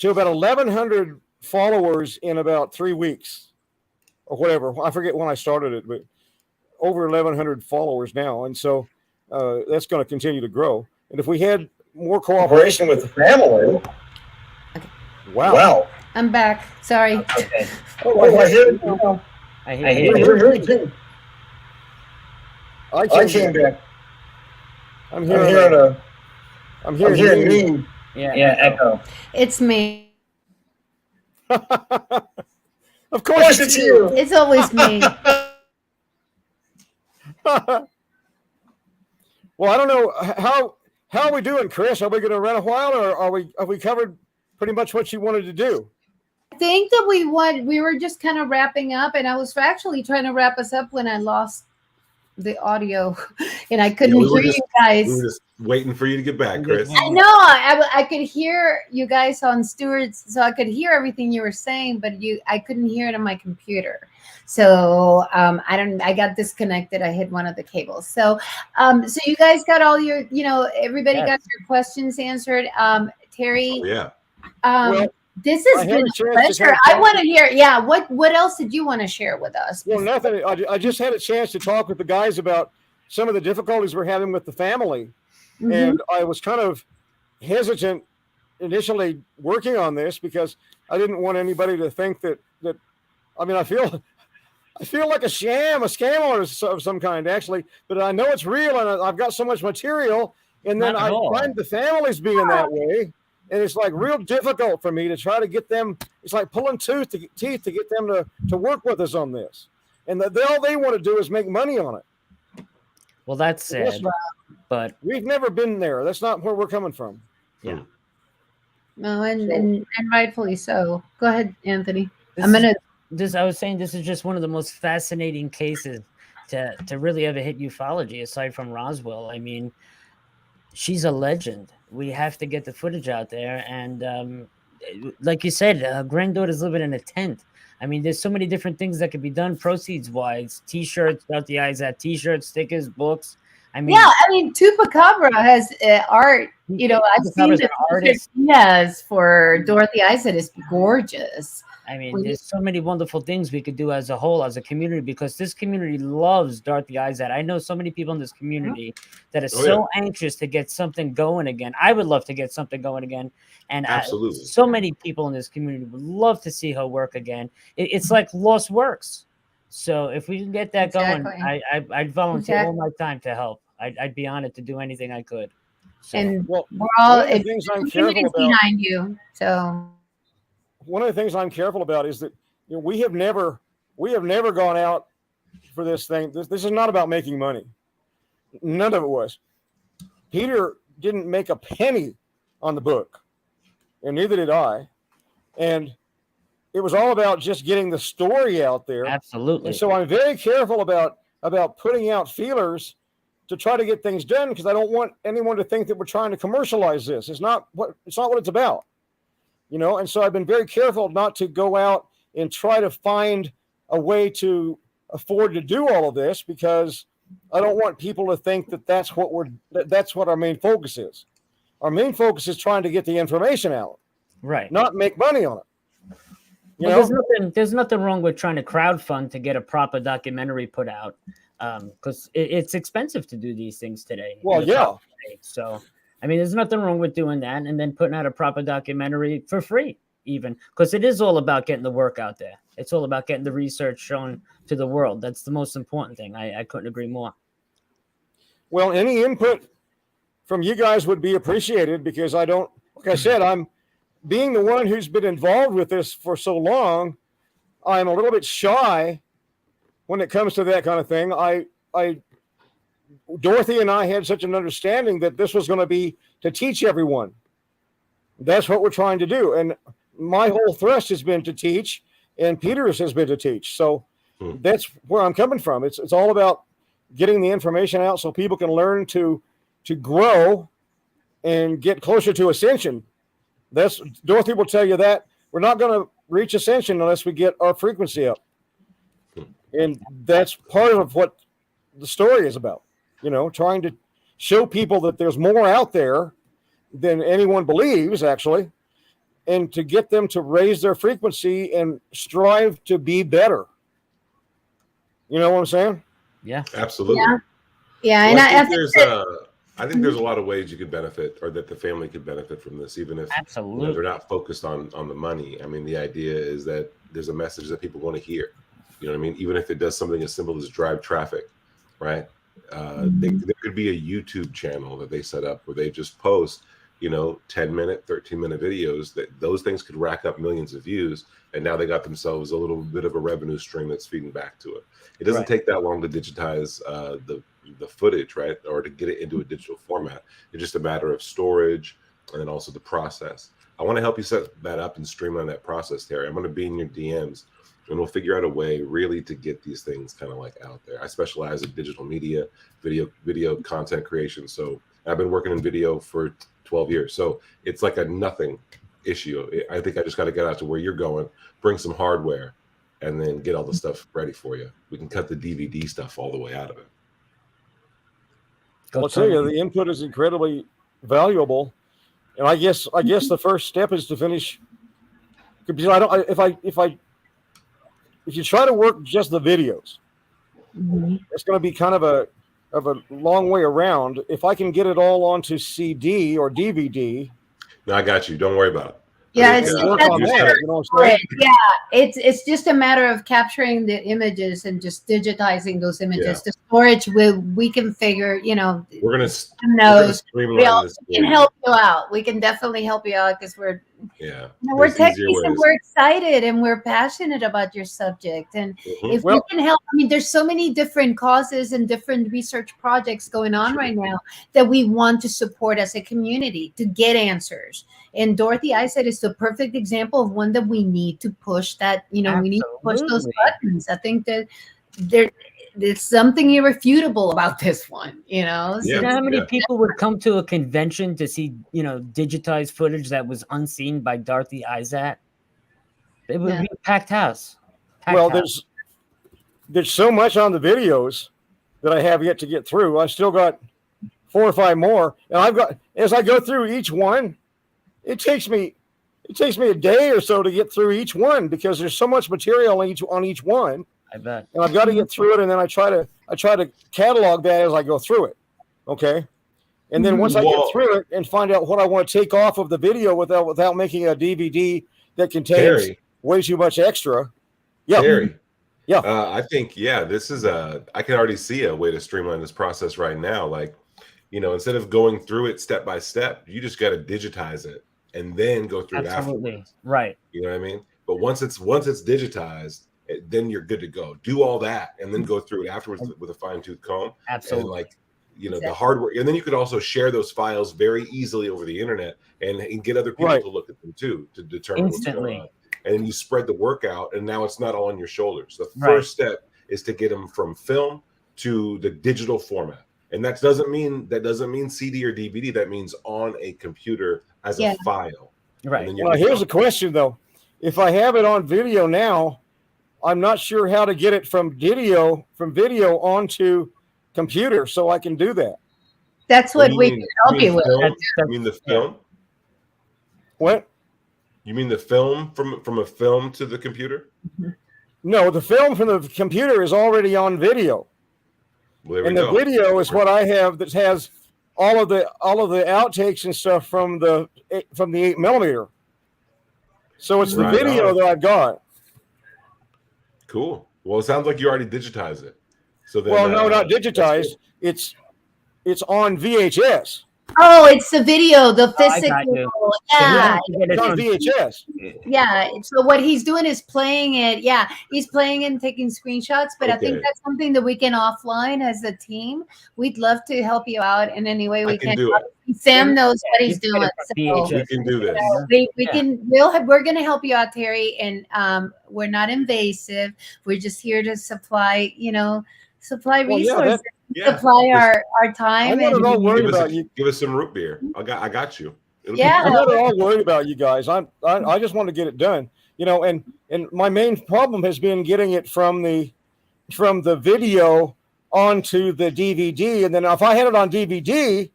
1,100 followers in about 3 weeks or whatever. I forget when I started it, but over 1,100 followers now. And so that's going to continue to grow. And if we had more cooperation with the family. Wow. I'm back. Sorry. Okay. Oh, I hear you. I hear you too. I came back. I'm hearing me. Yeah, echo. It's me. Of course it's you. It's always me. Well, I don't know how are we doing, Chris? Are we going to run a while, or have we covered pretty much what you wanted to do? I think that we were just kind of wrapping up, and I was actually trying to wrap us up when I lost the audio and I couldn't hear you guys. We were just waiting for you to get back, Chris. I know. I could hear you guys on Stewart's, so I could hear everything you were saying, but I couldn't hear it on my computer. So I got disconnected. I hit one of the cables. So so you guys got all your, everybody got your questions answered. Terry. Oh, yeah. Well, this has been a pleasure. I want to hear, what else did you want to share with us? Well, nothing. I just had a chance to talk with the guys about some of the difficulties we're having with the family. Mm-hmm. And I was kind of hesitant initially working on this because I didn't want anybody to think that I mean, I feel like a scam artist of some kind, actually, but I know it's real and I've got so much material. And then I find the families being that way. And it's like real difficult for me to try to get them. It's like pulling teeth to get them to work with us on this. And all they want to do is make money on it. Well, that's sad. But we've never been there. That's not where we're coming from. Yeah. No, and rightfully so. Go ahead, Anthony. I was saying this is just one of the most fascinating cases to really ever hit ufology, aside from Roswell. I mean, she's a legend. We have to get the footage out there. And like you said, granddaughter's living in a tent. I mean, there's so many different things that could be done proceeds-wise. T-shirts, Dorothy Izatt t-shirts, stickers, books. I mean, Tupacabra has art. I've seen the artist he has for Dorothy Izatt is gorgeous. I mean, there's so many wonderful things we could do as a whole, as a community, because this community loves Dorothy Izatt. I know so many people in this community that are so anxious to get something going again. I would love to get something going again. And absolutely, so many people in this community would love to see her work again. It's like lost works. So if we can get that going, I'd volunteer all my time to help. I'd be honored to do anything I could. So, and we're all behind you. So one of the things I'm careful about is that we have never gone out for this thing. This is not about making money. None of it was. Peter didn't make a penny on the book, and neither did I. And it was all about just getting the story out there. Absolutely. And so I'm very careful about putting out feelers to try to get things done, because I don't want anyone to think that we're trying to commercialize this. It's not what it's about, And so I've been very careful not to go out and try to find a way to afford to do all of this, because I don't want people to think that that's what our main focus is. Our main focus is trying to get the information out, right? Not make money on it. There's nothing wrong with trying to crowdfund to get a proper documentary put out, because it's expensive to do these things today. Well, yeah. So, I mean, there's nothing wrong with doing that, and then putting out a proper documentary for free, even, because it is all about getting the work out there. It's all about getting the research shown to the world. That's the most important thing. I couldn't agree more. Well, any input from you guys would be appreciated, because like I said, I'm being the one who's been involved with this for so long. I'm a little bit shy when it comes to that kind of thing. Dorothy and I had such an understanding that this was going to be to teach everyone. That's what we're trying to do. And my whole thrust has been to teach, and Peter's has been to teach. So that's where I'm coming from. It's all about getting the information out so people can learn to grow and get closer to ascension. Dorothy will tell you that we're not going to reach ascension unless we get our frequency up. And that's part of what the story is about, trying to show people that there's more out there than anyone believes, actually, and to get them to raise their frequency and strive to be better. You know what I'm saying? Yeah, absolutely. Yeah. Well, I think there's a lot of ways you could benefit, or that the family could benefit from this, even if absolutely they're not focused on the money. I mean, the idea is that there's a message that people want to hear. You know what I mean? Even if it does something as simple as drive traffic, right? There could be a YouTube channel that they set up where they just post, 10-minute, 13-minute videos. Those things could rack up millions of views, and now they got themselves a little bit of a revenue stream that's feeding back to it. It doesn't take that long to digitize the footage, right? Or to get it into a digital format. It's just a matter of storage, and then also the process. I want to help you set that up and streamline that process, Terry. I'm going to be in your DMs, and we'll figure out a way really to get these things kind of like out there. I specialize in digital media, video content creation. So I've been working in video for 12 years. So it's like a nothing issue. I think I just got to get out to where you're going, bring some hardware, and then get all the stuff ready for you. We can cut the DVD stuff all the way out of it. I'll tell you, the input is incredibly valuable, and I guess the first step is to finish. Because if you try to work just the videos, it's going to be kind of a long way around. If I can get it all onto CD or DVD, no, I got you. Don't worry about it. Yeah, it's just a matter of capturing the images and just digitizing those images. Yeah. The storage we can figure, we're gonna streamline this. We can help you out. We can definitely help you out because we're techies and we're excited and we're passionate about your subject. And if we can help, there's so many different causes and different research projects going on right now that we want to support as a community to get answers. And Dorothy Izatt is the perfect example of one that we need to push that, we need to push those buttons. I think that there's something irrefutable about this one, So, you know how many people would come to a convention to see, digitized footage that was unseen by Dorothy Izatt? It would be a packed house. There's so much on the videos that I have yet to get through. I've still got 4 or 5 more, and as I go through each one, it takes me a day or so to get through each one because there's so much material on each one. I bet. And I've got to get through it, and then I try to catalog that as I go through it. Okay. And then once I get through it and find out what I want to take off of the video without making a DVD that contains way too much extra. Yeah. Terry. Yeah. I think, this is I can already see a way to streamline this process right now. Like, instead of going through it step by step, you just got to digitize it and then go through it Absolutely. afterwards. Right. You know what I mean? But once it's digitized, then you're good to go. Do all that and then go through it afterwards with a fine-tooth comb. Absolutely. And like, you know, the hardware, and then you could also share those files very easily over the internet and get other people to look at them too, to determine what's going on. And then you spread the work out, and now it's not all on your shoulders. The first step is to get them from film to the digital format. And that doesn't mean CD or DVD. That means on a computer as a file. Right. Well, here's a question though. If I have it on video now, I'm not sure how to get it from video onto computer, so I can do that. That's what we can help you with. You mean the film? What? You mean the film from a film to the computer? No, the film from the computer is already on video. Well, and the video is what I have that has all of the outtakes and stuff from the 8mm. So it's the video that I've got. Cool. Well, it sounds like you already digitized it. So then, well, no, not digitized. It's on VHS. Oh, it's the video, the physical. Yeah, it's on VHS. Yeah. So what he's doing is playing it. Yeah, he's playing and taking screenshots. But I think that's something that we can offline as a team. We'd love to help you out in any way we can. Do it. Sam knows what he's doing. So we can do this. We're going to help you out, Terry. And we're not invasive. We're just here to supply, resources. Supply our time. I'm not at all worried about you. Give us some root beer. I got you. I'm not at all worried about you guys. I just want to get it done. And my main problem has been getting it from the video onto the DVD, and then if I had it on DVD,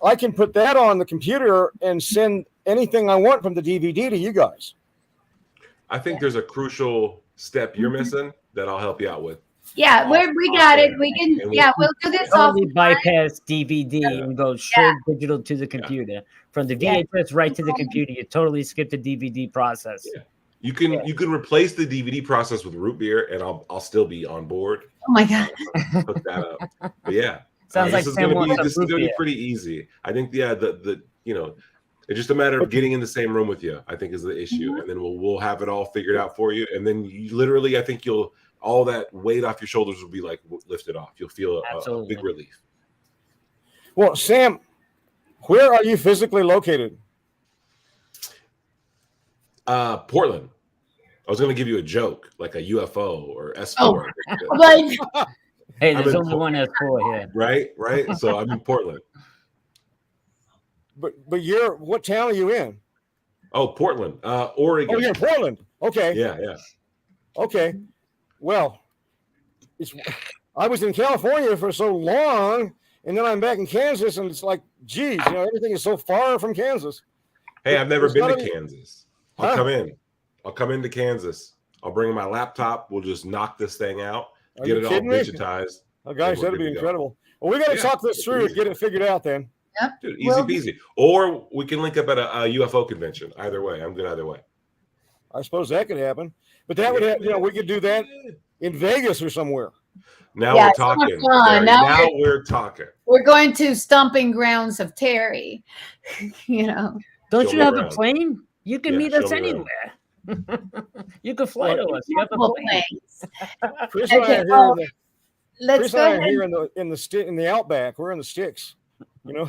I can put that on the computer and send anything I want from the DVD to you guys. I think there's a crucial step you're missing that I'll help you out with. Yeah, we got it. We can. We'll do this. Totally bypass DVD and go straight digital to the computer. From the VHS right to the computer, you totally skip the DVD process. Yeah. You can replace the DVD process with root beer, and I'll still be on board. Oh my god! Hook that up. But yeah, sounds like this is going to be pretty easy. I think it's just a matter of getting in the same room with you, I think, is the issue, and then we'll have it all figured out for you, and then I think all that weight off your shoulders will be like lifted off. You'll feel a big relief. Well, Sam, where are you physically located? Portland. I was going to give you a joke, like a UFO or S4. Hey, there's only one S4 here. Right. So I'm in Portland. But what town are you in? Oh, Portland, Oregon. Oh, you're in Portland. Okay. Yeah. Okay. Well, I was in California for so long, and then I'm back in Kansas, and it's like, geez, everything is so far from Kansas. Hey, I've never been to Kansas. I'll come in. I'll come into Kansas. I'll bring my laptop. We'll just knock this thing out, get it all digitized. Oh, gosh, that'd be incredible. Well, we got to talk this through and get it figured out then. Yep. Dude, easy peasy. Or we can link up at a UFO convention. Either way, I'm good either way. I suppose that could happen. But that would have, we could do that in Vegas or somewhere. Now we're talking. Now we're talking. We're going to stomping grounds of Terry. Don't you have a plane? You can meet us anywhere. You can fly to us. You have a plane. Chris and I are here. Chris and I are here in the outback. We're in the sticks.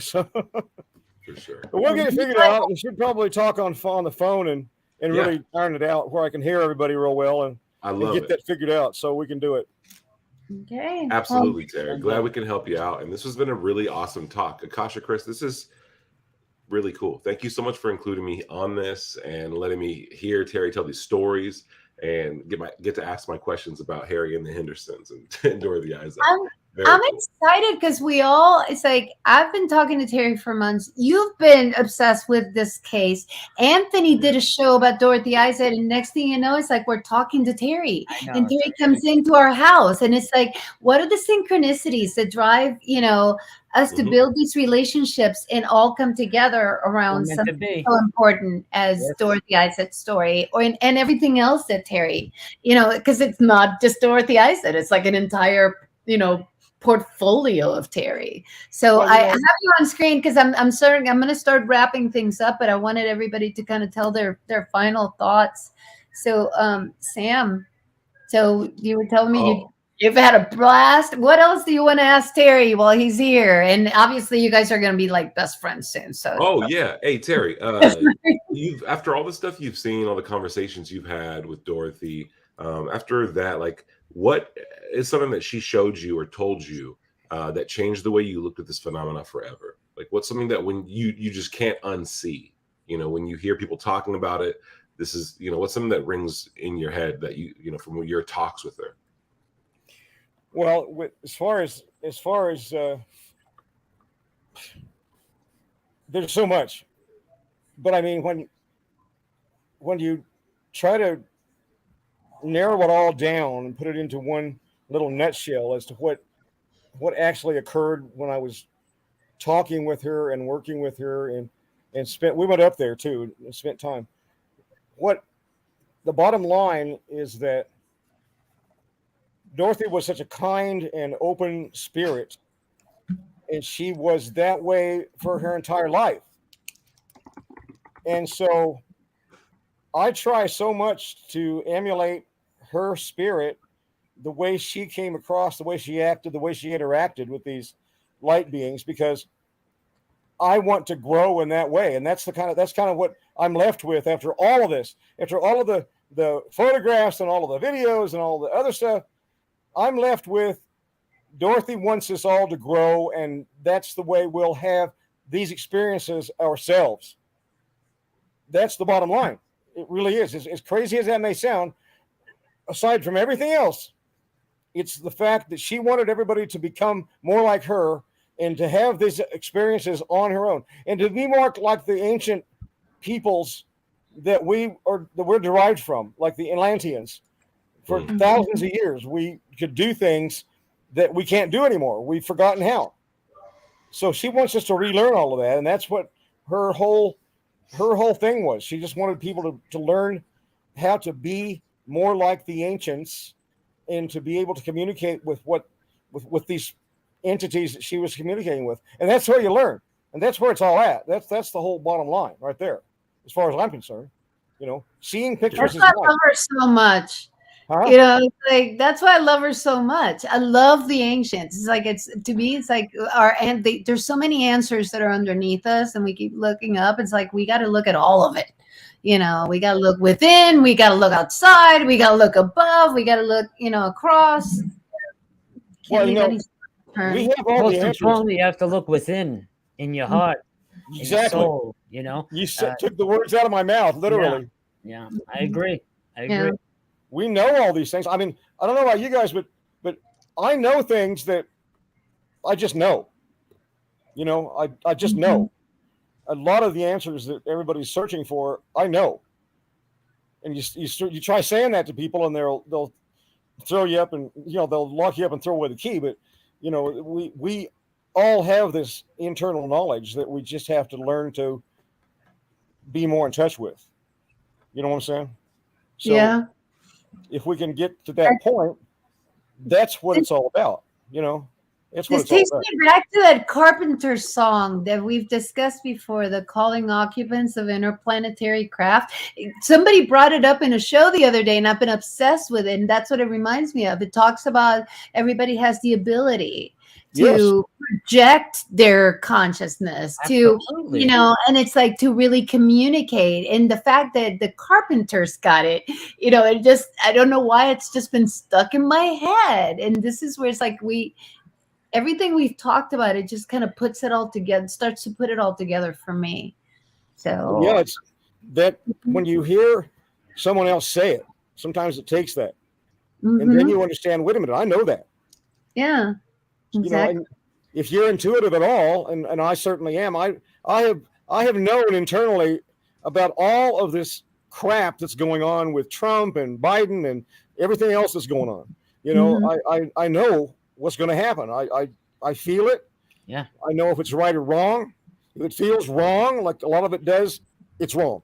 So for sure. But we'll get it figured out. We should probably talk on the phone and really iron it out where I can hear everybody real well and get that figured out so we can do it. Okay. Absolutely, Terry. Glad we can help you out. And this has been a really awesome talk. Akashi, Chris, this is really cool. Thank you so much for including me on this and letting me hear Terry tell these stories and get to ask my questions about Harry and the Hendersons and Dorothy Izatt. I'm excited because it's like I've been talking to Terry for months. You've been obsessed with this case. Anthony did a show about Dorothy Izatt, and next thing you know, it's like we're talking to Terry. And Terry comes into our house, and it's like, what are the synchronicities that drive, us to build these relationships and all come together around something so important as Dorothy Izatt's story and everything else that Terry, because it's not just Dorothy Izatt. It's like an entire, portfolio of Terry. So Well, I have you on screen because I'm going to start wrapping things up, but I wanted everybody to kind of tell their final thoughts. So Sam, so you were telling me you've had a blast. What else do you want to ask Terry while he's here? And obviously you guys are going to be like best friends soon. So yeah. Hey Terry, you've after all the stuff you've seen, all the conversations you've had with Dorothy, after that, like what is something that she showed you or told you that changed the way you looked at this phenomena forever? Like what's something that when you just can't unsee, when you hear people talking about it, this is, what's something that rings in your head that from your talks with her? Well, as far as there's so much, but I mean, when you try to narrow it all down and put it into one little nutshell as to what actually occurred when I was talking with her and working with her and we went up there too and spent time. What the bottom line is that Dorothy was such a kind and open spirit, and she was that way for her entire life. And so I try so much to emulate her spirit, the way she came across, the way she acted, the way she interacted with these light beings, because I want to grow in that way. And that's kind of what I'm left with after all of this, after all of the photographs and all of the videos and all the other stuff. I'm left with Dorothy wants us all to grow, and that's the way we'll have these experiences ourselves. That's the bottom line. It really is. As crazy as that may sound, aside from everything else, it's the fact that she wanted everybody to become more like her and to have these experiences on her own and to be more like the ancient peoples that we're derived from, like the Atlanteans. For thousands of years, we could do things that we can't do anymore. We've forgotten how. So she wants us to relearn all of that, and that's what her whole thing was. She just wanted people to learn how to be more like the ancients and to be able to communicate with these entities that she was communicating with. And that's where you learn. And that's where it's all at. That's the whole bottom line right there, as far as I'm concerned. Seeing pictures That's why I love her so much. Huh? That's why I love her so much. I love the ancients. It's like, to me, it's like there's so many answers that are underneath us, and we keep looking up. It's like we got to look at all of it. We got to look within, we got to look outside, we got to look above, we got to look, across. Well, we have all the answers. You have to look within, in your heart, exactly. In your soul, You took the words out of my mouth, literally. Yeah, I agree. Yeah. We know all these things. I mean, I don't know about you guys, but I know things that I just know. I just know. A lot of the answers that everybody's searching for, I know. And you try saying that to people, and they'll throw you up, and they'll lock you up and throw away the key. But we all have this internal knowledge that we just have to learn to be more in touch with. You know what I'm saying? So, yeah. If we can get to that point, that's what it's all about. It's what this takes me back to that Carpenter song that we've discussed before, the calling occupants of interplanetary craft. Somebody brought it up in a show the other day, and I've been obsessed with it. And that's what it reminds me of. It talks about everybody has the ability to project their consciousness. Absolutely. And it's like to really communicate. And the fact that the Carpenters got it, it just, I don't know why it's just been stuck in my head. And this is where it's like everything we've talked about, it just kind of puts it all together, starts to put it all together for me. So yeah, it's that when you hear someone else say it, sometimes it takes that. And then you understand, wait a minute, I know that. Yeah. Exactly. And if you're intuitive at all, and I certainly am, I have known internally about all of this crap that's going on with Trump and Biden and everything else that's going on. I know what's going to happen. I feel it. Yeah. I know if it's right or wrong. If it feels wrong, like a lot of it does, it's wrong.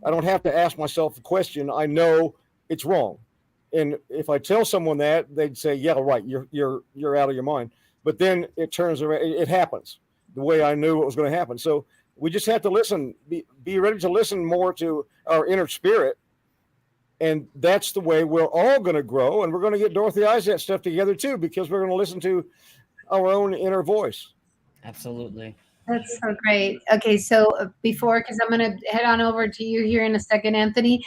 I don't have to ask myself a question. I know it's wrong. And if I tell someone that, they'd say, "Yeah, right, you're out of your mind." But then it turns around, it happens the way I knew it was going to happen. So we just have to listen, be ready to listen more to our inner spirit. And that's the way we're all going to grow. And we're going to get Dorothy Izatt stuff together too, because we're going to listen to our own inner voice. Absolutely. That's so great. Okay, so before, because I'm going to head on over to you here in a second, Anthony.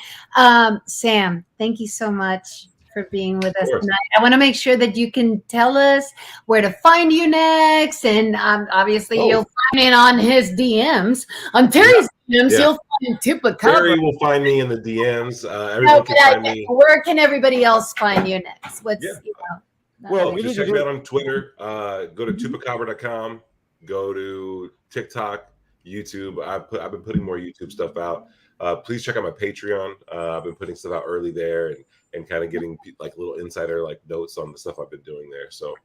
Sam, thank you so much for being with us tonight. I want to make sure that you can tell us where to find you next. And obviously, you'll find it on his DMs. On Terry's DMs, you'll find Tupacabra. Terry will find me in the DMs. Everyone can find me. Where can everybody else find you next? What's, Well, just check me out on Twitter. Go to tupacabra.com. Go to TikTok, YouTube. I've been putting more YouTube stuff out. Please check out my Patreon. I've been putting stuff out early there and kind of getting like little insider like notes on the stuff I've been doing there. So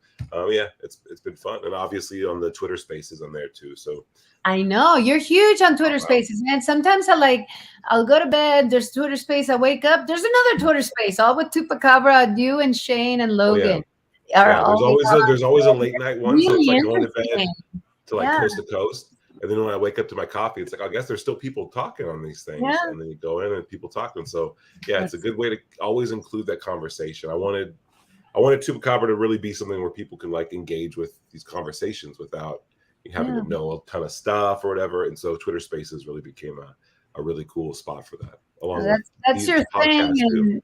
it's been fun. And obviously on the Twitter Spaces I'm there too. So I know you're huge on Twitter Spaces, man. Sometimes I'll go to bed. There's Twitter Space. I wake up. There's another Twitter Space, all with Tupacabra, you and Shane and Logan. There's always a late night one. Really so it's like going to bed to coast to coast. And then when I wake up to my coffee, it's like, I guess there's still people talking on these things. Yeah. And then you go in and people talking. So it's a good way to always include that conversation. I wanted Tupacabra to really be something where people can like engage with these conversations without having to know a ton of stuff or whatever. And so Twitter Spaces really became a really cool spot for that. That's your thing. And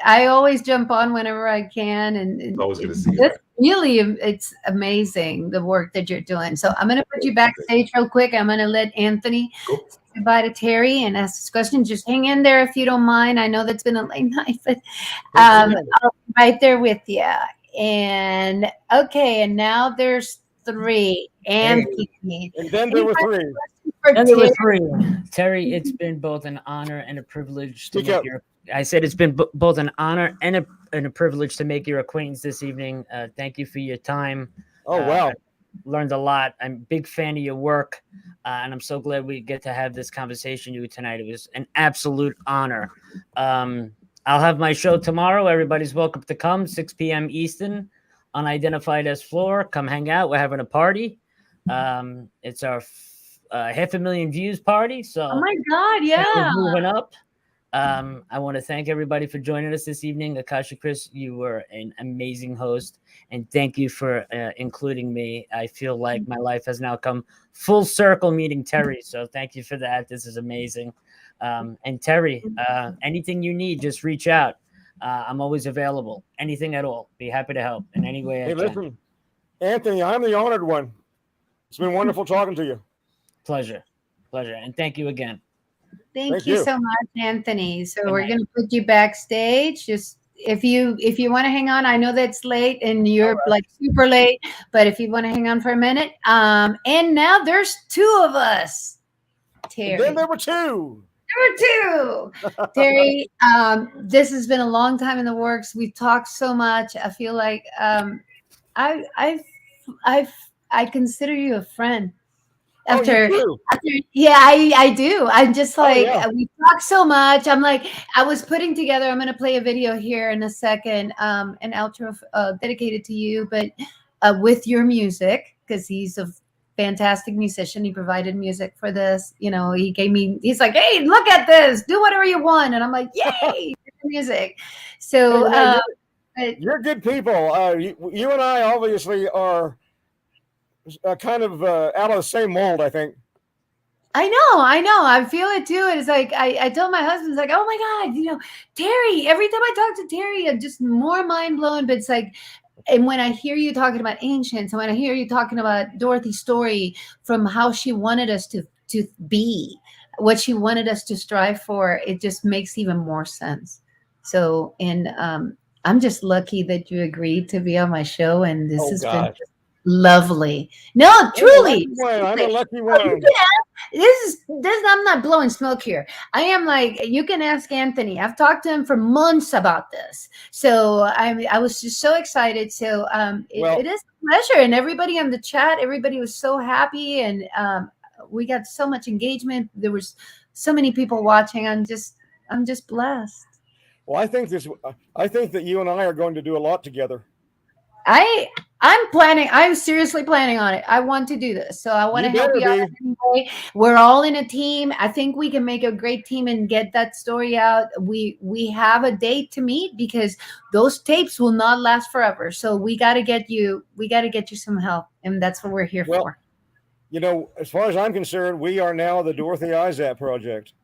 I always jump on whenever I can. And always good to see you. Really, it's amazing the work that you're doing. So I'm going to put you backstage real quick. I'm going to let Anthony say goodbye to Terry and ask his question. Just hang in there if you don't mind. I know that's been a late night, but I'll be right there with you. And and now there's 3. Anthony. And then there were 3. And there were 3. Terry, it's been both an honor and a privilege to make your. I said it's been both an honor and a privilege to make your acquaintance this evening. Thank you for your time. Oh, wow. Learned a lot. I'm a big fan of your work, and I'm so glad we get to have this conversation with you tonight. It was an absolute honor. I'll have my show tomorrow. Everybody's welcome to come, 6 p.m. Eastern, Unidentified S4. Come hang out. We're having a party. It's our 500,000 views party. So, oh my God, yeah. We're moving up. I want to thank everybody for joining us this evening. Akashi, Chris, you were an amazing host, and thank you for including me. I feel like my life has now come full circle meeting Terry, so thank you for that. This is amazing. And Terry, anything you need, just reach out. I'm always available. Anything at all. Be happy to help in any way I can. Listen, Anthony, I'm the honored one. It's been wonderful talking to you. Pleasure. And thank you again. Thank you so much, Anthony. So we're going to put you backstage. Just if you want to hang on, I know that's late and you're like super late, but if you want to hang on for a minute. And now there's 2 of us. Terry. And then there were 2. Terry, this has been a long time in the works. We've talked so much. I feel like I consider you a friend. I do. I'm just like, we talk so much. I'm like, I was putting together, I'm going to play a video here in a second, an outro dedicated to you, but with your music, because he's a fantastic musician. He provided music for this. He's like, hey, look at this, do whatever you want. And I'm like, yay, music. So you're good people. You and I obviously are kind of out of the same mold, I think. I know. I feel it too. It's like I told my husband, it's like, oh my God, Terry. Every time I talk to Terry, I'm just more mind blown. But it's like, and when I hear you talking about ancients, and when I hear you talking about Dorothy's story from how she wanted us to be, what she wanted us to strive for, it just makes even more sense. So, and I'm just lucky that you agreed to be on my show, and this has been lovely. No, truly. I'm a lucky one. I'm not blowing smoke here. I am like, you can ask Anthony. I've talked to him for months about this. So I was just so excited. So it is a pleasure. And everybody on the chat, everybody was so happy. And we got so much engagement. There was so many people watching. I'm just blessed. Well, I think that you and I are going to do a lot together. I'm seriously planning on it. I want to do this. So I want to help you out anyway. We're all in a team. I think we can make a great team and get that story out. We have a date to meet because those tapes will not last forever. So we got to get you some help. And that's what we're here for. You know, as far as I'm concerned, we are now the Dorothy Izatt project.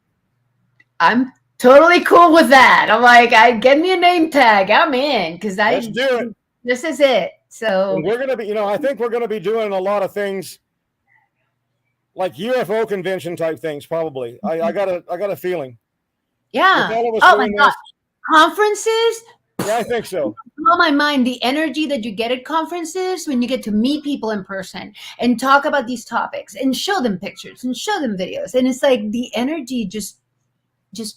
I'm totally cool with that. I'm like, get me a name tag. I'm in because Let's do it. This is it. So and we're going to be, I think we're going to be doing a lot of things like UFO convention type things. Probably. I got a feeling. Yeah. Oh my God. Conferences. Yeah, I think so. Blow my mind, the energy that you get at conferences when you get to meet people in person and talk about these topics and show them pictures and show them videos. And it's like the energy just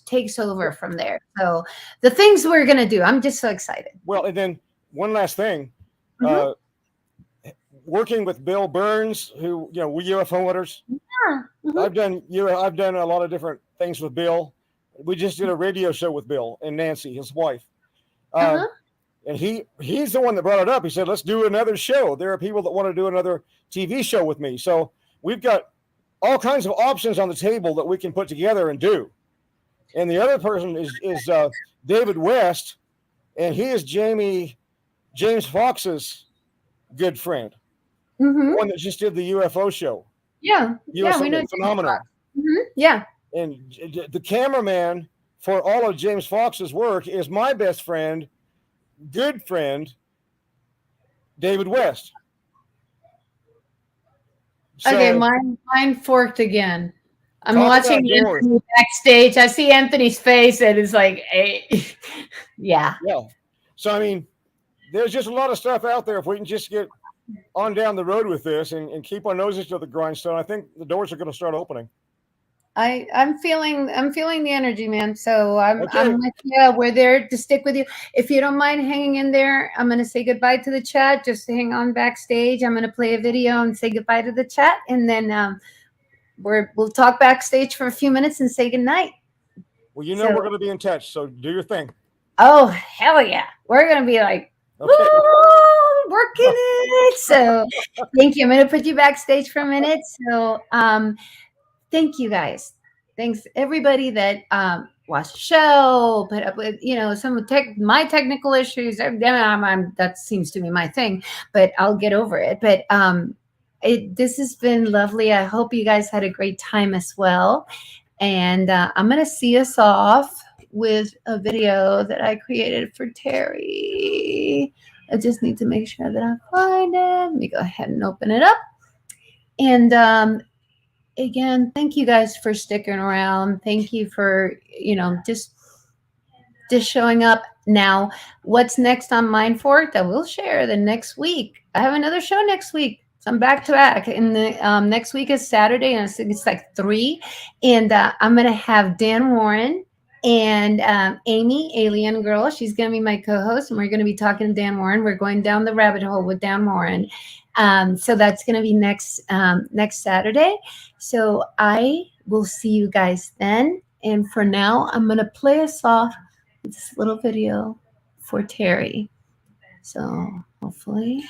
takes over from there. So the things we're going to do, I'm just so excited. Well, and then one last thing, working with Bill Burns, who, we UFO hunters. Yeah. Mm-hmm. I've done a lot of different things with Bill. We just did a radio show with Bill and Nancy, his wife. And he's the one that brought it up. He said, let's do another show. There are people that want to do another TV show with me. So we've got all kinds of options on the table that we can put together and do. And the other person is David West, and he is James Fox's good friend. Mm-hmm. The one that just did the UFO show. Yeah. UFO we know phenomenal. Mm-hmm. Yeah. And the cameraman for all of James Fox's work is my best friend, good friend, David West. So, okay, mine forked again. I'm watching Anthony backstage. I see Anthony's face, and it's like, hey. Yeah. So, I mean, there's just a lot of stuff out there. If we can just get on down the road with this and keep our noses to the grindstone, I think the doors are going to start opening. I'm feeling the energy, man. So I'm with you. We're there to stick with you. If you don't mind hanging in there, I'm going to say goodbye to the chat. Just hang on backstage. I'm going to play a video and say goodbye to the chat, and then we'll talk backstage for a few minutes and say goodnight. Well, we're going to be in touch, so do your thing. Oh, hell yeah. We're going to be like, working it. So thank you. I'm going to put you backstage for a minute. So thank you guys. Thanks everybody that watched the show, put up with, some of my technical issues. That seems to be my thing, but I'll get over it. But this has been lovely. I hope you guys had a great time as well. And I'm going to see us off with a video that I created for Terry. I just need to make sure that I find it. Let me go ahead and open it up. And again, thank you guys for sticking around. Thank you for, just showing up. Now, what's next on Mindforked? I will share the next week. I have another show next week. So I'm back to back. And the next week is Saturday, and it's like 3. And I'm going to have Dan Warren and Amy, Alien Girl. She's going to be my co-host, and we're going to be talking to Dan Warren. We're going down the rabbit hole with Dan Warren. So that's going to be next Saturday. So I will see you guys then. And for now, I'm going to play us off with this little video for Terry. So hopefully,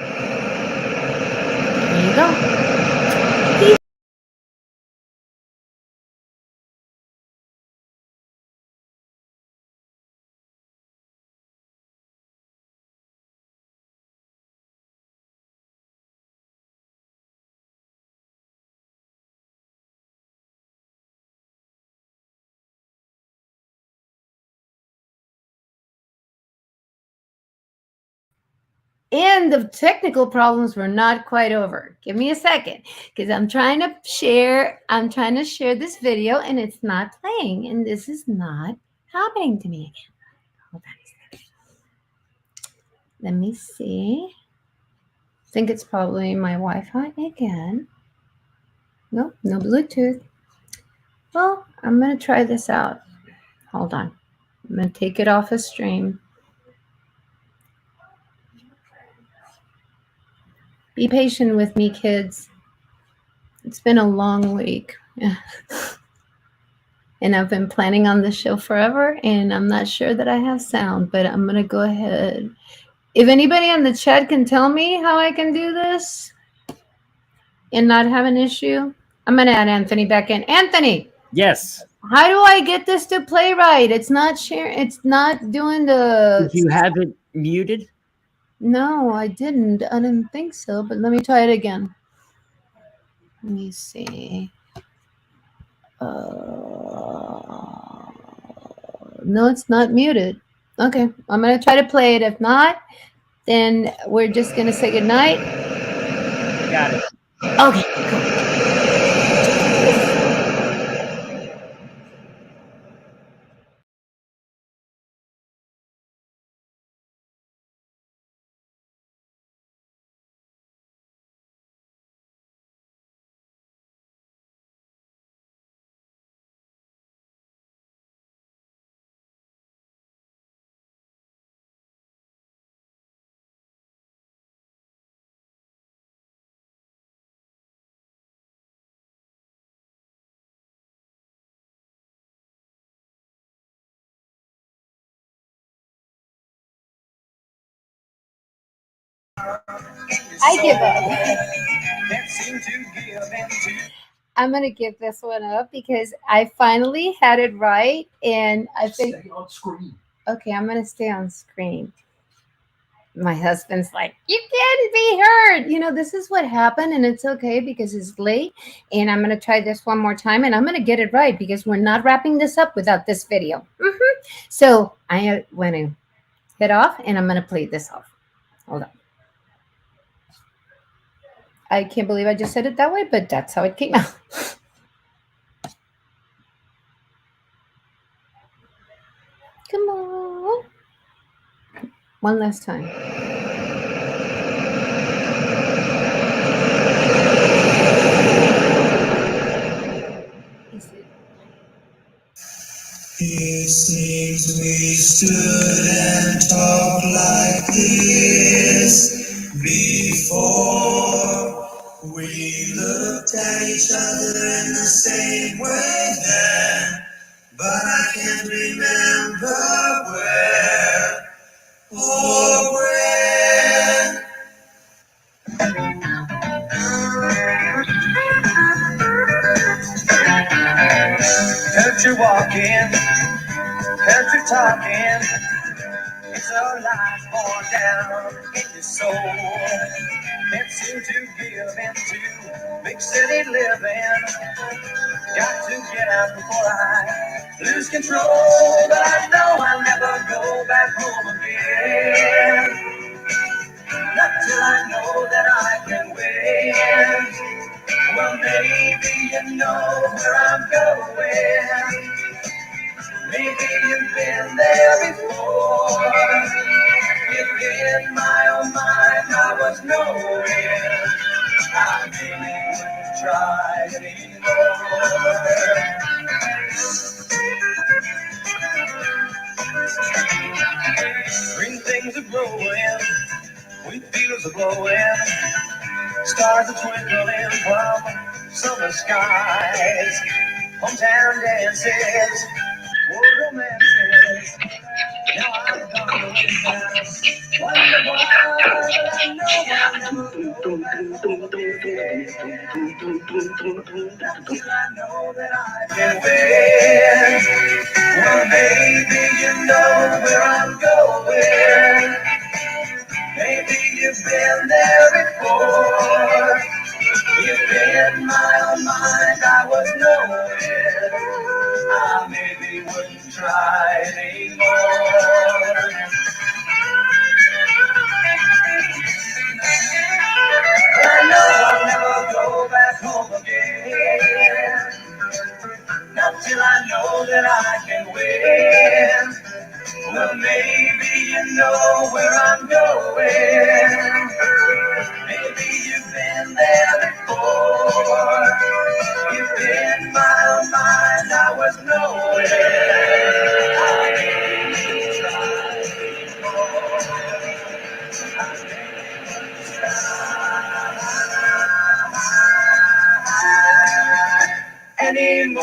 there you go. And the technical problems were not quite over. Give me a second, because I'm trying to share this video, and it's not playing, and this is not happening to me again. Hold on a second. Let me see. I think it's probably my Wi-Fi again. Nope, no Bluetooth. Well, I'm going to try this out. Hold on. I'm going to take it off a stream. Be patient with me, kids. It's been a long week. And I've been planning on this show forever, and I'm not sure that I have sound, but I'm going to go ahead. If anybody in the chat can tell me how I can do this and not have an issue, I'm going to add Anthony back in. Anthony! Yes. How do I get this to play right? It's not sharing. It's not doing the... Did you have it muted? No, I didn't. I didn't think so, but let me try it again. Let me see. No, it's not muted. Okay, I'm going to try to play it. If not, then we're just going to say goodnight. Got it. Okay, cool. I give up. I'm gonna give this one up because I finally had it right, and I think. Stay on screen. Okay, I'm gonna stay on screen. My husband's like, you can't be heard. You know, this is what happened, and it's okay because it's late. And I'm gonna try this one more time, and I'm gonna get it right because we're not wrapping this up without this video. So I went to hit off, and I'm gonna play this off. Hold on. I can't believe I just said it that way, but that's how it came out. Come on. One last time. It seems we stood and talked like this before. We looked at each other in the same way then, but I can't remember where or when. Heard you walking, heard you talking. It's a light born down in your soul. Meant to give into big city living. Got to get out before I lose control. But I know I'll never go back home again. Not till I know that I can win. Well, maybe you know where I'm going. Maybe you've been there before. If in my own mind I was nowhere, I really wouldn't try anymore. Spring things are growing, wheat fields are blowing, stars are twinkling from summer skies. Hometown dances, old romances. Now I'm gone with us. Wonder why, but I know I'll never go back home again. Till I know that I can win. Well, maybe you know where I'm going. Maybe you've been there before. If in my own mind I was nowhere, I maybe wouldn't try anymore. But I know I'll never go back home again. Not till I know that I can win. Well, maybe you know where I'm going. Maybe you've been there before. If in my own mind I was nowhere, I didn't try anymore.